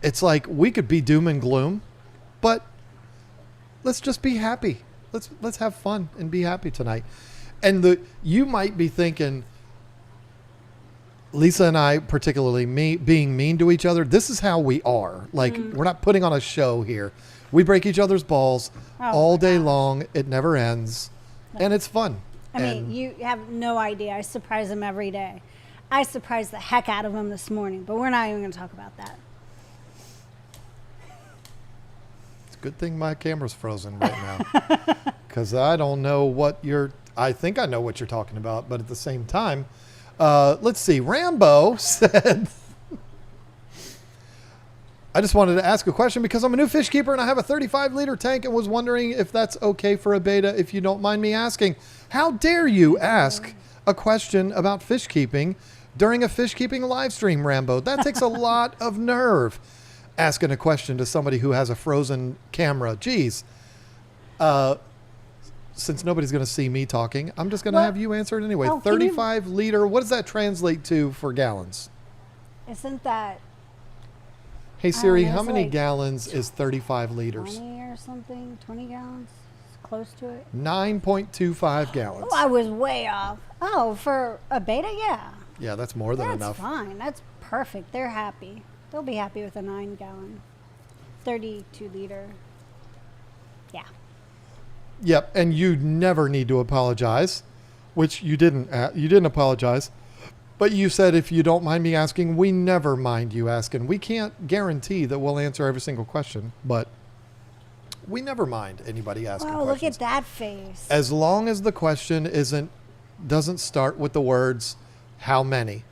Speaker 1: it's like we could be doom and gloom, but let's just be happy. Let's have fun and be happy tonight. And you might be thinking, Lisa and I, particularly me, being mean to each other, this is how we are. Like, we're not putting on a show here. We break each other's balls all day long. It never ends. No. And it's fun.
Speaker 2: I mean, you have no idea. I surprise him every day. I surprised the heck out of him this morning, but we're not even going to talk about that.
Speaker 1: It's a good thing my camera's frozen right now, because I don't know I think I know what you're talking about, but at the same time, let's see. Rambo said, I just wanted to ask a question because I'm a new fish keeper and I have a 35-liter tank and was wondering if that's okay for a beta, if you don't mind me asking. How dare you ask a question about fish keeping during a fish keeping live stream, Rambo? That takes a lot of nerve, asking a question to somebody who has a frozen camera. Geez. Since nobody's going to see me talking, I'm just going to have you answer it anyway. 35-liter, what does that translate to for gallons?
Speaker 2: Isn't that...
Speaker 1: Hey, Siri, how many gallons is 35 liters?
Speaker 2: 20 or something? 20 gallons? Close to it?
Speaker 1: 9.25 gallons.
Speaker 2: Oh, I was way off. Oh, for a beta? Yeah.
Speaker 1: Yeah, that's more than enough.
Speaker 2: That's fine. That's perfect. They're happy. They'll be happy with a 9-gallon, 32-liter. Yeah.
Speaker 1: Yep, and you never need to apologize, which you didn't. You didn't apologize, but you said, if you don't mind me asking, we never mind you asking. We can't guarantee that we'll answer every single question, but we never mind anybody asking questions.
Speaker 2: Look at that face.
Speaker 1: As long as the question doesn't start with the words, how many?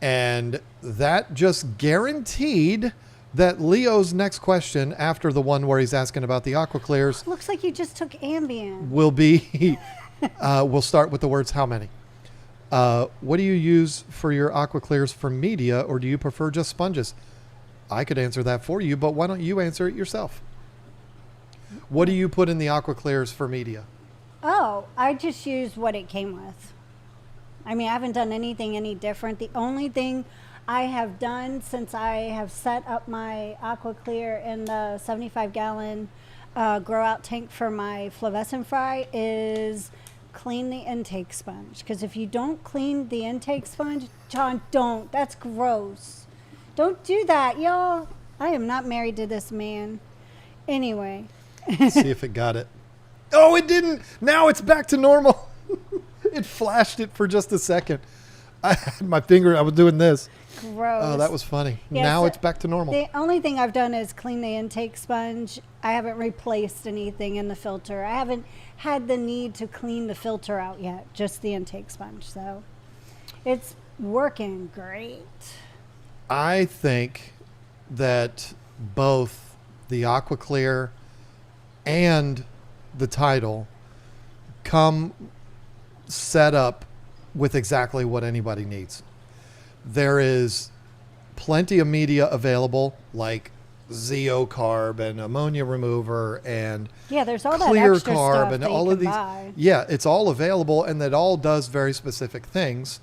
Speaker 1: And that just guaranteed that Leo's next question, after the one where he's asking about the AquaClears,
Speaker 2: looks like you just took Ambien.
Speaker 1: Will start with the words, how many? What do you use for your AquaClears for media, or do you prefer just sponges? I could answer that for you, but why don't you answer it yourself? What do you put in the AquaClears for media?
Speaker 2: Oh, I just used what it came with. I mean, I haven't done anything any different. The only thing I have done since I have set up my AquaClear in the 75-gallon grow out tank for my fluorescent fry is clean the intake sponge. Because if you don't clean the intake sponge, John, don't. That's gross. Don't do that, y'all. I am not married to this man. Anyway.
Speaker 1: See if it got it. Oh, it didn't. Now it's back to normal. It flashed it for just a second. I had my finger, I was doing this.
Speaker 2: Gross.
Speaker 1: Oh, that was funny.
Speaker 2: Yes,
Speaker 1: now it's back to normal.
Speaker 2: The only thing I've done is clean the intake sponge. I haven't replaced anything in the filter. I haven't had the need to clean the filter out yet, just the intake sponge. So it's working great.
Speaker 1: I think that both the AquaClear and the Tidal come set up with exactly what anybody needs. There is plenty of media available, like Zeocarb and ammonia remover and
Speaker 2: there's all that
Speaker 1: clear
Speaker 2: extra
Speaker 1: carb
Speaker 2: stuff
Speaker 1: and
Speaker 2: that
Speaker 1: all
Speaker 2: you
Speaker 1: of
Speaker 2: can
Speaker 1: these.
Speaker 2: buy.
Speaker 1: Yeah, it's all available, and that all does very specific things.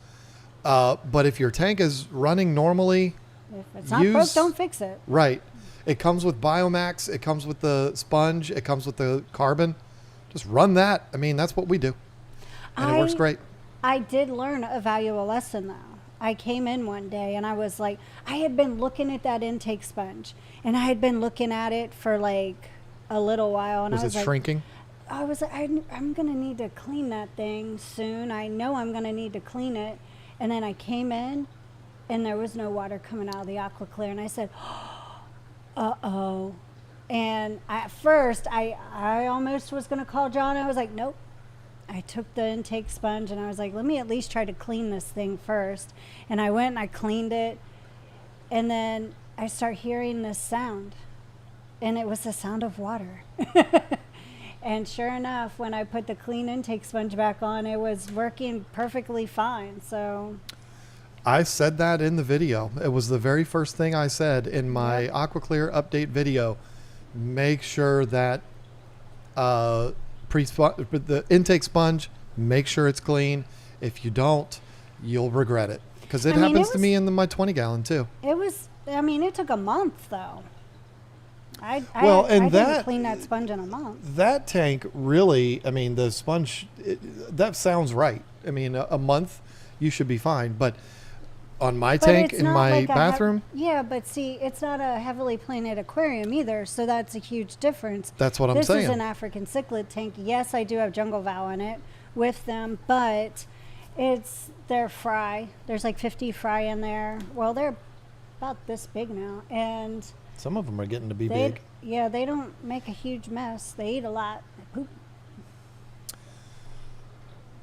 Speaker 1: But if your tank is running normally,
Speaker 2: if it's not broke, don't fix it.
Speaker 1: Right. It comes with Biomax. It comes with the sponge. It comes with the carbon. Just run that. I mean, that's what we do. And it works great.
Speaker 2: I did learn a valuable lesson, though. I came in one day and I was like, I had been looking at that intake sponge, and I had been looking at it for like a little while. And
Speaker 1: Was it shrinking?
Speaker 2: I was like, I'm going to need to clean that thing soon. I know I'm going to need to clean it. And then I came in and there was no water coming out of the AquaClear. And I said, uh-oh. And at first, I almost was going to call John. I was like, nope. I took the intake sponge and I was like, let me at least try to clean this thing first. And I went and I cleaned it. And then I start hearing this sound. And it was the sound of water. And sure enough, when I put the clean intake sponge back on, it was working perfectly fine. So
Speaker 1: I said that in the video. It was the very first thing I said in my AquaClear update video. Make sure that the intake sponge, make sure it's clean. If you don't, you'll regret it. because it
Speaker 2: I mean,
Speaker 1: happens
Speaker 2: it
Speaker 1: to me in my 20-gallon too.
Speaker 2: It was. I mean, it took a month though. I didn't clean that sponge in a month.
Speaker 1: That tank really, I mean, the sponge, that sounds right. I mean, a month, you should be fine. But on my tank in my bathroom,
Speaker 2: yeah, but see, it's not a heavily plated aquarium either, so that's a huge difference.
Speaker 1: That's what I'm
Speaker 2: saying. This
Speaker 1: saying.
Speaker 2: is an African cichlid tank. Yes, I do have jungle vow in it with them, but they're fry. There's like 50 fry in there. Well, they're about this big now, and
Speaker 1: some of them are getting to be big.
Speaker 2: Yeah, they don't make a huge mess. They eat a lot. They poop.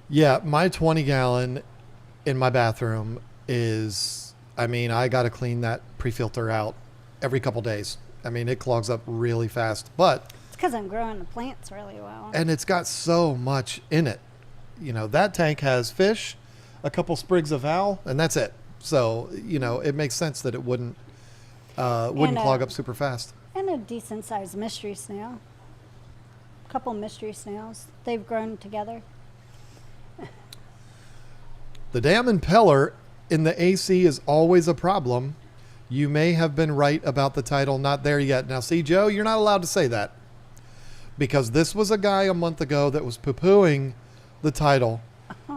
Speaker 1: Yeah, my 20-gallon in my bathroom is, I mean, I got to clean that pre-filter out every couple days. I mean, it clogs up really fast, but
Speaker 2: it's because I'm growing the plants really well.
Speaker 1: And it's got so much in it. You know, that tank has fish, a couple sprigs of owl, and that's it. So, you know, it makes sense that it wouldn't clog up super fast.
Speaker 2: And a decent sized mystery snail. A couple mystery snails. They've grown together.
Speaker 1: The damn impeller in the AC is always a problem. You may have been right about the title, not there yet. Now, see, Joe, you're not allowed to say that. Because this was a guy a month ago that was poo-pooing the title,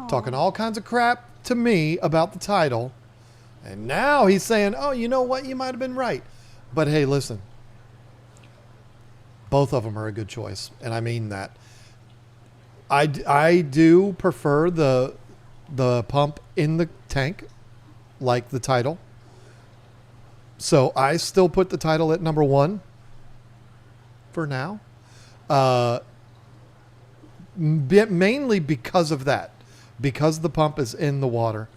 Speaker 1: talking all kinds of crap to me about the title. And now he's saying, oh, you know what? You might have been right. But hey, listen. Both of them are a good choice. And I mean that. I do prefer the pump in the tank, like the title. So I still put the title at number 1 for now. Mainly because of that. Because the pump is in the water.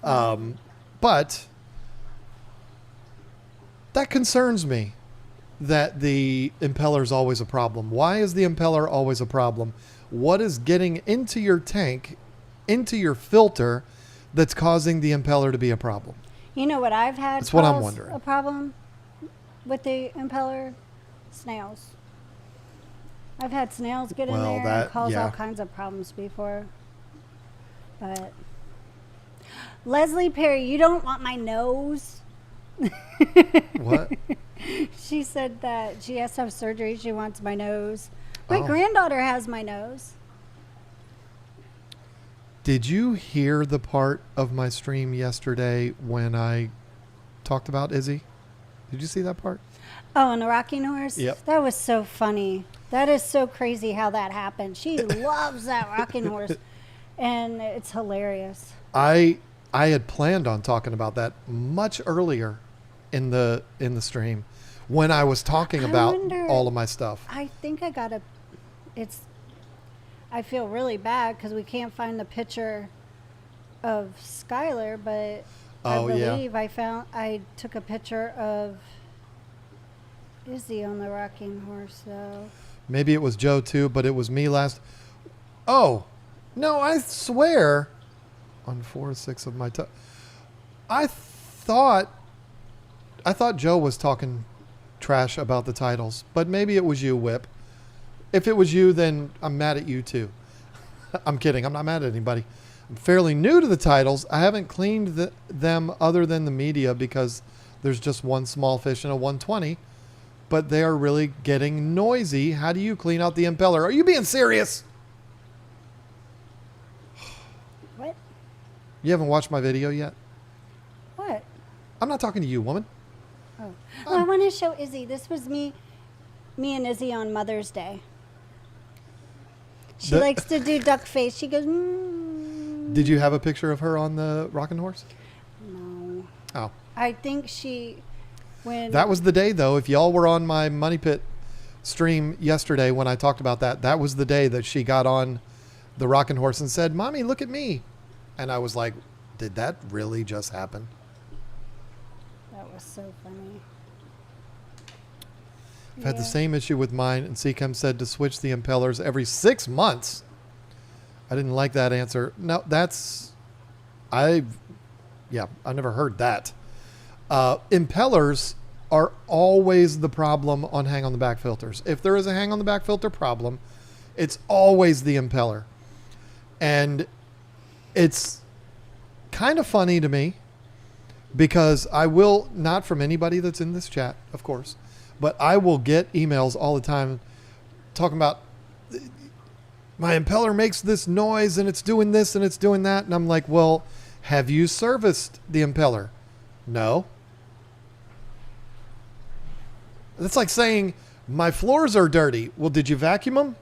Speaker 1: But that concerns me that the impeller is always a problem. Why is the impeller always a problem? What is getting into your tank, into your filter, that's causing the impeller to be a problem?
Speaker 2: You know what I've had
Speaker 1: That's what I'm wondering.
Speaker 2: A problem with the impeller? Snails. I've had snails get in there and cause all kinds of problems before. But Leslie Perry, you don't want my nose?
Speaker 1: What?
Speaker 2: She said that she has to have surgery. She wants my nose. My granddaughter has my nose.
Speaker 1: Did you hear the part of my stream yesterday when I talked about Izzy? Did you see that part?
Speaker 2: Oh, and the rocking horse?
Speaker 1: Yep.
Speaker 2: That was so funny. That is so crazy how that happened. She loves that rocking horse, and it's hilarious.
Speaker 1: I had planned on talking about that much earlier in the stream when I was talking about all of my stuff.
Speaker 2: I think I got I feel really bad because we can't find the picture of Skylar, but I believe I took a picture of Izzy on the rocking horse, though.
Speaker 1: Maybe it was Joe too, but it was me last. Oh, no, I swear on 4 or 6 of my I thought Joe was talking trash about the titles, but maybe it was you, Whip. If it was you, then I'm mad at you too. I'm kidding. I'm not mad at anybody. I'm fairly new to the titles. I haven't cleaned them other than the media because there's just one small fish and a 120, but they are really getting noisy. How do you clean out the impeller? Are you being serious?
Speaker 2: What?
Speaker 1: You haven't watched my video yet?
Speaker 2: What?
Speaker 1: I'm not talking to you, woman.
Speaker 2: Oh, I want to show Izzy. This was me and Izzy on Mother's Day. She likes to do duck face. She goes,
Speaker 1: Did you have a picture of her on the rocking horse?
Speaker 2: No.
Speaker 1: Oh.
Speaker 2: I think
Speaker 1: That was the day, though. If y'all were on my Money Pit stream yesterday when I talked about that, that was the day that she got on the rocking horse and said, Mommy, look at me. And I was like, did that really just happen?
Speaker 2: That was so funny.
Speaker 1: I've had the same issue with mine, and Seachem said to switch the impellers every 6 months. I didn't like that answer. No, I've never heard that. Impellers are always the problem on hang on the back filters. If there is a hang on the back filter problem, it's always the impeller. And it's kind of funny to me because I will, not from anybody that's in this chat, of course, but I will get emails all the time talking about my impeller makes this noise and it's doing this and it's doing that. And I'm like, well, have you serviced the impeller? No. That's like saying my floors are dirty. Well, did you vacuum them?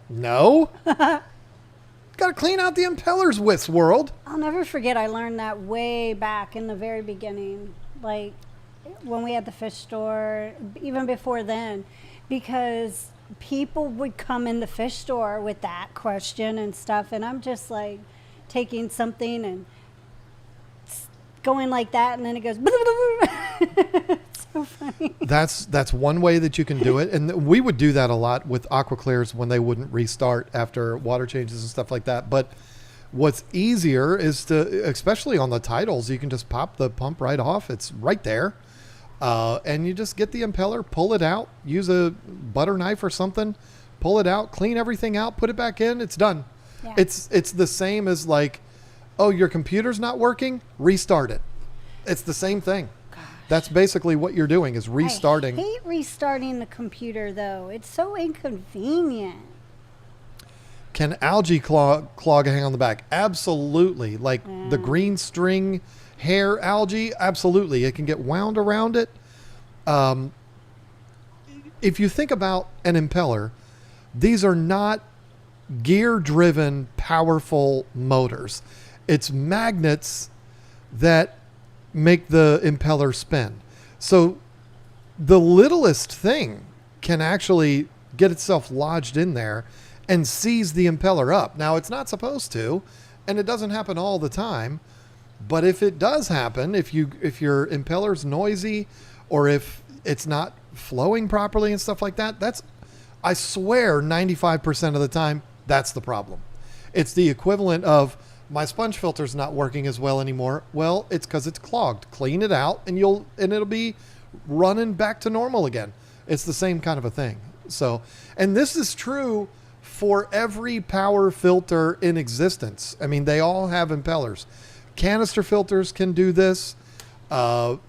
Speaker 1: No. Got to clean out the impellers, Wits World.
Speaker 2: I'll never forget, I learned that way back in the very beginning, like when we had the fish store, even before then, because people would come in the fish store with that question and stuff, and I'm just like taking something and going like that, and then it goes it's so funny.
Speaker 1: That's one way that you can do it, and we would do that a lot with AquaClears when they wouldn't restart after water changes and stuff like that. But what's easier is to, especially on the titles, you can just pop the pump right off. It's right there, and you just get the impeller, pull it out, use a butter knife or something, pull it out, clean everything out, put it back in. It's done.
Speaker 2: Yeah.
Speaker 1: It's the same as like, oh, your computer's not working, restart it. It's the same thing. That's basically what you're doing, is restarting.
Speaker 2: I hate restarting the computer, though. It's so inconvenient.
Speaker 1: Can algae clog hang on the back? Absolutely. Like the green string hair algae, absolutely. It can get wound around it. If you think about an impeller, these are not gear-driven, powerful motors. It's magnets that make the impeller spin. So the littlest thing can actually get itself lodged in there and seize the impeller up. Now, it's not supposed to, and it doesn't happen all the time, but if it does happen, if your impeller's noisy or if it's not flowing properly and stuff like that, that's, I swear, 95% of the time, that's the problem. It's the equivalent of, my sponge filter's not working as well anymore. Well, it's because it's clogged. Clean it out and it'll be running back to normal again. It's the same kind of a thing. So, and this is true for every power filter in existence. I mean, they all have impellers. Canister filters can do this. Hang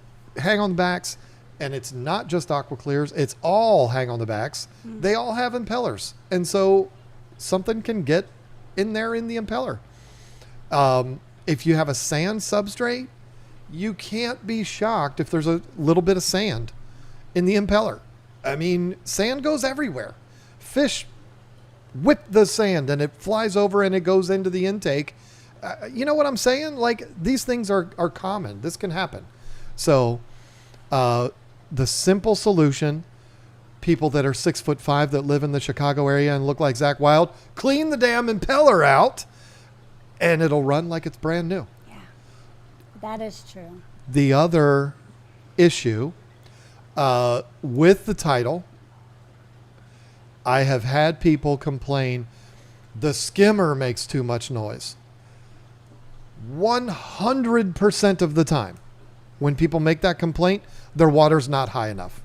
Speaker 1: on the backs, and it's not just AquaClears. It's all hang on the backs. They all have impellers. And so something can get in there in the impeller. If you have a sand substrate, you can't be shocked if there's a little bit of sand in the impeller. I mean, sand goes everywhere. Fish whip the sand and it flies over and it goes into the intake. You know what I'm saying? Like, these things are common. This can happen. So, the simple solution, people that are 6'5" that live in the Chicago area and look like Zach Wild, clean the damn impeller out. And it'll run like it's brand new.
Speaker 2: Yeah, that is true.
Speaker 1: The other issue with the title, I have had people complain the skimmer makes too much noise. 100% of the time, when people make that complaint, their water's not high enough.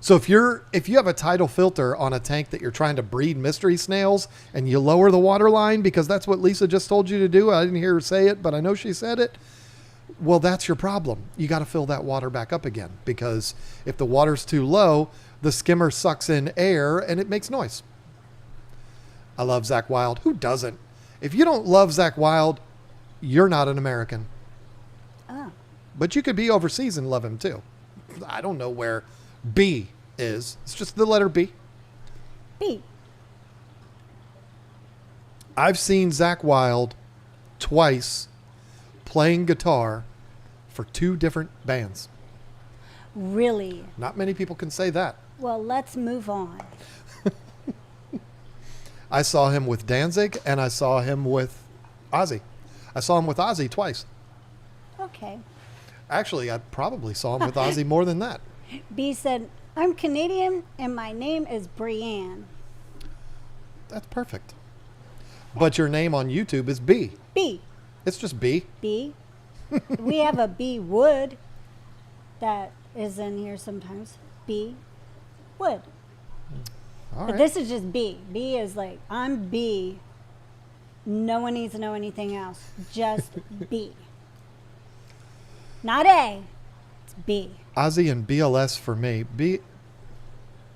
Speaker 1: So if you have a tidal filter on a tank that you're trying to breed mystery snails and you lower the water line because that's what Lisa just told you to do, I didn't hear her say it, but I know she said it. Well, that's your problem. You got to fill that water back up again, because if the water's too low, the skimmer sucks in air and it makes noise. I love Zach Wild. Who doesn't? If you don't love Zach Wild, you're not an American.
Speaker 2: Oh.
Speaker 1: But you could be overseas and love him too. I don't know where B is. It's just the letter B.
Speaker 2: B.
Speaker 1: I've seen Zach Wild twice playing guitar for 2 different bands.
Speaker 2: Really?
Speaker 1: Not many people can say that.
Speaker 2: Well, let's move on.
Speaker 1: I saw him with Danzig and I saw him with Ozzy. I saw him with Ozzy twice.
Speaker 2: Okay.
Speaker 1: Actually, I probably saw him with Ozzy more than that.
Speaker 2: B said, I'm Canadian and my name is Brienne.
Speaker 1: That's perfect. But your name on YouTube is B.
Speaker 2: B.
Speaker 1: It's just B.
Speaker 2: B. We have a B Wood that is in here sometimes. B Wood.
Speaker 1: All
Speaker 2: But
Speaker 1: right.
Speaker 2: this is just B. B is like, I'm B. No one needs to know anything else. Just B. Not A. It's B.
Speaker 1: Ozzy and BLS for me.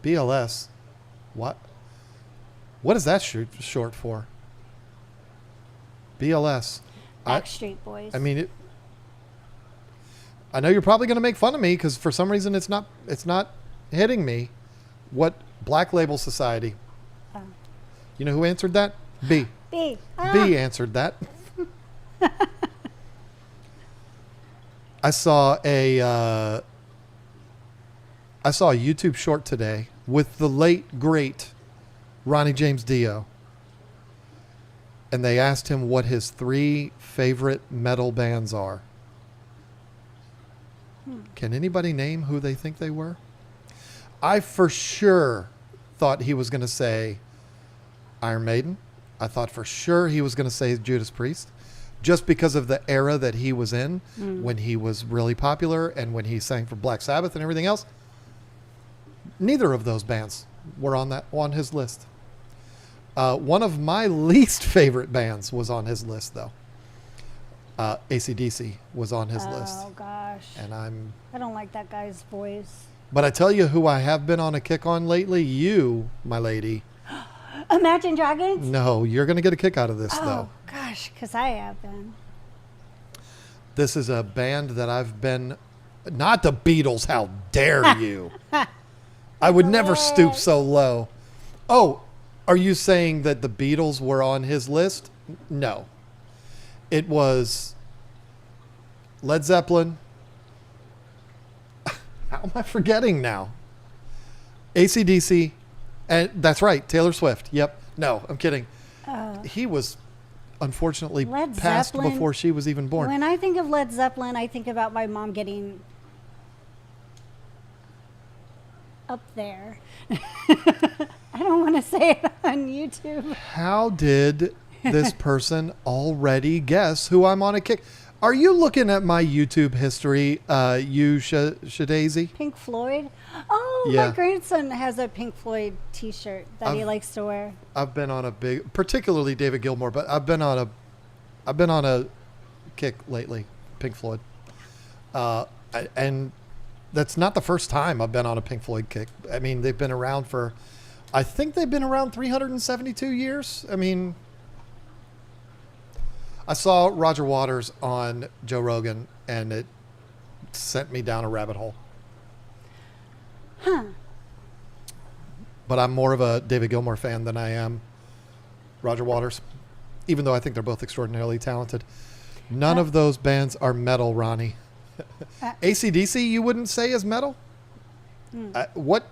Speaker 1: BLS. What? What is that short for? BLS.
Speaker 2: Backstreet Boys.
Speaker 1: I mean, I know you're probably going to make fun of me because for some reason it's not hitting me. What? Black Label Society.
Speaker 2: Oh.
Speaker 1: You know who answered that? B.
Speaker 2: B.
Speaker 1: B answered that. I saw a YouTube short today with the late great Ronnie James Dio, and they asked him what his 3 favorite metal bands are. Can anybody name who they think they were? I for sure thought he was going to say Iron Maiden. I thought for sure he was going to say Judas Priest, just because of the era that he was in when he was really popular and when he sang for Black Sabbath and everything else. Neither of those bands were on his list. One of my least favorite bands was on his list, though. AC/DC was on his list.
Speaker 2: Oh, gosh.
Speaker 1: And
Speaker 2: I don't like that guy's voice.
Speaker 1: But I tell you who I have been on a kick on lately. You, my lady.
Speaker 2: Imagine Dragons?
Speaker 1: No, you're going to get a kick out of this, though.
Speaker 2: Oh, gosh, because I have been.
Speaker 1: This is a band that I've been... Not the Beatles, how dare you? I would never stoop so low. Oh, are you saying that the Beatles were on his list? No. It was Led Zeppelin. How am I forgetting now? AC/DC. And that's right, Taylor Swift. Yep. No, I'm kidding. He was unfortunately
Speaker 2: Led
Speaker 1: passed
Speaker 2: Zeppelin,
Speaker 1: before she was even born.
Speaker 2: When I think of Led Zeppelin, I think about my mom getting up there. I don't want to say it on YouTube.
Speaker 1: How did this person already guess who I'm on a kick? Are you looking at my YouTube history, you Shadazy?
Speaker 2: Pink Floyd? Oh,
Speaker 1: Yeah.
Speaker 2: my grandson has a Pink Floyd t-shirt that he likes to wear.
Speaker 1: I've been on a big, particularly David Gilmour, but I've been on a kick lately, Pink Floyd. And that's not the first time I've been on a Pink Floyd kick. I mean, they've been around I think they've been around 372 years. I mean, I saw Roger Waters on Joe Rogan, and it sent me down a rabbit hole.
Speaker 2: Huh.
Speaker 1: But I'm more of a David Gilmour fan than I am Roger Waters, even though I think they're both extraordinarily talented. None of those bands are metal, Ronnie. AC/DC you wouldn't say is metal? What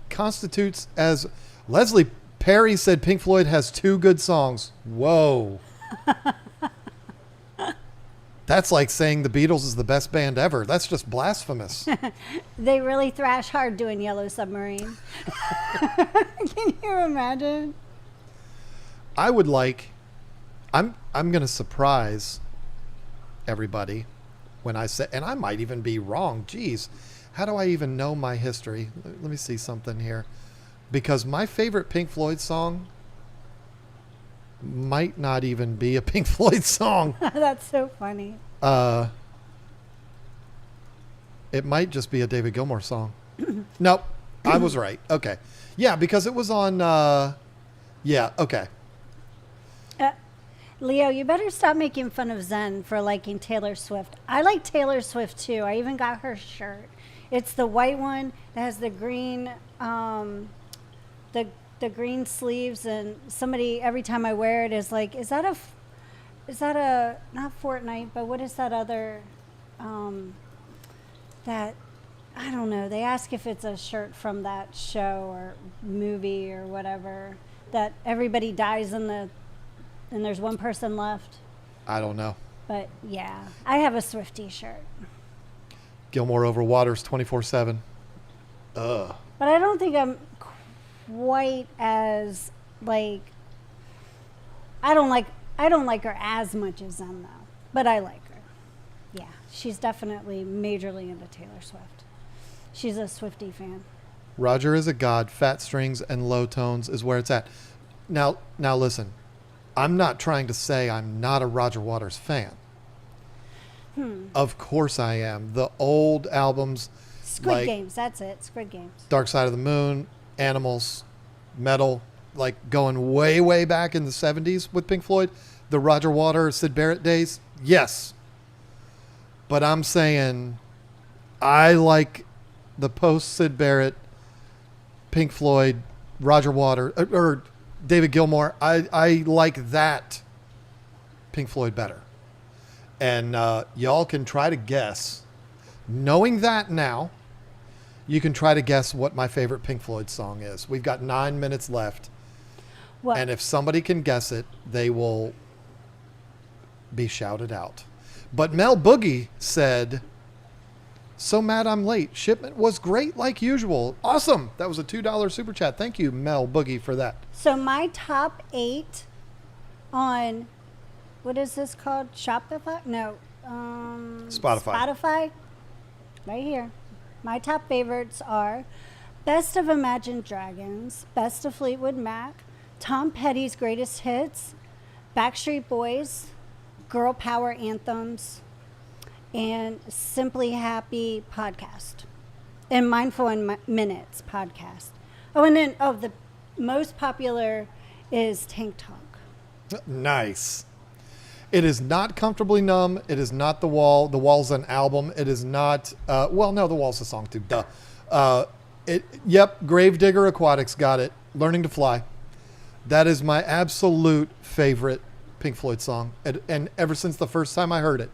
Speaker 1: constitutes as... Leslie Perry said Pink Floyd has 2 good songs. Whoa. That's like saying the Beatles is the best band ever. That's just blasphemous.
Speaker 2: They really thrash hard doing Yellow Submarine. Can you imagine?
Speaker 1: I would like... I'm going to surprise everybody when I say... And I might even be wrong. Geez. How do I even know my history? Let me see something here. Because my favorite Pink Floyd song might not even be a Pink Floyd song.
Speaker 2: That's so funny.
Speaker 1: It might just be a David Gilmour song. Nope. I was right. Okay. Yeah, because it was on... yeah, okay.
Speaker 2: Leo, you better stop making fun of Zen for liking Taylor Swift. I like Taylor Swift too. I even got her shirt. It's the white one that has the green, the green sleeves, and somebody every time I wear it is like, is that a not Fortnite, but what is that other, that I don't know. They ask if it's a shirt from that show or movie or whatever that everybody dies and there's one person left.
Speaker 1: I don't know.
Speaker 2: But yeah, I have a Swiftie shirt.
Speaker 1: Gilmour over Waters 24/7. Ugh.
Speaker 2: But I don't think I'm quite as like. I don't like her as much as them though. But I like her. Yeah, she's definitely majorly into Taylor Swift. She's a Swiftie fan.
Speaker 1: Roger is a god. Fat strings and low tones is where it's at. Now listen. I'm not trying to say I'm not a Roger Waters fan. Of course I am. The old albums,
Speaker 2: Squid Games. That's it. Squid Games.
Speaker 1: Dark Side of the Moon, Animals, Metal, like going way, way back in the 70s with Pink Floyd, the Roger Waters, Syd Barrett days. Yes. But I'm saying I like the post Syd Barrett, Pink Floyd, Roger Waters, or David Gilmour. I like that Pink Floyd better. And y'all can try to guess. Knowing that now, you can try to guess what my favorite Pink Floyd song is. We've got 9 minutes left.
Speaker 2: Well,
Speaker 1: And if somebody can guess it, they will be shouted out. But Mel Boogie said, "So mad I'm late. Shipment was great like usual." Awesome. That was a $2 super chat. Thank you, Mel Boogie, for that.
Speaker 2: so my top 8 on, what is this called? Shopify? No.
Speaker 1: Spotify.
Speaker 2: Spotify. Right here. My top favorites are Best of Imagine Dragons, Best of Fleetwood Mac, Tom Petty's Greatest Hits, Backstreet Boys, Girl Power Anthems, and Simply Happy Podcast, and Mindful in Minutes Podcast. Oh, and then, the most popular is Tank Talk.
Speaker 1: Nice. It is not Comfortably Numb. It is not The Wall. The Wall's an album. It is not, well, no, The Wall's a song too. Duh. Yep, Gravedigger Aquatics got it. Learning to Fly. That is my absolute favorite Pink Floyd song. And ever since the first time I heard it,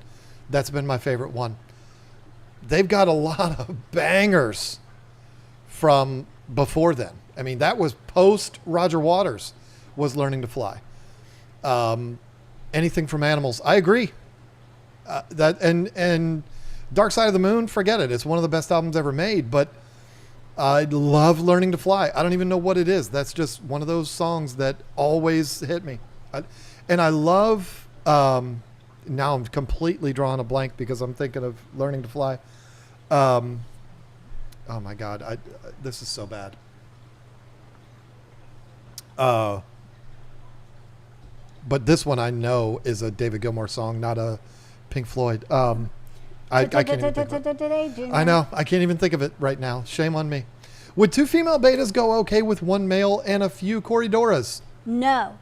Speaker 1: that's been my favorite one. They've got a lot of bangers from before then. I mean, that was post Roger Waters was Learning to Fly. Anything from Animals. I agree. And Dark Side of the Moon, forget it. It's one of the best albums ever made, but I love Learning to Fly. I don't even know what it is. That's just one of those songs that always hit me. And I love, now I'm completely drawing a blank because I'm thinking of Learning to Fly. Oh my God. This is so bad. But this one I know is a David Gilmour song, not a Pink Floyd. I can't even think of it. I know. I can't even think of it right now. Shame on me. Would 2 female betas go okay with 1 male and a few Corridoras?
Speaker 2: No.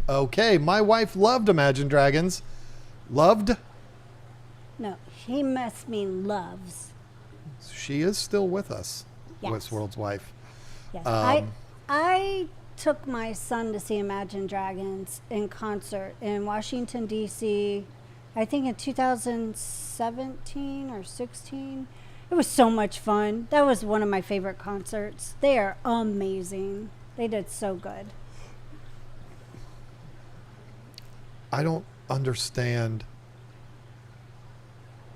Speaker 1: Okay. My wife loved Imagine Dragons. Loved?
Speaker 2: No. He must mean loves.
Speaker 1: She is still with us.
Speaker 2: Yes.
Speaker 1: Westworld's wife.
Speaker 2: Yes. I took my son to see Imagine Dragons in concert in Washington, D.C., I think in 2017 or 16. It was so much fun. That was one of my favorite concerts. They are amazing. They did so good.
Speaker 1: I don't understand.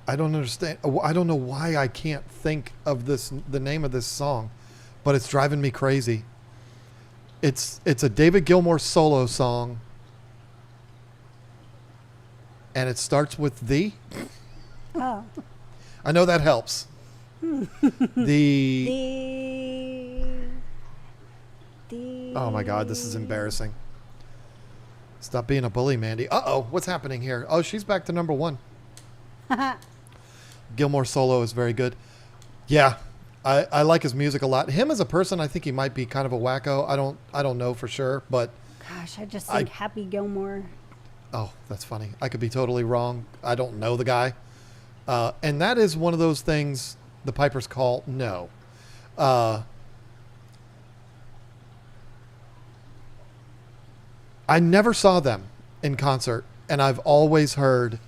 Speaker 1: I don't know why I can't think of the name of this song, but it's driving me crazy. It's a David Gilmour solo song, and it starts with the.
Speaker 2: Oh.
Speaker 1: I know that helps. the. Oh my God, this is embarrassing. Stop being a bully, Mandy. Uh-oh, what's happening here? Oh, she's back to number 1. Gilmour solo is very good. Yeah. I like his music a lot. Him as a person, I think he might be kind of a wacko. I don't know for sure, but
Speaker 2: gosh, I just think Happy Gilmore.
Speaker 1: Oh, that's funny. I could be totally wrong. I don't know the guy. And that is one of those things the Pipers call no. I never saw them in concert, and I've always heard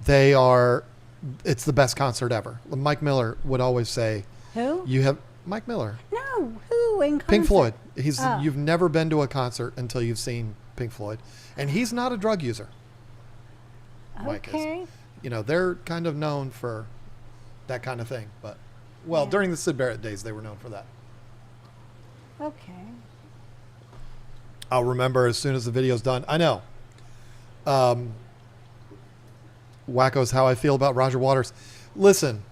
Speaker 1: it's the best concert ever. Mike Miller would always say,
Speaker 2: who?
Speaker 1: You have Mike Miller.
Speaker 2: No, who in concert?
Speaker 1: Pink Floyd. You've never been to a concert until you've seen Pink Floyd, and he's not a drug user. Mike is. They're kind of known for that kind of thing, but during the Syd Barrett days, they were known for that.
Speaker 2: Okay.
Speaker 1: I'll remember as soon as the video's done. I know. Wacko's how I feel about Roger Waters. Listen.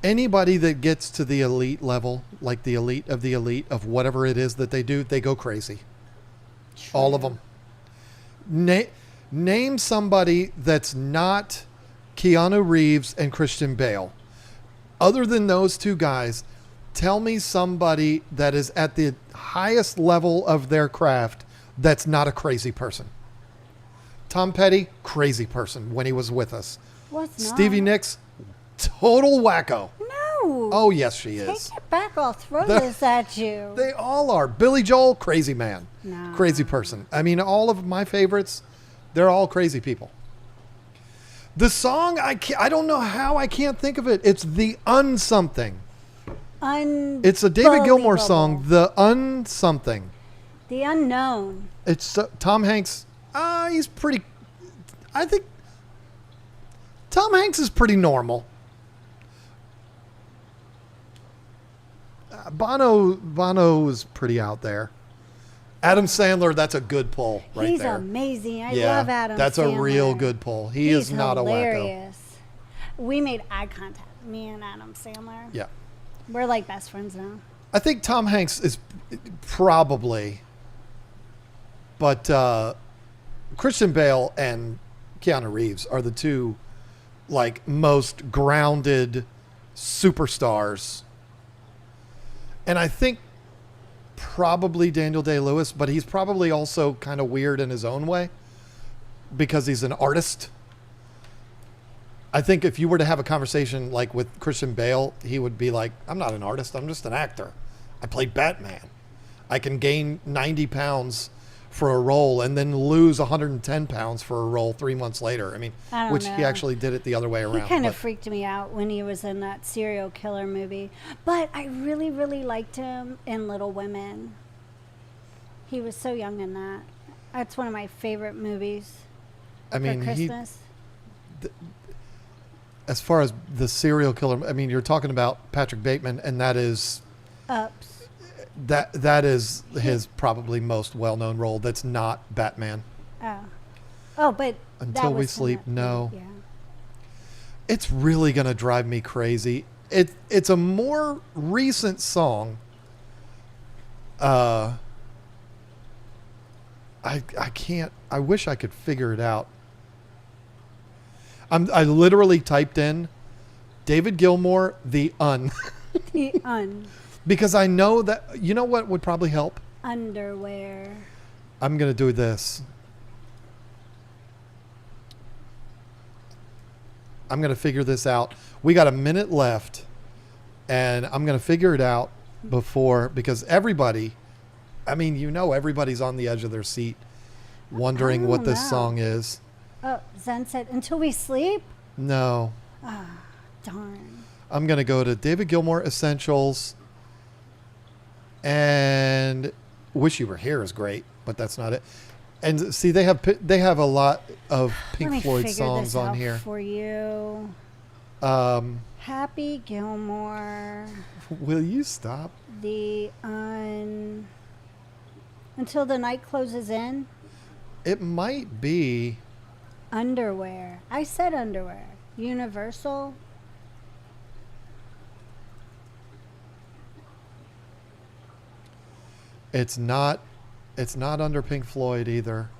Speaker 1: Anybody that gets to the elite level, like the elite of whatever it is that they do, they go crazy.
Speaker 2: True.
Speaker 1: All of them. Name somebody that's not Keanu Reeves and Christian Bale. Other than those two guys, tell me somebody that is at the highest level of their craft that's not a crazy person. Tom Petty, crazy person when he was with us.
Speaker 2: What's not?
Speaker 1: Stevie Nicks, total wacko.
Speaker 2: No.
Speaker 1: Oh, yes, she is.
Speaker 2: Take it back. I'll throw this at you.
Speaker 1: They all are. Billy Joel, crazy man.
Speaker 2: No.
Speaker 1: Crazy person. I mean, all of my favorites, they're all crazy people. The song, I don't know how I can't think of it. It's The Unsomething. It's a David Gilmour song, The Unsomething.
Speaker 2: The Unknown.
Speaker 1: It's Tom Hanks. He's pretty, I think Tom Hanks is pretty normal. Bono is pretty out there. Adam Sandler, that's a good pull right
Speaker 2: He's
Speaker 1: there.
Speaker 2: He's amazing. I love Adam
Speaker 1: That's
Speaker 2: Sandler.
Speaker 1: a real good pull. He's is not
Speaker 2: hilarious.
Speaker 1: A wacko.
Speaker 2: We made eye contact, me and Adam Sandler.
Speaker 1: Yeah.
Speaker 2: We're like best friends now.
Speaker 1: I think Tom Hanks is probably, but Christian Bale and Keanu Reeves are the two like most grounded superstars. And I think probably Daniel Day-Lewis, but he's probably also kind of weird in his own way because he's an artist. I think if you were to have a conversation like with Christian Bale, he would be like, I'm not an artist. I'm just an actor. I played Batman. I can gain 90 pounds for a role and then lose 110 pounds for a role 3 months later. I mean, which
Speaker 2: know.
Speaker 1: He actually did it the other way around.
Speaker 2: He kind of freaked me out when he was in that serial killer movie. But I really, really liked him in Little Women. He was so young in that. That's one of my favorite movies for Christmas.
Speaker 1: As far as the serial killer, I mean, you're talking about Patrick Bateman, and that is...
Speaker 2: Ups.
Speaker 1: That is his probably most well-known role. That's not Batman.
Speaker 2: Oh, but
Speaker 1: Until We Sleep, no. Yeah. It's really gonna drive me crazy. It's a more recent song. I can't. I wish I could figure it out. I literally typed in David Gilmour, The Un.
Speaker 2: The Un.
Speaker 1: Because I know that, you know what would probably help?
Speaker 2: Underwear.
Speaker 1: I'm going to do this. I'm going to figure this out. We got a minute left, and I'm going to figure it out because everybody, I mean, you know, everybody's on the edge of their seat wondering what this song is.
Speaker 2: Oh, Zen said, Until We Sleep?
Speaker 1: No.
Speaker 2: Ah, darn.
Speaker 1: I'm going to go to David Gilmour Essentials. And Wish You Were Here is great, but that's not it. And see, they have a lot of Pink Floyd songs on here
Speaker 2: for you. Happy Gilmore.
Speaker 1: Will you stop?
Speaker 2: Until the Night Closes In.
Speaker 1: It might be
Speaker 2: Underwear. I said underwear. Universal.
Speaker 1: It's not under Pink Floyd either.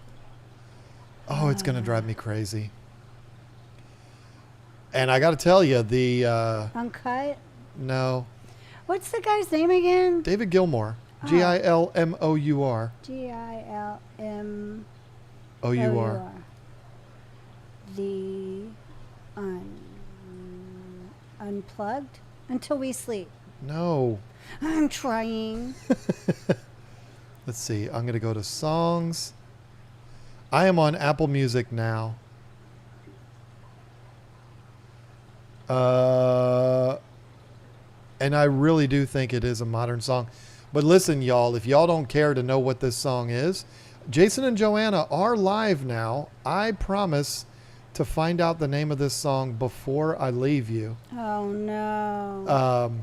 Speaker 1: Oh, it's going to drive me crazy. And I got to tell you, the...
Speaker 2: Uncut?
Speaker 1: No.
Speaker 2: What's the guy's name again?
Speaker 1: David Gilmour. Gilmour.
Speaker 2: Gilmour. The Unplugged? Until We Sleep.
Speaker 1: No.
Speaker 2: I'm trying.
Speaker 1: Let's see. I'm going to go to songs. I am on Apple Music now. And I really do think it is a modern song. But listen, y'all, if y'all don't care to know what this song is, Jason and Joanna are live now. I promise to find out the name of this song before I leave you.
Speaker 2: Oh, no.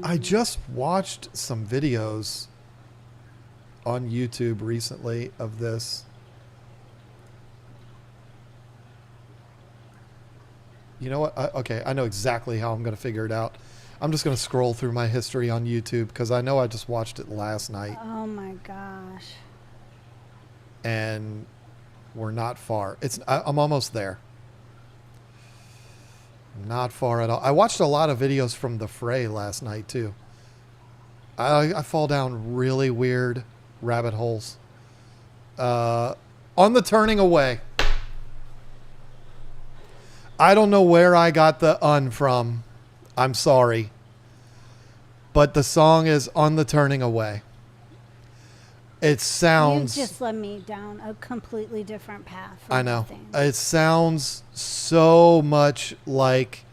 Speaker 1: I just watched some videos on YouTube recently of this. You know what? Okay, I know exactly how I'm going to figure it out. I'm just going to scroll through my history on YouTube because I know I just watched it last night.
Speaker 2: Oh my gosh.
Speaker 1: And We're not far. I'm almost there. Not far at all. I watched a lot of videos from the fray last night too. I fall down really weird rabbit holes. On the turning away. I don't know where I got the from. I'm sorry. But the song is On the Turning Away. It sounds...
Speaker 2: You just led me down a completely different path.
Speaker 1: I know. It sounds so much like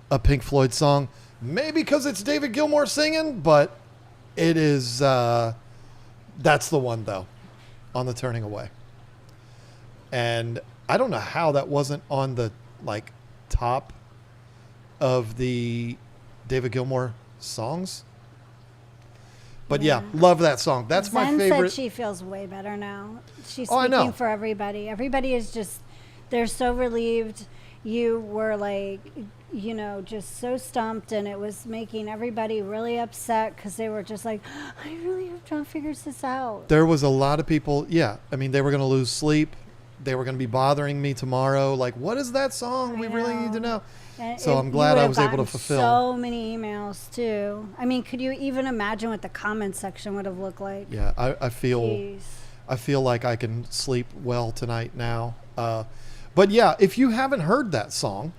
Speaker 1: a Pink Floyd song. Maybe because it's David Gilmour singing, but it is... that's the one, though. On the Turning Away. And I don't know how that wasn't on the top of the David Gilmour songs. But yeah, love that song. That's my favorite.
Speaker 2: Said she feels way better now. She's
Speaker 1: I know.
Speaker 2: speaking for everybody. Everybody is just, they're so relieved. You were just so stumped, and it was making everybody really upset because they were just like, I really hope John figures this out.
Speaker 1: There was a lot of people, they were going to lose sleep. They were going to be bothering me tomorrow. Like, what is that song? We really need to know. So I'm glad I was able to fulfill.
Speaker 2: So many emails too. I mean, could you even imagine what the comment section would have looked like?
Speaker 1: Yeah, I feel like I can sleep well tonight now. But yeah, if you haven't heard that song,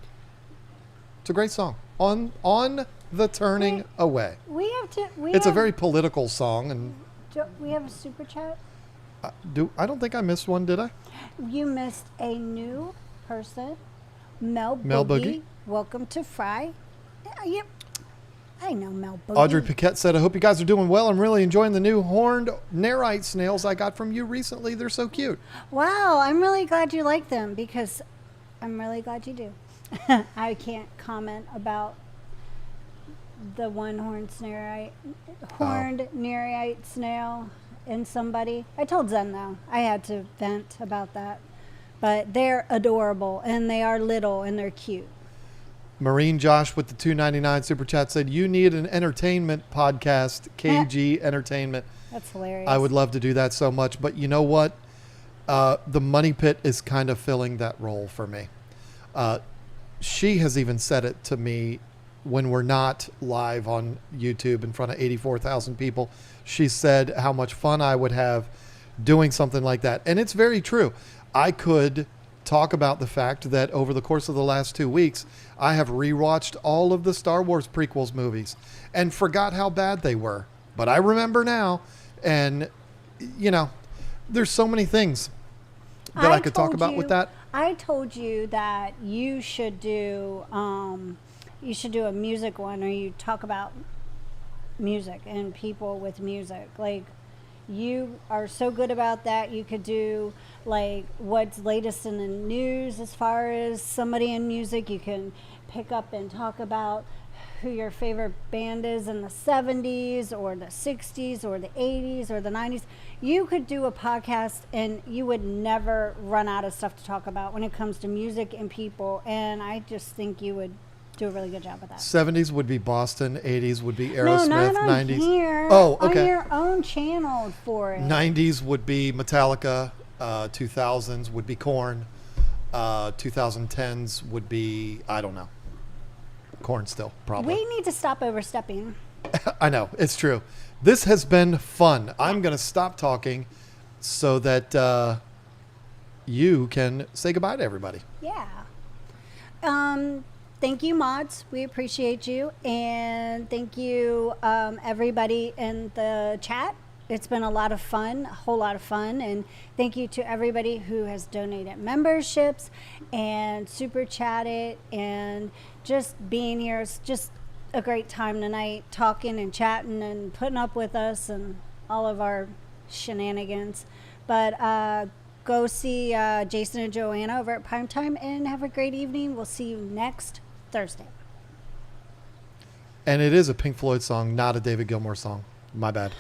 Speaker 1: it's a great song. On the Turning Away. It's a very political song, and
Speaker 2: we have a super chat.
Speaker 1: I don't think I missed one, did I?
Speaker 2: You missed a new person, Mel
Speaker 1: Boogie.
Speaker 2: Welcome to Fry. Yep. I know Mel Boogie.
Speaker 1: Audrey Paquette said, I hope you guys are doing well. I'm really enjoying the new horned nerite snails I got from you recently. They're so cute.
Speaker 2: Wow. I'm really glad you like them because I'm really glad you do. I can't comment about the one horned nerite snail in somebody. I told Zen though. I had to vent about that. But they're adorable, and they are little, and they're cute.
Speaker 1: Marine Josh with the $2.99 super chat said, you need an entertainment podcast, KG Entertainment.
Speaker 2: That's hilarious.
Speaker 1: I would love to do that so much. But you know what? The Money Pit is kind of filling that role for me. She has even said it to me when we're not live on YouTube in front of 84,000 people. She said how much fun I would have doing something like that. And it's very true. I could talk about the fact that over the course of the last 2 weeks, I have rewatched all of the Star Wars prequels movies and forgot how bad they were. But I remember now. And, there's so many things that I could talk about with that.
Speaker 2: I told you that you should do a music one, or you talk about music and people with music. Like, you are so good about that. You could do what's latest in the news as far as somebody in music. You can pick up and talk about who your favorite band is in the 70s or the 60s or the 80s or the 90s. You could do a podcast and you would never run out of stuff to talk about when it comes to music and people. And I just think you would do a really good job with that.
Speaker 1: 70s would be Boston, 80s would be Aerosmith,
Speaker 2: no, not on
Speaker 1: 90s.
Speaker 2: Here,
Speaker 1: oh, okay.
Speaker 2: On your own channel for it.
Speaker 1: 90s would be Metallica, 2000s would be Korn, 2010s would be, I don't know. Korn still, probably.
Speaker 2: We need to stop overstepping.
Speaker 1: I know, it's true. This has been fun. I'm going to stop talking so that you can say goodbye to everybody.
Speaker 2: Yeah. Thank you, mods. We appreciate you. And thank you, everybody in the chat. It's been a lot of fun, a whole lot of fun. And thank you to everybody who has donated memberships and super chatted and just being here. It's just a great time tonight, talking and chatting and putting up with us and all of our shenanigans. But go see Jason and Joanna over at Primetime and have a great evening. We'll see you next Thursday.
Speaker 1: And it is a Pink Floyd song, not a David Gilmour song. My bad.